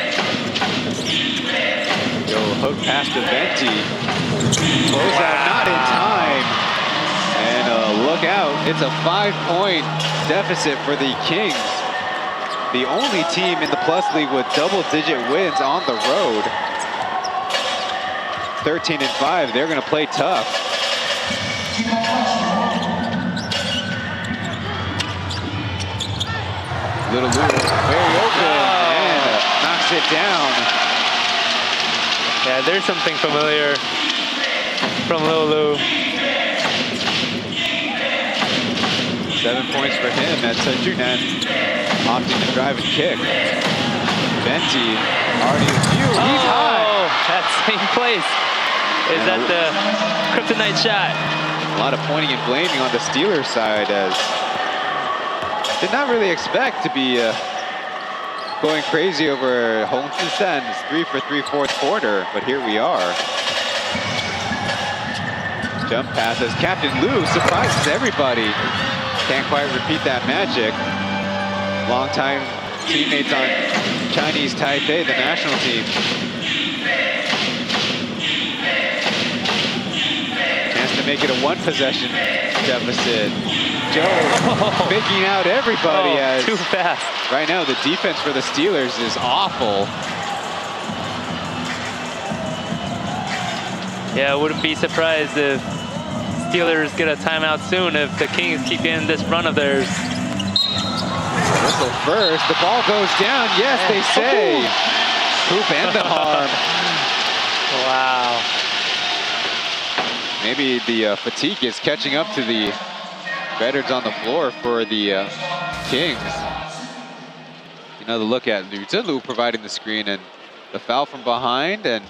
S13: Go hook pass to Venti. Close out, not in time. And look out, it's a 5-point deficit for the Kings. The only team in the Plus League with double-digit wins on the road. 13-5, they're gonna play tough. Little Lou, very open, and knocks it down.
S14: Yeah, there's something familiar from Little Lou.
S13: 7 points for him. That's Junan opting to drive and kick. Venti already a few. He's high.
S14: That same place is at the kryptonite shot.
S13: A lot of pointing and blaming on the Steelers side as did not really expect to be going crazy over Hong San's 3 for 3 fourth quarter, but here we are. Jump passes. Captain Lou surprises everybody. Can't quite repeat that magic. Longtime teammates on Chinese Taipei, the national team. Chance to make it a 1 possession deficit. Joe picking out everybody. As
S14: too fast.
S13: Right now, the defense for the Steelers is awful.
S14: Yeah, I wouldn't be surprised if Steelers get a timeout soon if the Kings keep getting this run of theirs.
S13: Whistle first. The ball goes down. Yes, they say. Hoop and the arm.
S14: Wow.
S13: Maybe the fatigue is catching up to the veterans on the floor for the Kings. Another look at Liu providing the screen and the foul from behind, and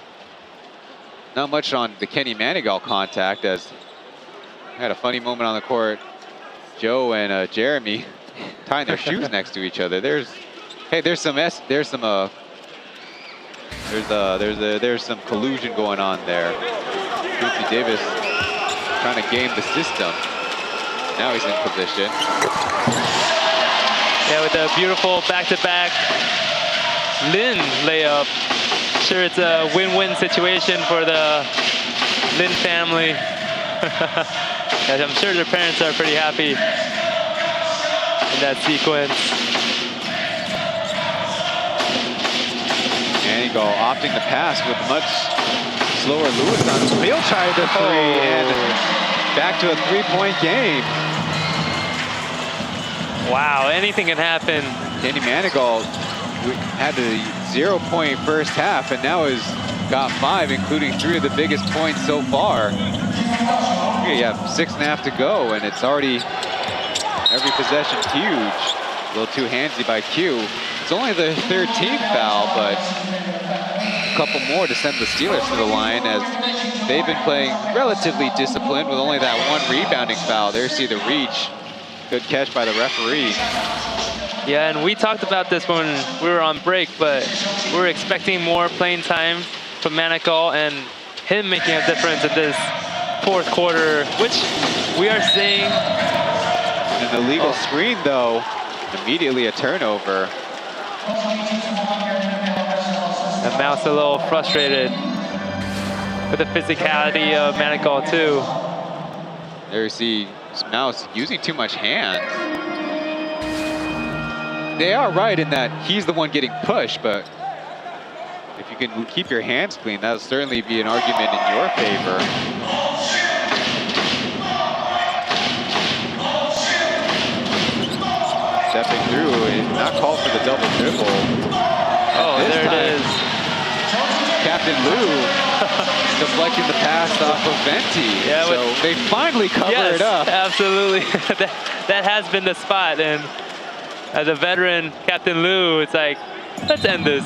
S13: not much on the Kenny Manigault contact, as had a funny moment on the court. Joe and Jeremy tying their shoes next to each other. There's some collusion going on there. Quincy Davis trying to game the system. Now he's in position.
S14: Yeah, with a beautiful back-to-back Lin layup. Sure, it's a win-win situation for the Lin family. I'm sure their parents are pretty happy in that sequence.
S13: Manigault opting to pass with much slower Lewis on. He'll try the three, and back to a three-point game.
S14: Wow, anything can happen.
S13: Kenny Manigault had a 0-point first half, and now has got 5, including 3 of the biggest points so far. Here you have 6.5 to go, and it's already every possession huge. A little too handsy by Q. It's only the 13th foul, but a couple more to send the Steelers to the line, as they've been playing relatively disciplined with only that 1 rebounding foul. There you see the reach. Good catch by the referee.
S14: Yeah, and we talked about this when we were on break, but we were expecting more playing time from Manigault and him making a difference in this fourth quarter, which we are seeing.
S13: An illegal screen, though. Immediately a turnover.
S14: And Mouse a little frustrated with the physicality of Manigault, too.
S13: There you see Mouse using too much hands. They are right in that he's the one getting pushed, but if you can keep your hands clean, that'll certainly be an argument in your favor. Stepping through, not called for the double dribble.
S14: Oh, there it is.
S13: Captain Liu deflecting the pass off of Venti. Yeah, so they finally cover it up.
S14: Absolutely. that has been the spot, and as a veteran, Captain Liu, it's like, let's end this.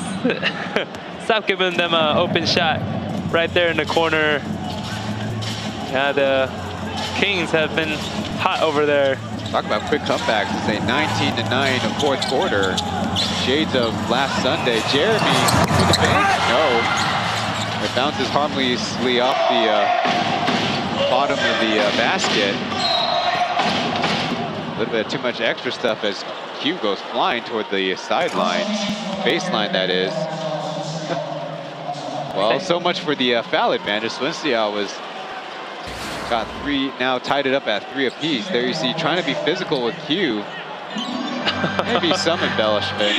S14: Stop giving them an open shot right there in the corner. Yeah, the Kings have been hot over there.
S13: Talk about quick comebacks. It's a 19-9 fourth quarter. Shades of last Sunday. Jeremy to the bench. No. It bounces harmlessly off the bottom of the basket. A little bit too much extra stuff as Q goes flying toward the sideline. Baseline, that is. Well, so much for the foul advantage. Swensiao was got 3, now tied it up at 3 apiece. There you see, trying to be physical with Q. Maybe some embellishment.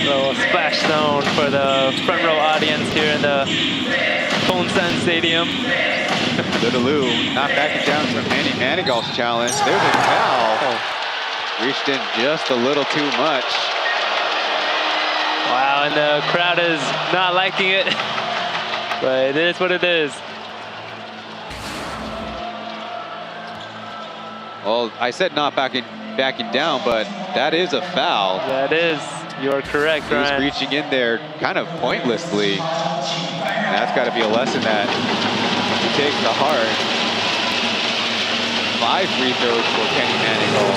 S14: Little splash zone for the front row audience here in the Tongsan Stadium.
S13: Little Liu not backing down from Manny Manigault's challenge. There's a foul. Reached in just a little too much.
S14: Wow, and the crowd is not liking it, but it is what it is.
S13: Well, I said not backing down, but that is a foul.
S14: That is. You're correct, Ryan.
S13: He was reaching in there kind of pointlessly. And that's got to be a lesson that you take to heart. 5 free throws for Kenny Manigault.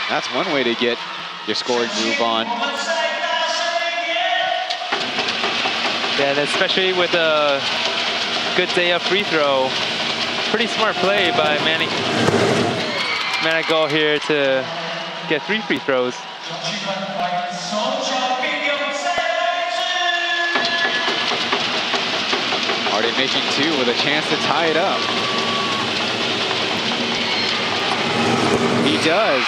S13: That's one way to get your scoring groove on.
S14: Yeah, and especially with a good day of free throw. Pretty smart play by Manigault here to get 3 free throws.
S13: making two with a chance to tie it up. He does.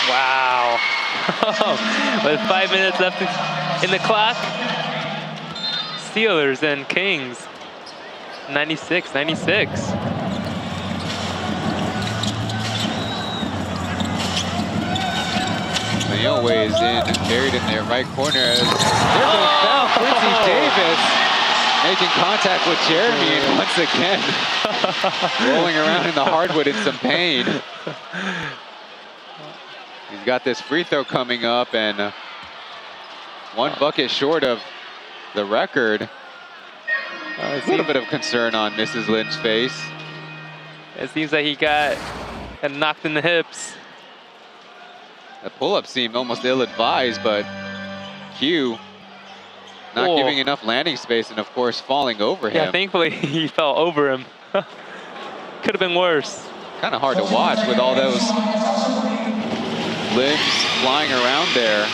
S14: Wow. With 5 minutes left in the clock. Steelers and Kings. 96-96.
S13: Liao weighs in, buried in their right corner. There's a foul. Quincy Davis making contact with Jeremy, and once again rolling around in the hardwood in some pain. He's got this free throw coming up, and one bucket short of the record. A little bit of concern on Mrs. Lin's face.
S14: It seems like he got knocked in the hips.
S13: The pull-up seemed almost ill-advised, but Q not giving enough landing space, and of course falling over him.
S14: Yeah, thankfully he fell over him. Could have been worse.
S13: Kind of hard to watch with all those limbs flying around there.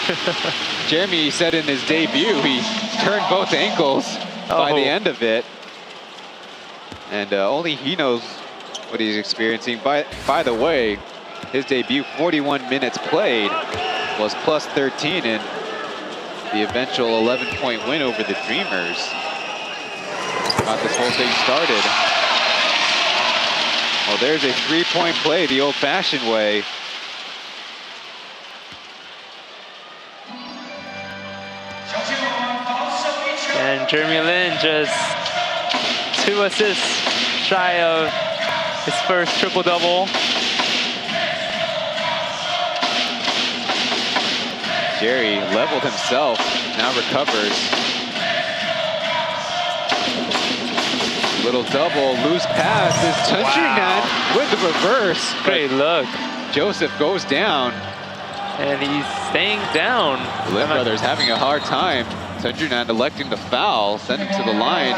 S13: Jeremy said in his debut he turned both ankles by the end of it, and only he knows what he's experiencing. By the way, his debut 41 minutes played was plus 13 in the eventual 11-point win over the Dreamers. Got this whole thing started. Well, there's a 3-point play the old-fashioned way.
S14: And Jeremy Lin just 2 assists shy of his first triple-double.
S13: Jerry leveled himself, now recovers. Little double, loose pass is Chen with the reverse.
S14: Great look.
S13: Joseph goes down.
S14: And he's staying down.
S13: The Lin brothers having a hard time. Chen electing to foul, send him to the line.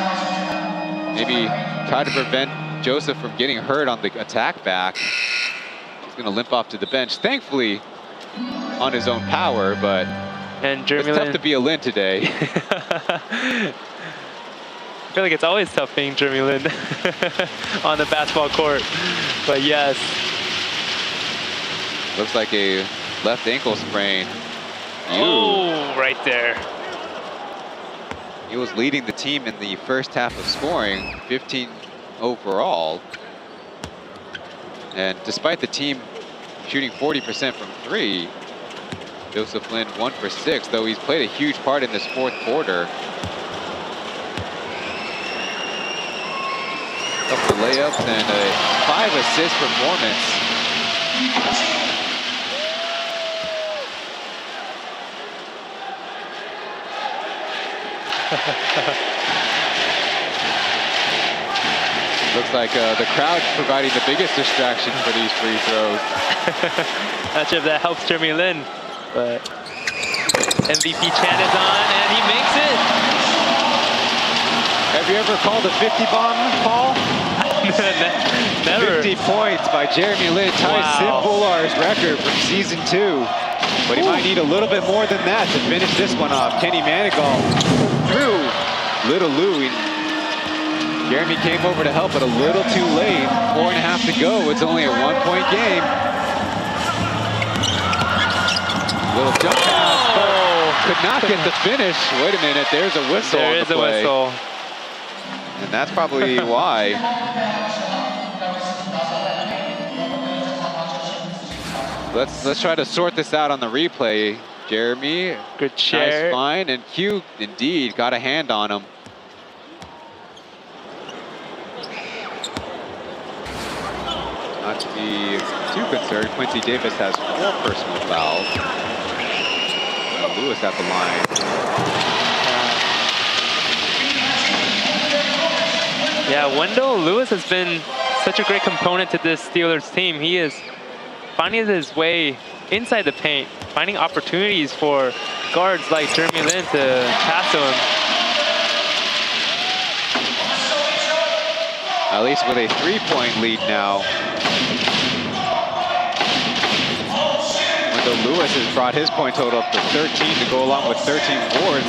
S13: Maybe try to prevent Joseph from getting hurt on the attack back. He's gonna limp off to the bench. Thankfully, on his own power, but
S14: and Jeremy
S13: it's tough
S14: Lin.
S13: to be a Lin today.
S14: I feel like it's always tough being Jeremy Lin on the basketball court, but yes.
S13: Looks like a left ankle sprain.
S14: Oh, right there.
S13: He was leading the team in the first half of scoring, 15 overall. And despite the team shooting 40% from 3, Joseph Lin 1 for 6, though he's played a huge part in this fourth quarter. Couple of layups and a 5-assist performance. Looks like the crowd providing the biggest distraction for these free throws.
S14: Not sure if that helps Jeremy Lin, but MVP Chen is on, and he makes it.
S13: Have you ever called a 50 bomb, Paul?
S14: Never.
S13: 50 points by Jeremy Lin, ties Sim Bolar's record from season 2. But he might need a little bit more than that to finish this one off. Kenny Manigault through Little Lou. Jeremy came over to help, but a little too late. 4.5 to go. It's only a 1-point game. Little jump pass, but could not get the finish. Wait a minute, there's a whistle.
S14: There is a whistle.
S13: And that's probably why. Let's try to sort this out on the replay. Jeremy,
S14: good share.
S13: Nice find, and Q indeed got a hand on him. Not to be too concerned, Quincy Davis has 4 personal fouls. Lewis at the line.
S14: Yeah, Wendell Lewis has been such a great component to this Steelers team. He is finding his way inside the paint, finding opportunities for guards like Jeremy Lin to pass to him.
S13: At least with a 3-point lead now. Wendell Lewis has brought his point total up to 13 to go along with 13 boards.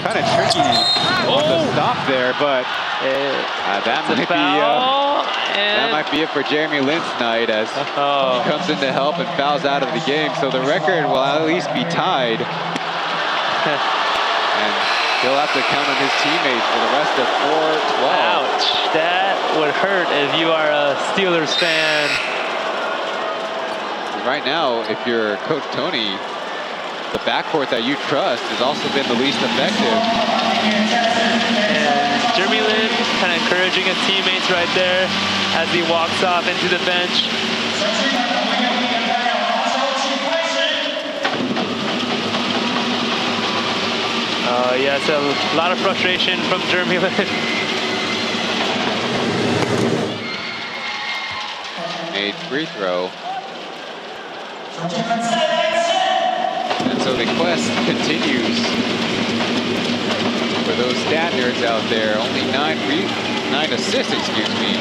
S13: Kind of tricky on the stop there, but That might be it for Jeremy Lin's night as he comes in to help and fouls out of the game. So the record will at least be tied. And he'll have to count on his teammates for the rest of 4-12.
S14: Ouch, that would hurt if you are a Steelers fan.
S13: Right now, if you're Coach Tony, the backcourt that you trust has also been the least effective.
S14: And Jeremy Lin kind of encouraging his teammates right there as he walks off into the bench. Yeah, it's a lot of frustration from Jeremy Lin.
S13: Made free throw. And so the quest continues for those stat nerds out there. Only 9 assists, excuse me.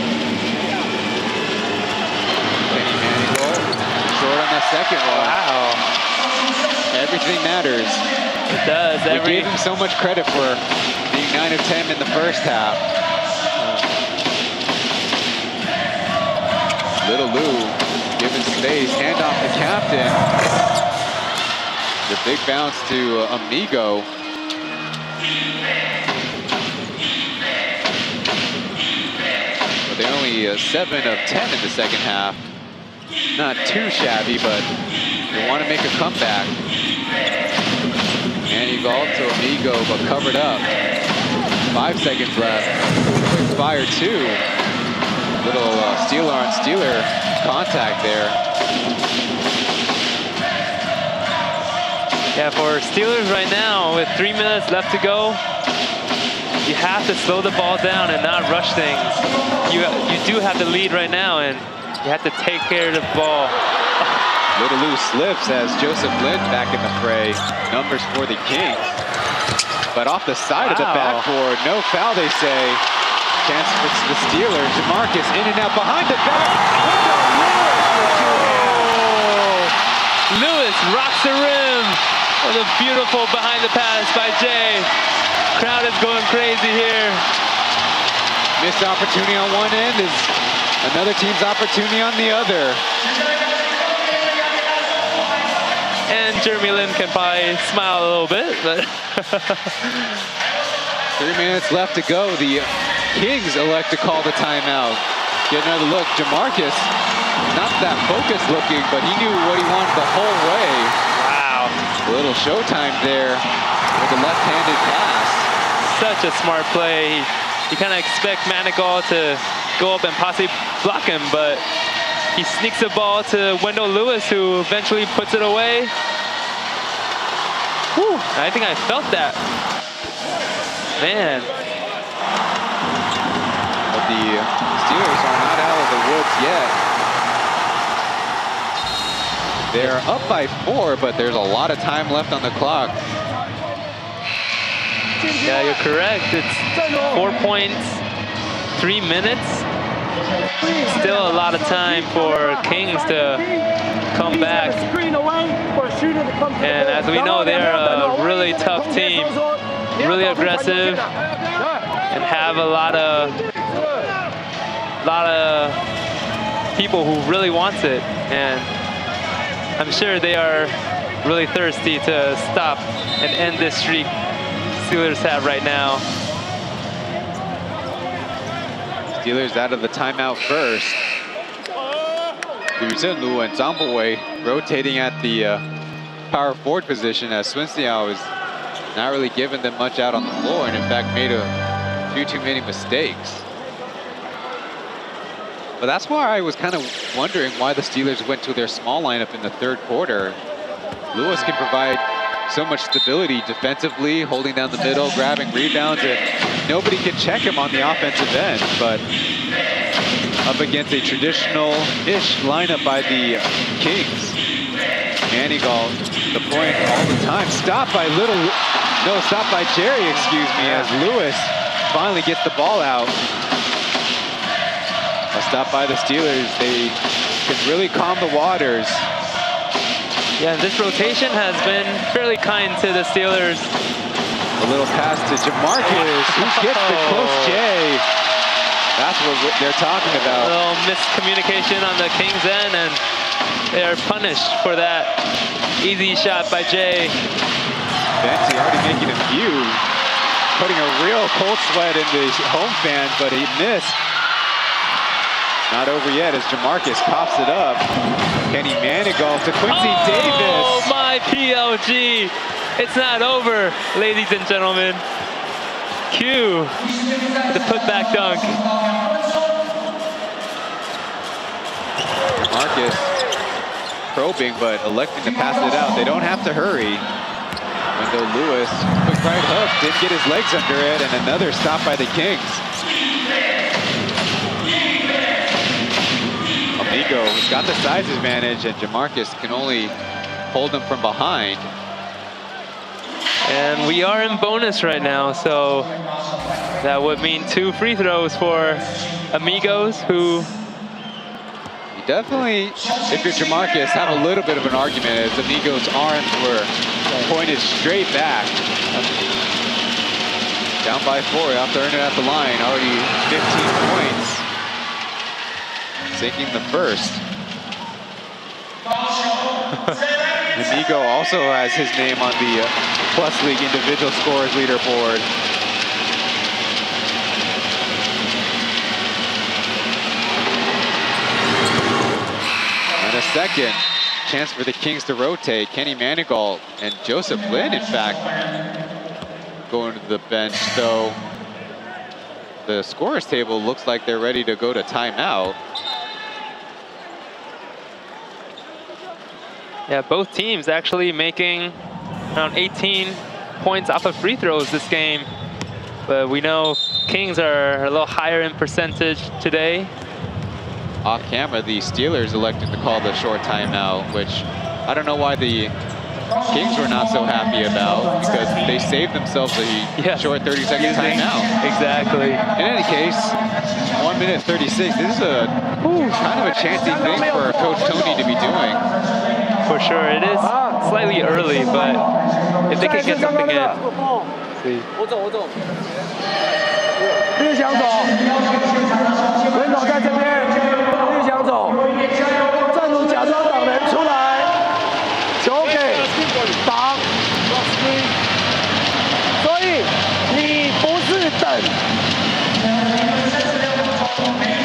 S13: Kenny Manigault, short on the second one.
S14: Wow.
S13: Everything matters.
S14: It does.
S13: We gave him so much credit for being 9 of 10 in the first half. Little Lou giving space, hand off the captain. The big bounce to Amigo. But they're only 7 of 10 in the second half. Not too shabby, but they want to make a comeback. Manigault to Amigo, but covered up. 5 seconds left. Quick fire 2. Little Steeler on Steeler contact there.
S14: Yeah, for Steelers right now, with 3 minutes left to go, you have to slow the ball down and not rush things. You do have the lead right now, and you have to take care of the ball.
S13: Little Lou slips as Joseph Lin back in the fray. Numbers for the Kings. But off the side of the backboard, no foul, they say. Chance for the Steelers. DeMarcus in and out behind the back.
S14: Lewis rocks the rim. What a beautiful behind the pass by Jay. Crowd is going crazy here.
S13: Missed opportunity on one end is another team's opportunity on the other.
S14: And Jeremy Lin can probably smile a little bit, but
S13: 3 minutes left to go. The Kings elect to call the timeout. Get another look. DeMarcus, not that focused looking, but he knew what he wanted the whole way.
S14: Wow.
S13: A little showtime there with the left-handed pass.
S14: Such a smart play. You kind of expect Manigault to go up and possibly block him, but he sneaks the ball to Wendell Lewis, who eventually puts it away. Whew, I think I felt that. Man.
S13: But the Steelers are not out of the woods yet. They're up by 4, but there's a lot of time left on the clock.
S14: Yeah, you're correct. It's 4 points, 3 minutes. Still a lot of time for Kings to come back. And as we know, they're a really tough team, really aggressive, and have a lot of people who really want it. And I'm sure they are really thirsty to stop and end this streak Steelers have right now.
S13: Steelers out of the timeout first. Liu Zhenlu and Zhang Buwei rotating at the power forward position as Sun Xiao is not really giving them much out on the floor, and in fact made a few too many mistakes. But that's why I was kind of wondering why the Steelers went to their small lineup in the third quarter. Lewis can provide so much stability defensively, holding down the middle, grabbing rebounds, and nobody can check him on the offensive end. But up against a traditional-ish lineup by the Kings. Manigault, the point all the time. Stopped by Jerry, excuse me, as Lewis finally gets the ball out. A stop by the Steelers. They can really calm the waters.
S14: Yeah, this rotation has been fairly kind to the Steelers.
S13: A little pass to Jamarcus, who gets the close J. That's what they're talking about.
S14: A little miscommunication on the Kings end, and they are punished for that easy shot by Jay.
S13: Benty already making a few, putting a real cold sweat in the home fans, but he missed. Not over yet as Jamarcus coughs it up. Kenny Manigault to Quincy Davis.
S14: Oh my PLG! It's not over, ladies and gentlemen. Cue the putback dunk.
S13: Marcus probing, but electing to pass it out. They don't have to hurry. Wendell Lewis, quick right hook, didn't get his legs under it, and another stop by the Kings. Amigo has got the size advantage, and Jamarcus can only hold him from behind.
S14: And we are in bonus right now, so that would mean 2 free throws for Amigos, who...
S13: You definitely, if you're Jamarcus, have a little bit of an argument as Amigos' arms were pointed straight back. Down by 4, after earning it at the line, already 15 points. Sinking the first. Amigo also has his name on the Plus League individual scores leaderboard. And a second chance for the Kings to rotate. Kenny Manigault and Joseph Lin, in fact, going to the bench, though the scorers table looks like they're ready to go to timeout.
S14: Yeah, both teams actually making around 18 points off of free throws this game. But we know Kings are a little higher in percentage today.
S13: Off camera, the Steelers elected to call the short timeout, which I don't know why the Kings were not so happy about, because they saved themselves a short 30-second timeout.
S14: Exactly.
S13: In any case, 1 minute 36. This is a kind of a chancy thing for Coach Tony to be doing.
S14: For sure, it is slightly early, but if they can get something in. See.
S18: 绿翔走，文总在这边，绿翔走，正如假装挡人出来，球给挡，所以你不是等，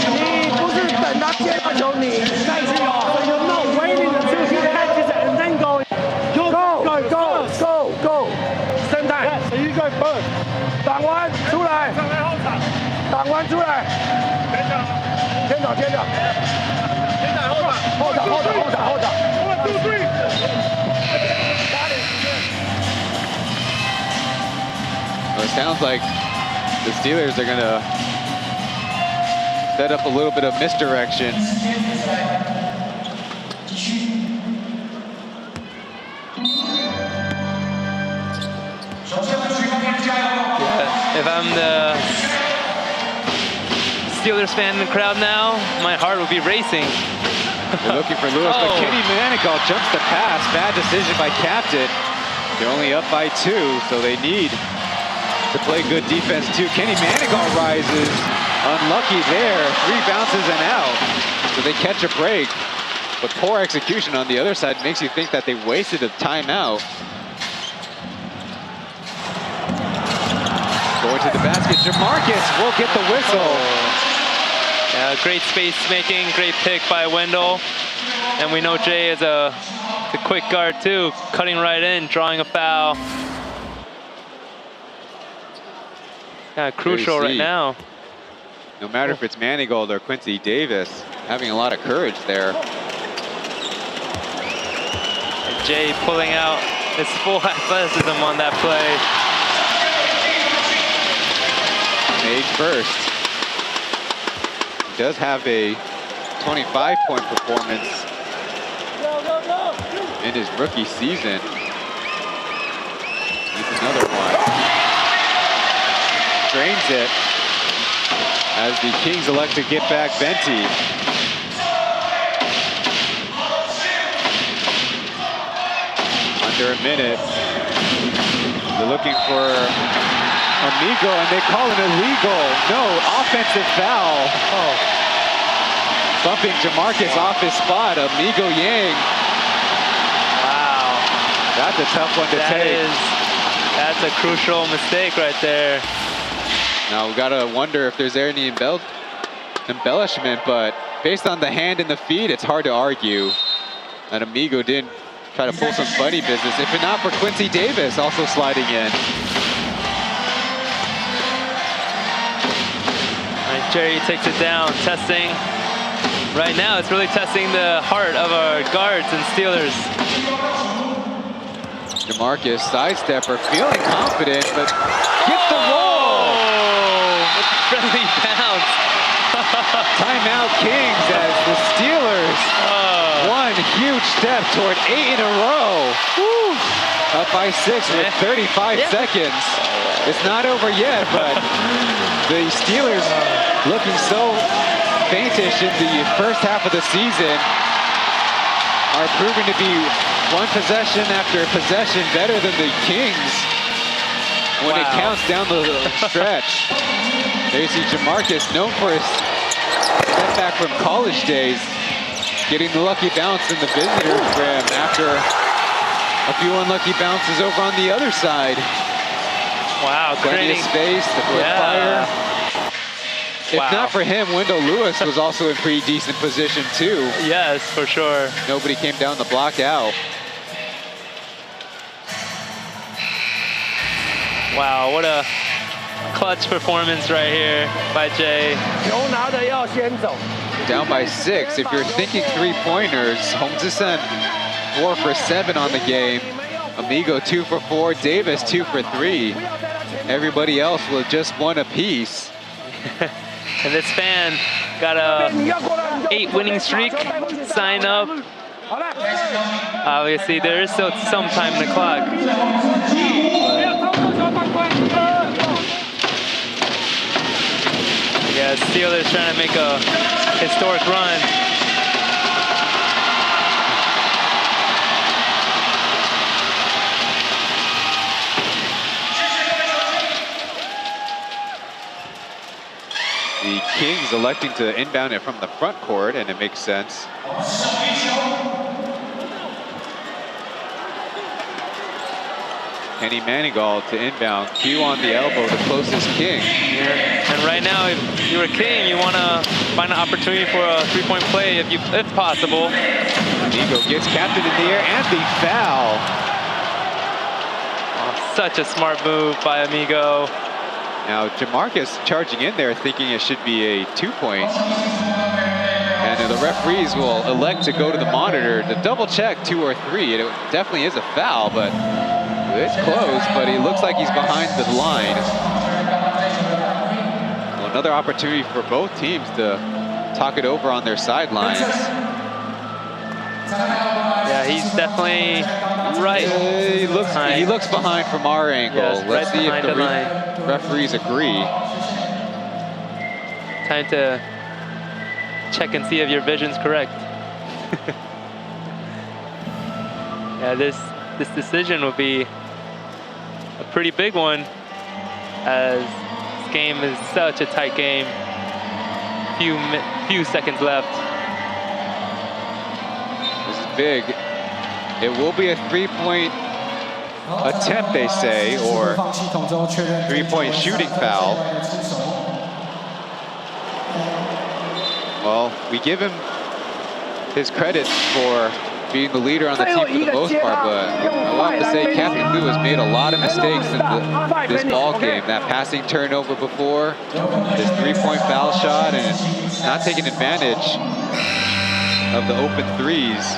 S18: 你不是等他接到球你再去哦，所以 you're not waiting until he catches it and then go. Go. 生态，一个分，挡完出来。 挡完出来，先走。后场。1, 2, 3。Well,
S13: it sounds like the Steelers are going to set up a little bit of misdirection.
S14: Yeah, if I'm the Steelers fan in the crowd now, my heart will be racing.
S13: They're looking for Lewis, but Kenny Manigault jumps the pass. Bad decision by captain. They're only up by 2, so they need to play good defense too. Kenny Manigault rises. Unlucky there. 3 bounces and out. So they catch a break. But poor execution on the other side makes you think that they wasted a timeout. Going to the basket. Jamarcus will get the whistle.
S14: Yeah, great space making, great pick by Wendell. And we know Jay is a quick guard too, cutting right in, drawing a foul. Yeah, crucial right now.
S13: No matter if it's Manigault or Quincy Davis, having a lot of courage there.
S14: And Jay pulling out his full athleticism on that play.
S13: Made first. He does have a 25-point performance in his rookie season. Needs another one. Drains it as the Kings elect to get back Benty. Under a minute. They're looking for Amigo, and they call it illegal. No, offensive foul. Oh. Bumping Jamarcus off his spot. Amigo Yang.
S14: Wow.
S13: That's a tough one to take.
S14: That's a crucial mistake right there.
S13: Now we gotta wonder if there's any embellishment, but based on the hand and the feet, it's hard to argue. And Amigo didn't try to pull some funny business. If not for Quincy Davis also sliding in.
S14: Jerry takes it down, testing. Right now, it's really testing the heart of our guards and Steelers.
S13: Jamarcus, sidestepper, feeling confident, but gets the roll!
S14: Friendly bounce.
S13: Timeout Kings as the Steelers one huge step toward 8 in a row. Woo. Up by 6 with 35 seconds. It's not over yet, but the Steelers looking so faintish in the first half of the season are proving to be one possession after possession better than the Kings when it counts down the stretch. There you see Jamarcus, known for his step back from college days, getting the lucky bounce in the visitor rim after a few unlucky bounces over on the other side.
S14: Wow,
S13: plenty of space, the foot fire. If not for him, Wendell Lewis was also in pretty decent position too.
S14: Yes, for sure.
S13: Nobody came down the block out.
S14: Wow, what a clutch performance right here by Jay.
S13: Down by 6. If you're thinking three-pointers, Hongzisen 4 for 7 on the game. Amigo 2 for 4. Davis 2 for 3. Everybody else with just 1 apiece.
S14: And this fan got a 8 winning streak. Sign up. Obviously, there is still some time in the clock. Yeah, Steelers trying to make a historic run.
S13: The Kings electing to inbound it from the front court, and it makes sense. Kenny Manigault to inbound. Q on the elbow, the closest King.
S14: And right now, if you're a King, you want to find an opportunity for a three-point play if possible.
S13: Amigo gets captured in the air and the foul.
S14: Oh, such a smart move by Amigo.
S13: Now Jamarcus charging in there thinking it should be a 2-point. And the referees will elect to go to the monitor to double check 2 or 3. It definitely is a foul, but it's close, but he looks like he's behind the line. Well, another opportunity for both teams to talk it over on their sidelines.
S14: Yeah, he's definitely right.
S13: He looks behind from our angle.
S14: Yes,
S13: Let's see if the
S14: line.
S13: referees agree.
S14: Time to check and see if your vision's correct. Yeah, this decision will be a pretty big one, as this game is such a tight game. Few seconds left.
S13: This is big. It will be a 3-point attempt, they say, or 3-point shooting foul. Well, we give him his credit for being the leader on the team for the most part, but I'll have to say Captain Liu has made a lot of mistakes in this ball game. That passing turnover before, his 3-point foul shot, and not taking advantage of the open threes.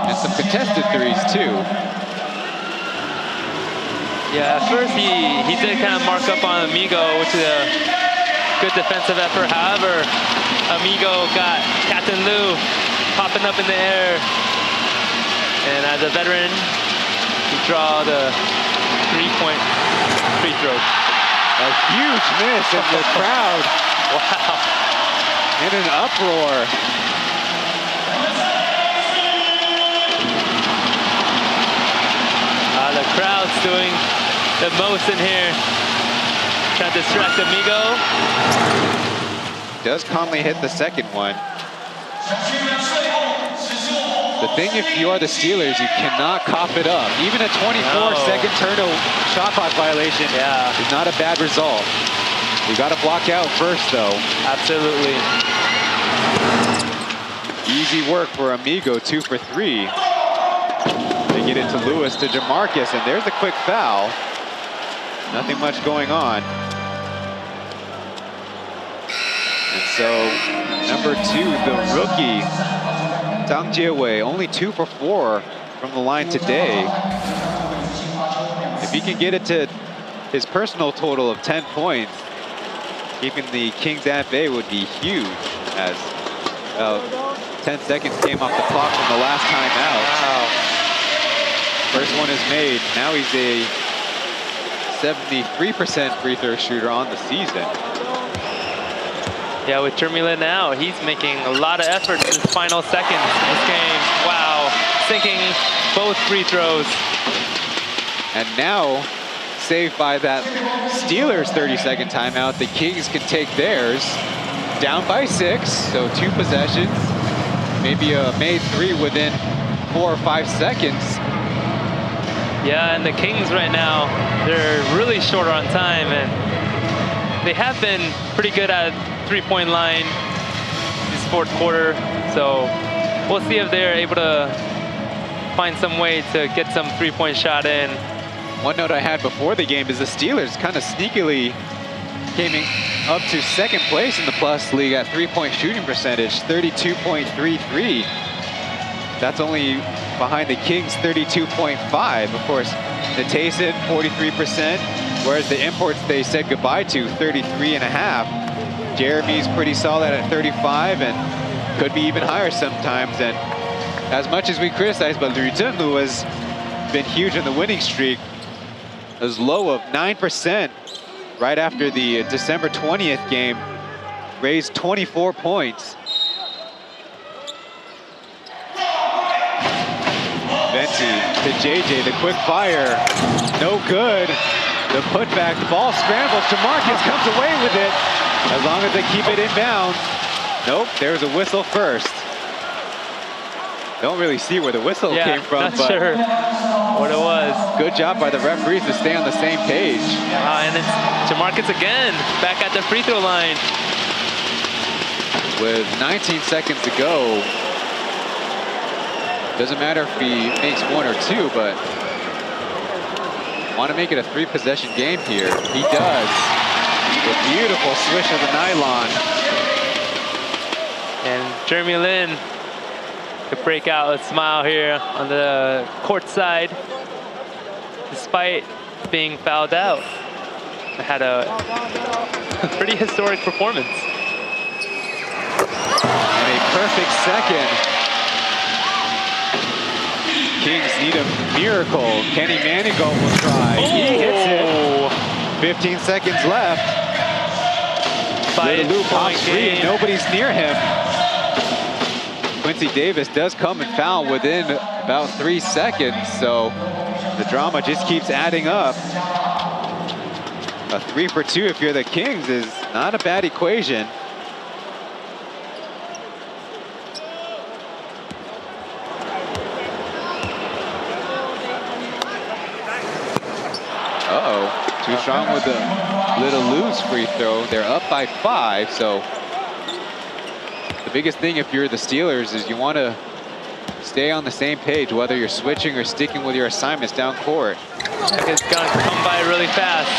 S13: And some contested threes too.
S14: Yeah, at first he did kind of mark up on Amigo, which is a good defensive effort. However, Amigo got Captain Liu popping up in the air. And as a veteran, he draw the 3-point free throw.
S13: A huge miss in the crowd.
S14: Wow.
S13: In an uproar.
S14: the crowd's doing the most in here. Trying to distract Amigo.
S13: Does calmly hit the second one. The thing, if you are the Steelers, you cannot cough it up. Even a 24-second turnover shot clock violation is not a bad result. You got to block out first, though.
S14: Absolutely.
S13: Easy work for Amigo, 2 for 3. They get into Lewis to Jamarcus, and there's a quick foul. Nothing much going on. And so, number 2, the rookie, Zhang Jiewei, only 2 for 4 from the line today. If he can get it to his personal total of 10 points, keeping the Kings at bay would be huge, as 10 seconds came off the clock from the last time out. Wow. First one is made. Now he's a 73% free throw shooter on the season.
S14: Yeah, with Termila now, he's making a lot of efforts in his final seconds in this game. Wow, sinking both free throws.
S13: And now, saved by that Steelers 30-second timeout, the Kings can take theirs. Down by 6, so 2 possessions. Maybe a made 3 within 4 or 5 seconds.
S14: Yeah, and the Kings right now, they're really short on time, and they have been pretty good at three-point line this fourth quarter. So we'll see if they're able to find some way to get some three-point shot in.
S13: One note I had before the game is the Steelers kind of sneakily came up to second place in the Plus League at three-point shooting percentage, 32.33. That's only behind the Kings, 32.5. Of course, the Tayson, 43%, whereas the imports they said goodbye to, 33.5. Jeremy's pretty solid at 35 and could be even higher sometimes. And as much as we criticize, but Liu Zhenlu has been huge in the winning streak, as low of 9% right after the December 20th game, raised 24 points. Venti to JJ, the quick fire, no good. The putback, the ball scrambles, Jamarcus comes away with it, as long as they keep it inbound. Nope, there's a whistle first. Don't really see where the whistle came from,
S14: not
S13: but
S14: sure what it was.
S13: Good job by the referees to stay on the same page.
S14: And it's Jamarcus again, back at the free throw line.
S13: With 19 seconds to go, doesn't matter if he makes 1 or 2, but want to make it a 3-possession game here. He does. A beautiful swish of the nylon.
S14: And Jeremy Lin could break out a smile here on the court side, despite being fouled out. Had a pretty historic performance.
S13: And a perfect second. Kings need a miracle. Kenny Manigault will try. He hits it. 15 seconds left. Little loop on screen. Nobody's near him. Quincy Davis does come and foul within about 3 seconds, so the drama just keeps adding up. A 3 for 2 if you're the Kings is not a bad equation. Uh-oh, too strong with the little loose free throw. They're up by 5, so the biggest thing if you're the Steelers is you want to stay on the same page, whether you're switching or sticking with your assignments down court.
S14: It's gonna come by really fast.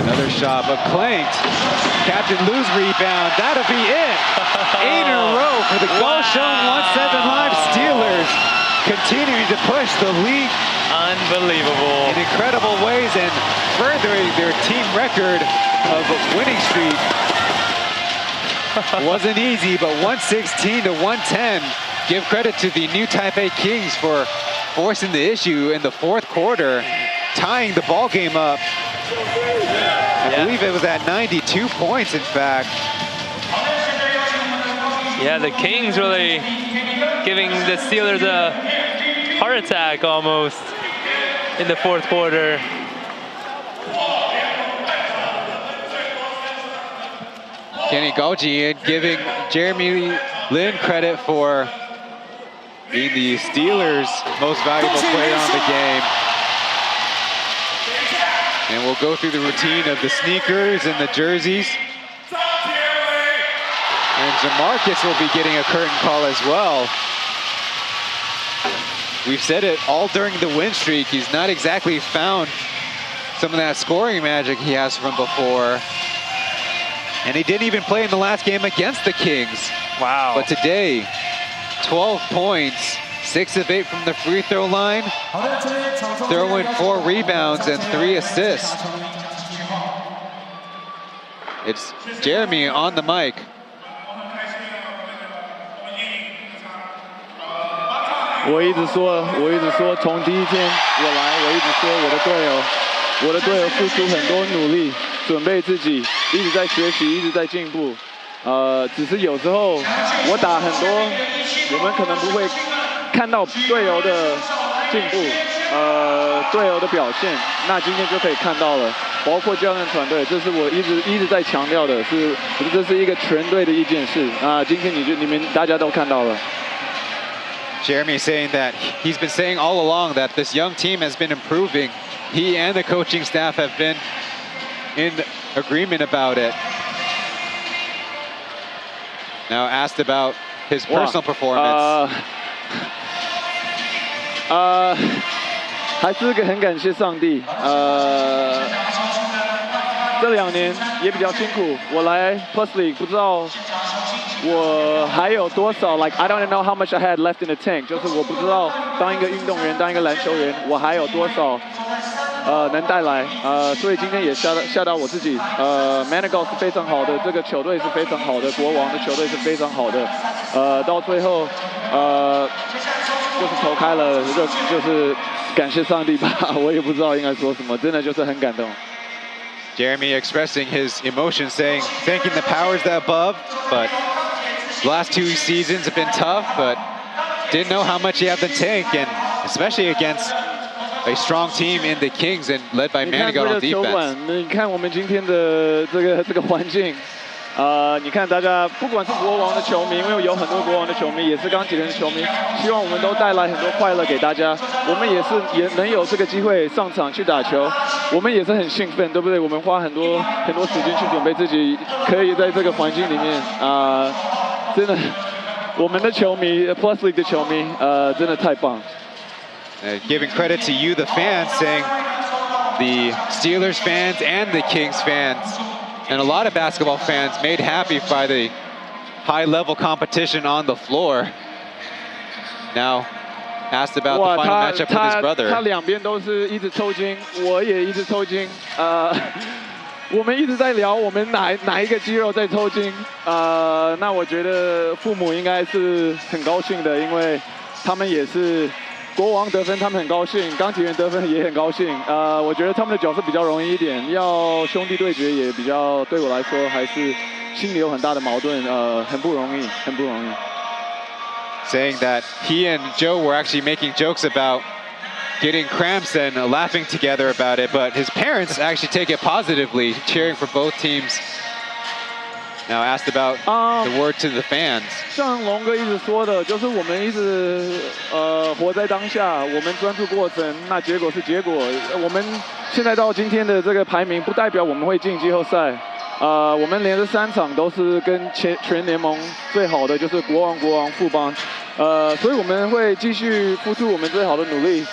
S13: Another shot, but clanked. Captain Lou's rebound, that'll be it. 8 in a row for the Kaohsiung 1-7 Live Steelers, continuing to push the league.
S14: Unbelievable.
S13: In incredible ways and furthering their team record of a winning streak. Wasn't easy, but 116 to 110. Give credit to the new Taipei Kings for forcing the issue in the fourth quarter, tying the ball game up. I believe it was at 92 points, in fact.
S14: Yeah, the Kings really giving the Steelers a heart attack almost in the fourth quarter.
S13: Kenny Gaoji giving Jeremy Lin credit for being the Steelers' most valuable player on the game. And we'll go through the routine of the sneakers and the jerseys. And Jamarcus will be getting a curtain call as well. We've said it all during the win streak. He's not exactly found some of that scoring magic he has from before. And he didn't even play in the last game against the Kings.
S14: Wow.
S13: But today, 12 points, 6 of 8 from the free throw line, throwing 4 rebounds and 3 assists. It's Jeremy on the mic.
S2: 我一直说，从第一天我来，我一直说我的队友付出很多努力，准备自己，一直在学习，一直在进步。只是有时候我打很多，我们可能不会看到队友的进步，队友的表现。那今天就可以看到了，包括教练团队，这是我一直在强调的，这是一个全队的一件事。今天你们大家都看到了。
S13: Jeremy saying that he's been saying all along that this young team has been improving. He and the coaching staff have been in agreement about it. Now asked about his personal performance.
S2: 还是很感谢上帝。这2年也比较辛苦，我来 P.LEAGUE 不知道。 我还有多少 ？Like I don't know how much I had left in the tank。就是我不知道当一个运动员，当一个篮球员，我还有多少能带来。所以今天也吓到我自己。Manigault 是非常好的，这个球队是非常好的，国王的球队是非常好的。到最后就是投开了，就是感谢上帝吧，我也不知道应该说什么，真的就是很感动。
S13: Jeremy expressing his emotions, saying, thanking the powers that above, but the last 2 seasons have been tough, but didn't know how much he had in the tank, and especially against a strong team in the Kings and led by Manigault on defense.
S2: 你看我们今天的这个环境，你看大家不管是国王的球迷，因为有很多国王的球迷，也是钢铁人的球迷，希望我们都带来很多快乐给大家。我们也能有这个机会上场去打球，我们也是很兴奋，对不对？我们花很多时间去准备自己，可以在这个环境里面真的，我们的球迷 P.LEAGUE 的球迷真的太棒。
S13: Giving credit to you, the fans, saying the Steelers fans and the Kings fans. And a lot of basketball fans made happy by the high-level competition on the floor. Now, asked about the final matchup with his brother.
S2: 他两边都是一直抽筋，我也一直抽筋。我们一直在聊我们哪一个肌肉在抽筋。那我觉得父母应该是很高兴的，因为他们也是。 国王得分，他们很高兴；钢铁人得分也很高兴。我觉得他们的角色比较容易一点，要兄弟对决也比较，对我来说还是心里有很大的矛盾，很不容易，很不容易。
S13: Saying that he and Joe were actually making jokes about getting cramps and laughing together about it, but his parents actually take it positively, cheering for both teams. Now asked about the word to the fans.
S2: 像龙哥一直说的，就是我们一直活在当下，我们专注过程，那结果是结果。我们现在到今天的这个排名，不代表我们会进季后赛。我们连着3场都是跟全联盟最好的，就是国王、富邦。所以我们会继续付出我们最好的努力。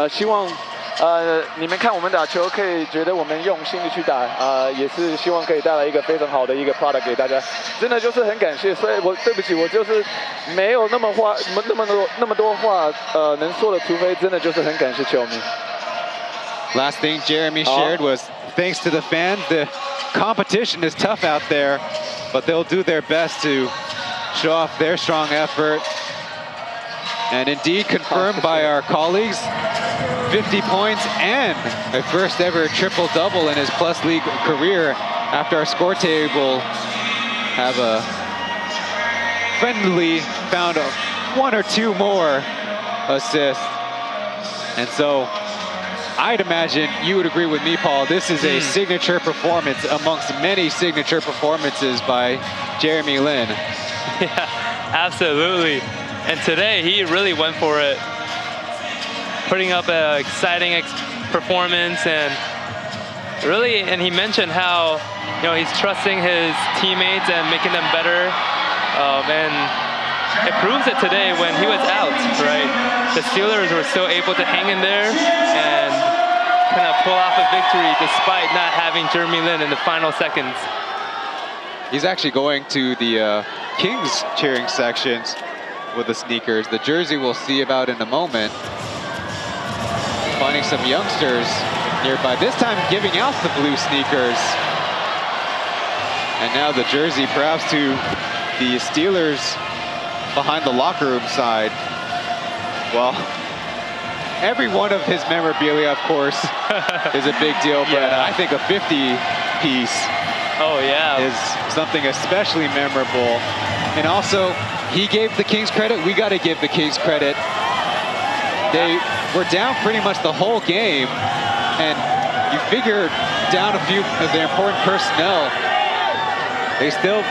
S2: 希望。 你们看我们打球，可以觉得我们用心的去打，也是希望可以带来一个非常好的一个 product 给大家，真的就是很感谢。所以对不起，我就是没有那么多话，能说的，除非真的就是很感谢球迷。
S13: Last thing Jeremy shared was thanks to the fans. The competition is tough out there, but they'll do their best to show off their strong effort. And indeed confirmed by our colleagues. 50 points and a first ever triple-double in his P.LEAGUE career after our score table have a defensively found one or two more assists. And so I'd imagine you would agree with me, Paul. This is a signature performance amongst many signature performances by Jeremy Lin.
S14: Yeah, absolutely. And today he really went for it, putting up an exciting performance, and really, and he mentioned how, you know, he's trusting his teammates and making them better. And it proves it today when he was out, right? The Steelers were still able to hang in there and kind of pull off a victory despite not having Jeremy Lin in the final seconds.
S13: He's actually going to the Kings cheering sections with the sneakers. The jersey we'll see about in a moment. Finding some youngsters nearby, this time giving out the blue sneakers. And now the jersey perhaps to the Steelers behind the locker room side. Well, every one of his memorabilia, of course, is a big deal, but I think a 50 piece is something especially memorable. And also, he gave the Kings credit, we got to give the Kings credit. They were down pretty much the whole game, and you figure down a few of their important personnel, they still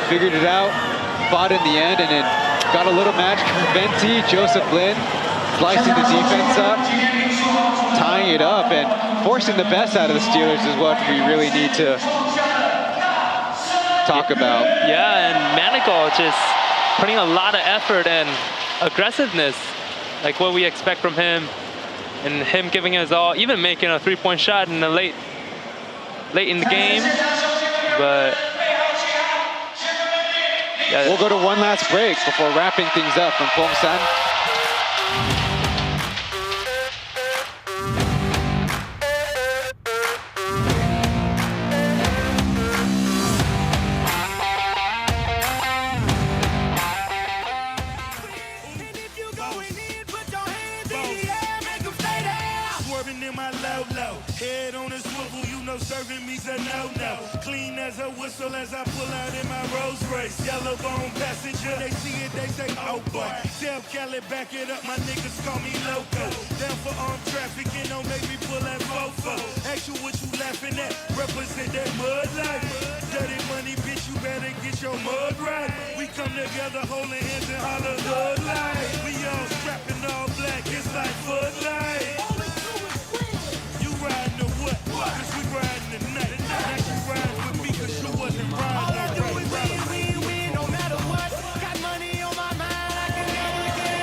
S13: figured it out, fought in the end, and then got a little match from Venti, Joseph Lin, slicing the defense up, tying it up, and forcing the best out of the Steelers is what we really need to talk about.
S14: Yeah, and Manigault just putting a lot of effort and aggressiveness, like what we expect from him, and him giving his all, even making a three-point shot in the late in the game. But yeah.
S13: We'll go to one last break before wrapping things up from Fongsan.
S3: Head on a swivel, you know serving me's a no-no. Clean as a whistle as I pull out in my Rolls Royce. Yellow bone passenger, they see it, they say, oh boy. Tell Cali, back it up, my niggas call me loco. Down for armed trafficking, don't make me pull that fofo. Ask you what you laughing at, represent that mud life. Dirty money, bitch, you better get your mud right. We come together holding hands and holler hood life. We all strapping all black, it's like Foot Light. Riding or what? Cause we riding tonight. Now you riding with me cause you wasn't riding. All I do is win, no matter what. Got money on my mind, I can never get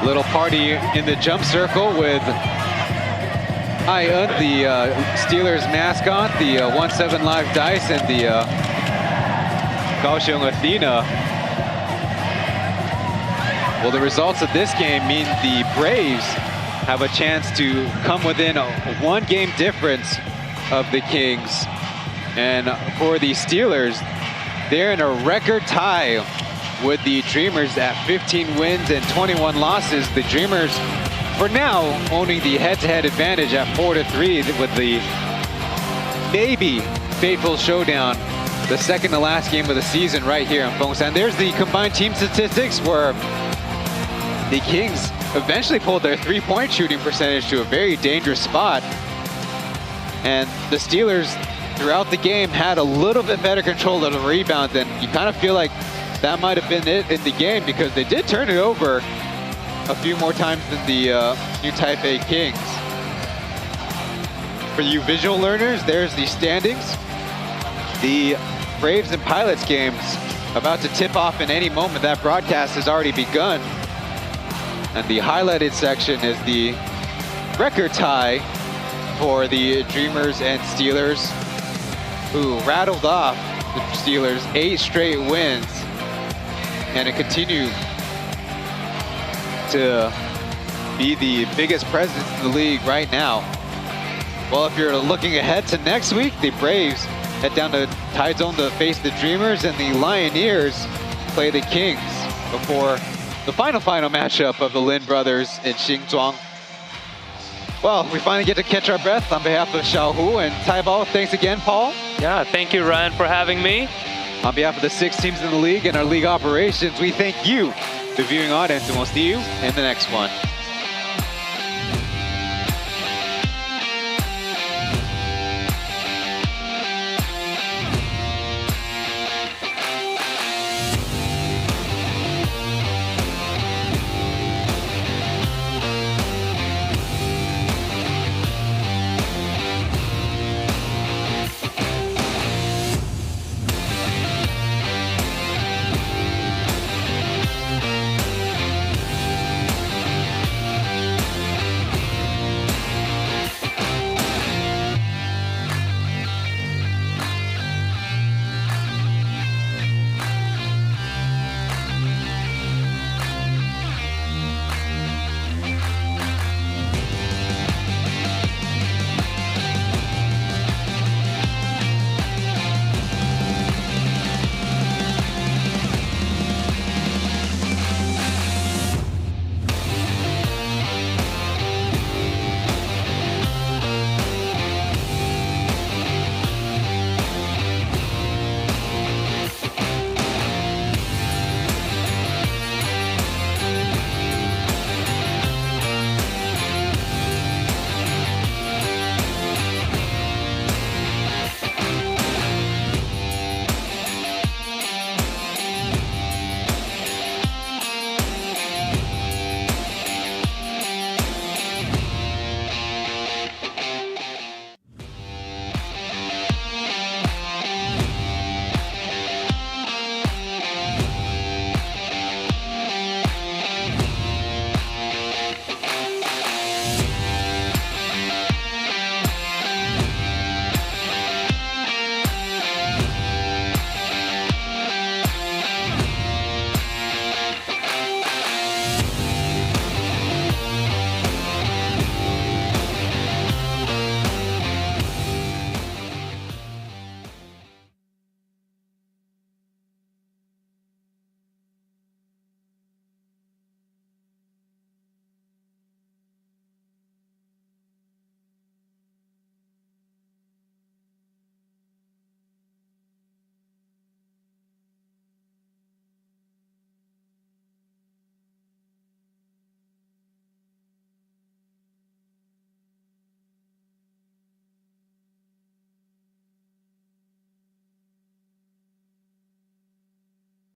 S13: Little party in the jump circle with Ian, the Steelers mascot, the 1-7 Live Dice, and the Kaohsiung Athena. Well, the results of this game mean the Braves have a chance to come within a one-game difference of the Kings. And for the Steelers, they're in a record tie with the Dreamers at 15 wins and 21 losses. The Dreamers, for now, owning the head-to-head advantage at 4-3 with the maybe fateful showdown, the second to last game of the season right here in Fongsan. There's the combined team statistics where the Kings eventually pulled their three-point shooting percentage to a very dangerous spot. And the Steelers, throughout the game, had a little bit better control of the rebound, and you kind of feel like that might have been it in the game because they did turn it over a few more times than the new Taipei Kings. For you visual learners, there's the standings. The Braves and Pilots games about to tip off in any moment. That broadcast has already begun. And the highlighted section is the record tie for the Dreamers and Steelers, who rattled off the Steelers 8 straight wins, and it continued to be the biggest presence in the league right now. Well, if you're looking ahead to next week, the Braves head down to Tide Zone to face the Dreamers, and the Lioneers play the Kings before the final matchup of the Lin brothers in Xingzhuang. Well, we finally get to catch our breath. On behalf of Xiaohu and Taibao, thanks again, Paul.
S14: Yeah, thank you, Ryan, for having me.
S13: On behalf of the 6 teams in the league and our league operations, we thank you, the viewing audience, and we'll see you in the next one.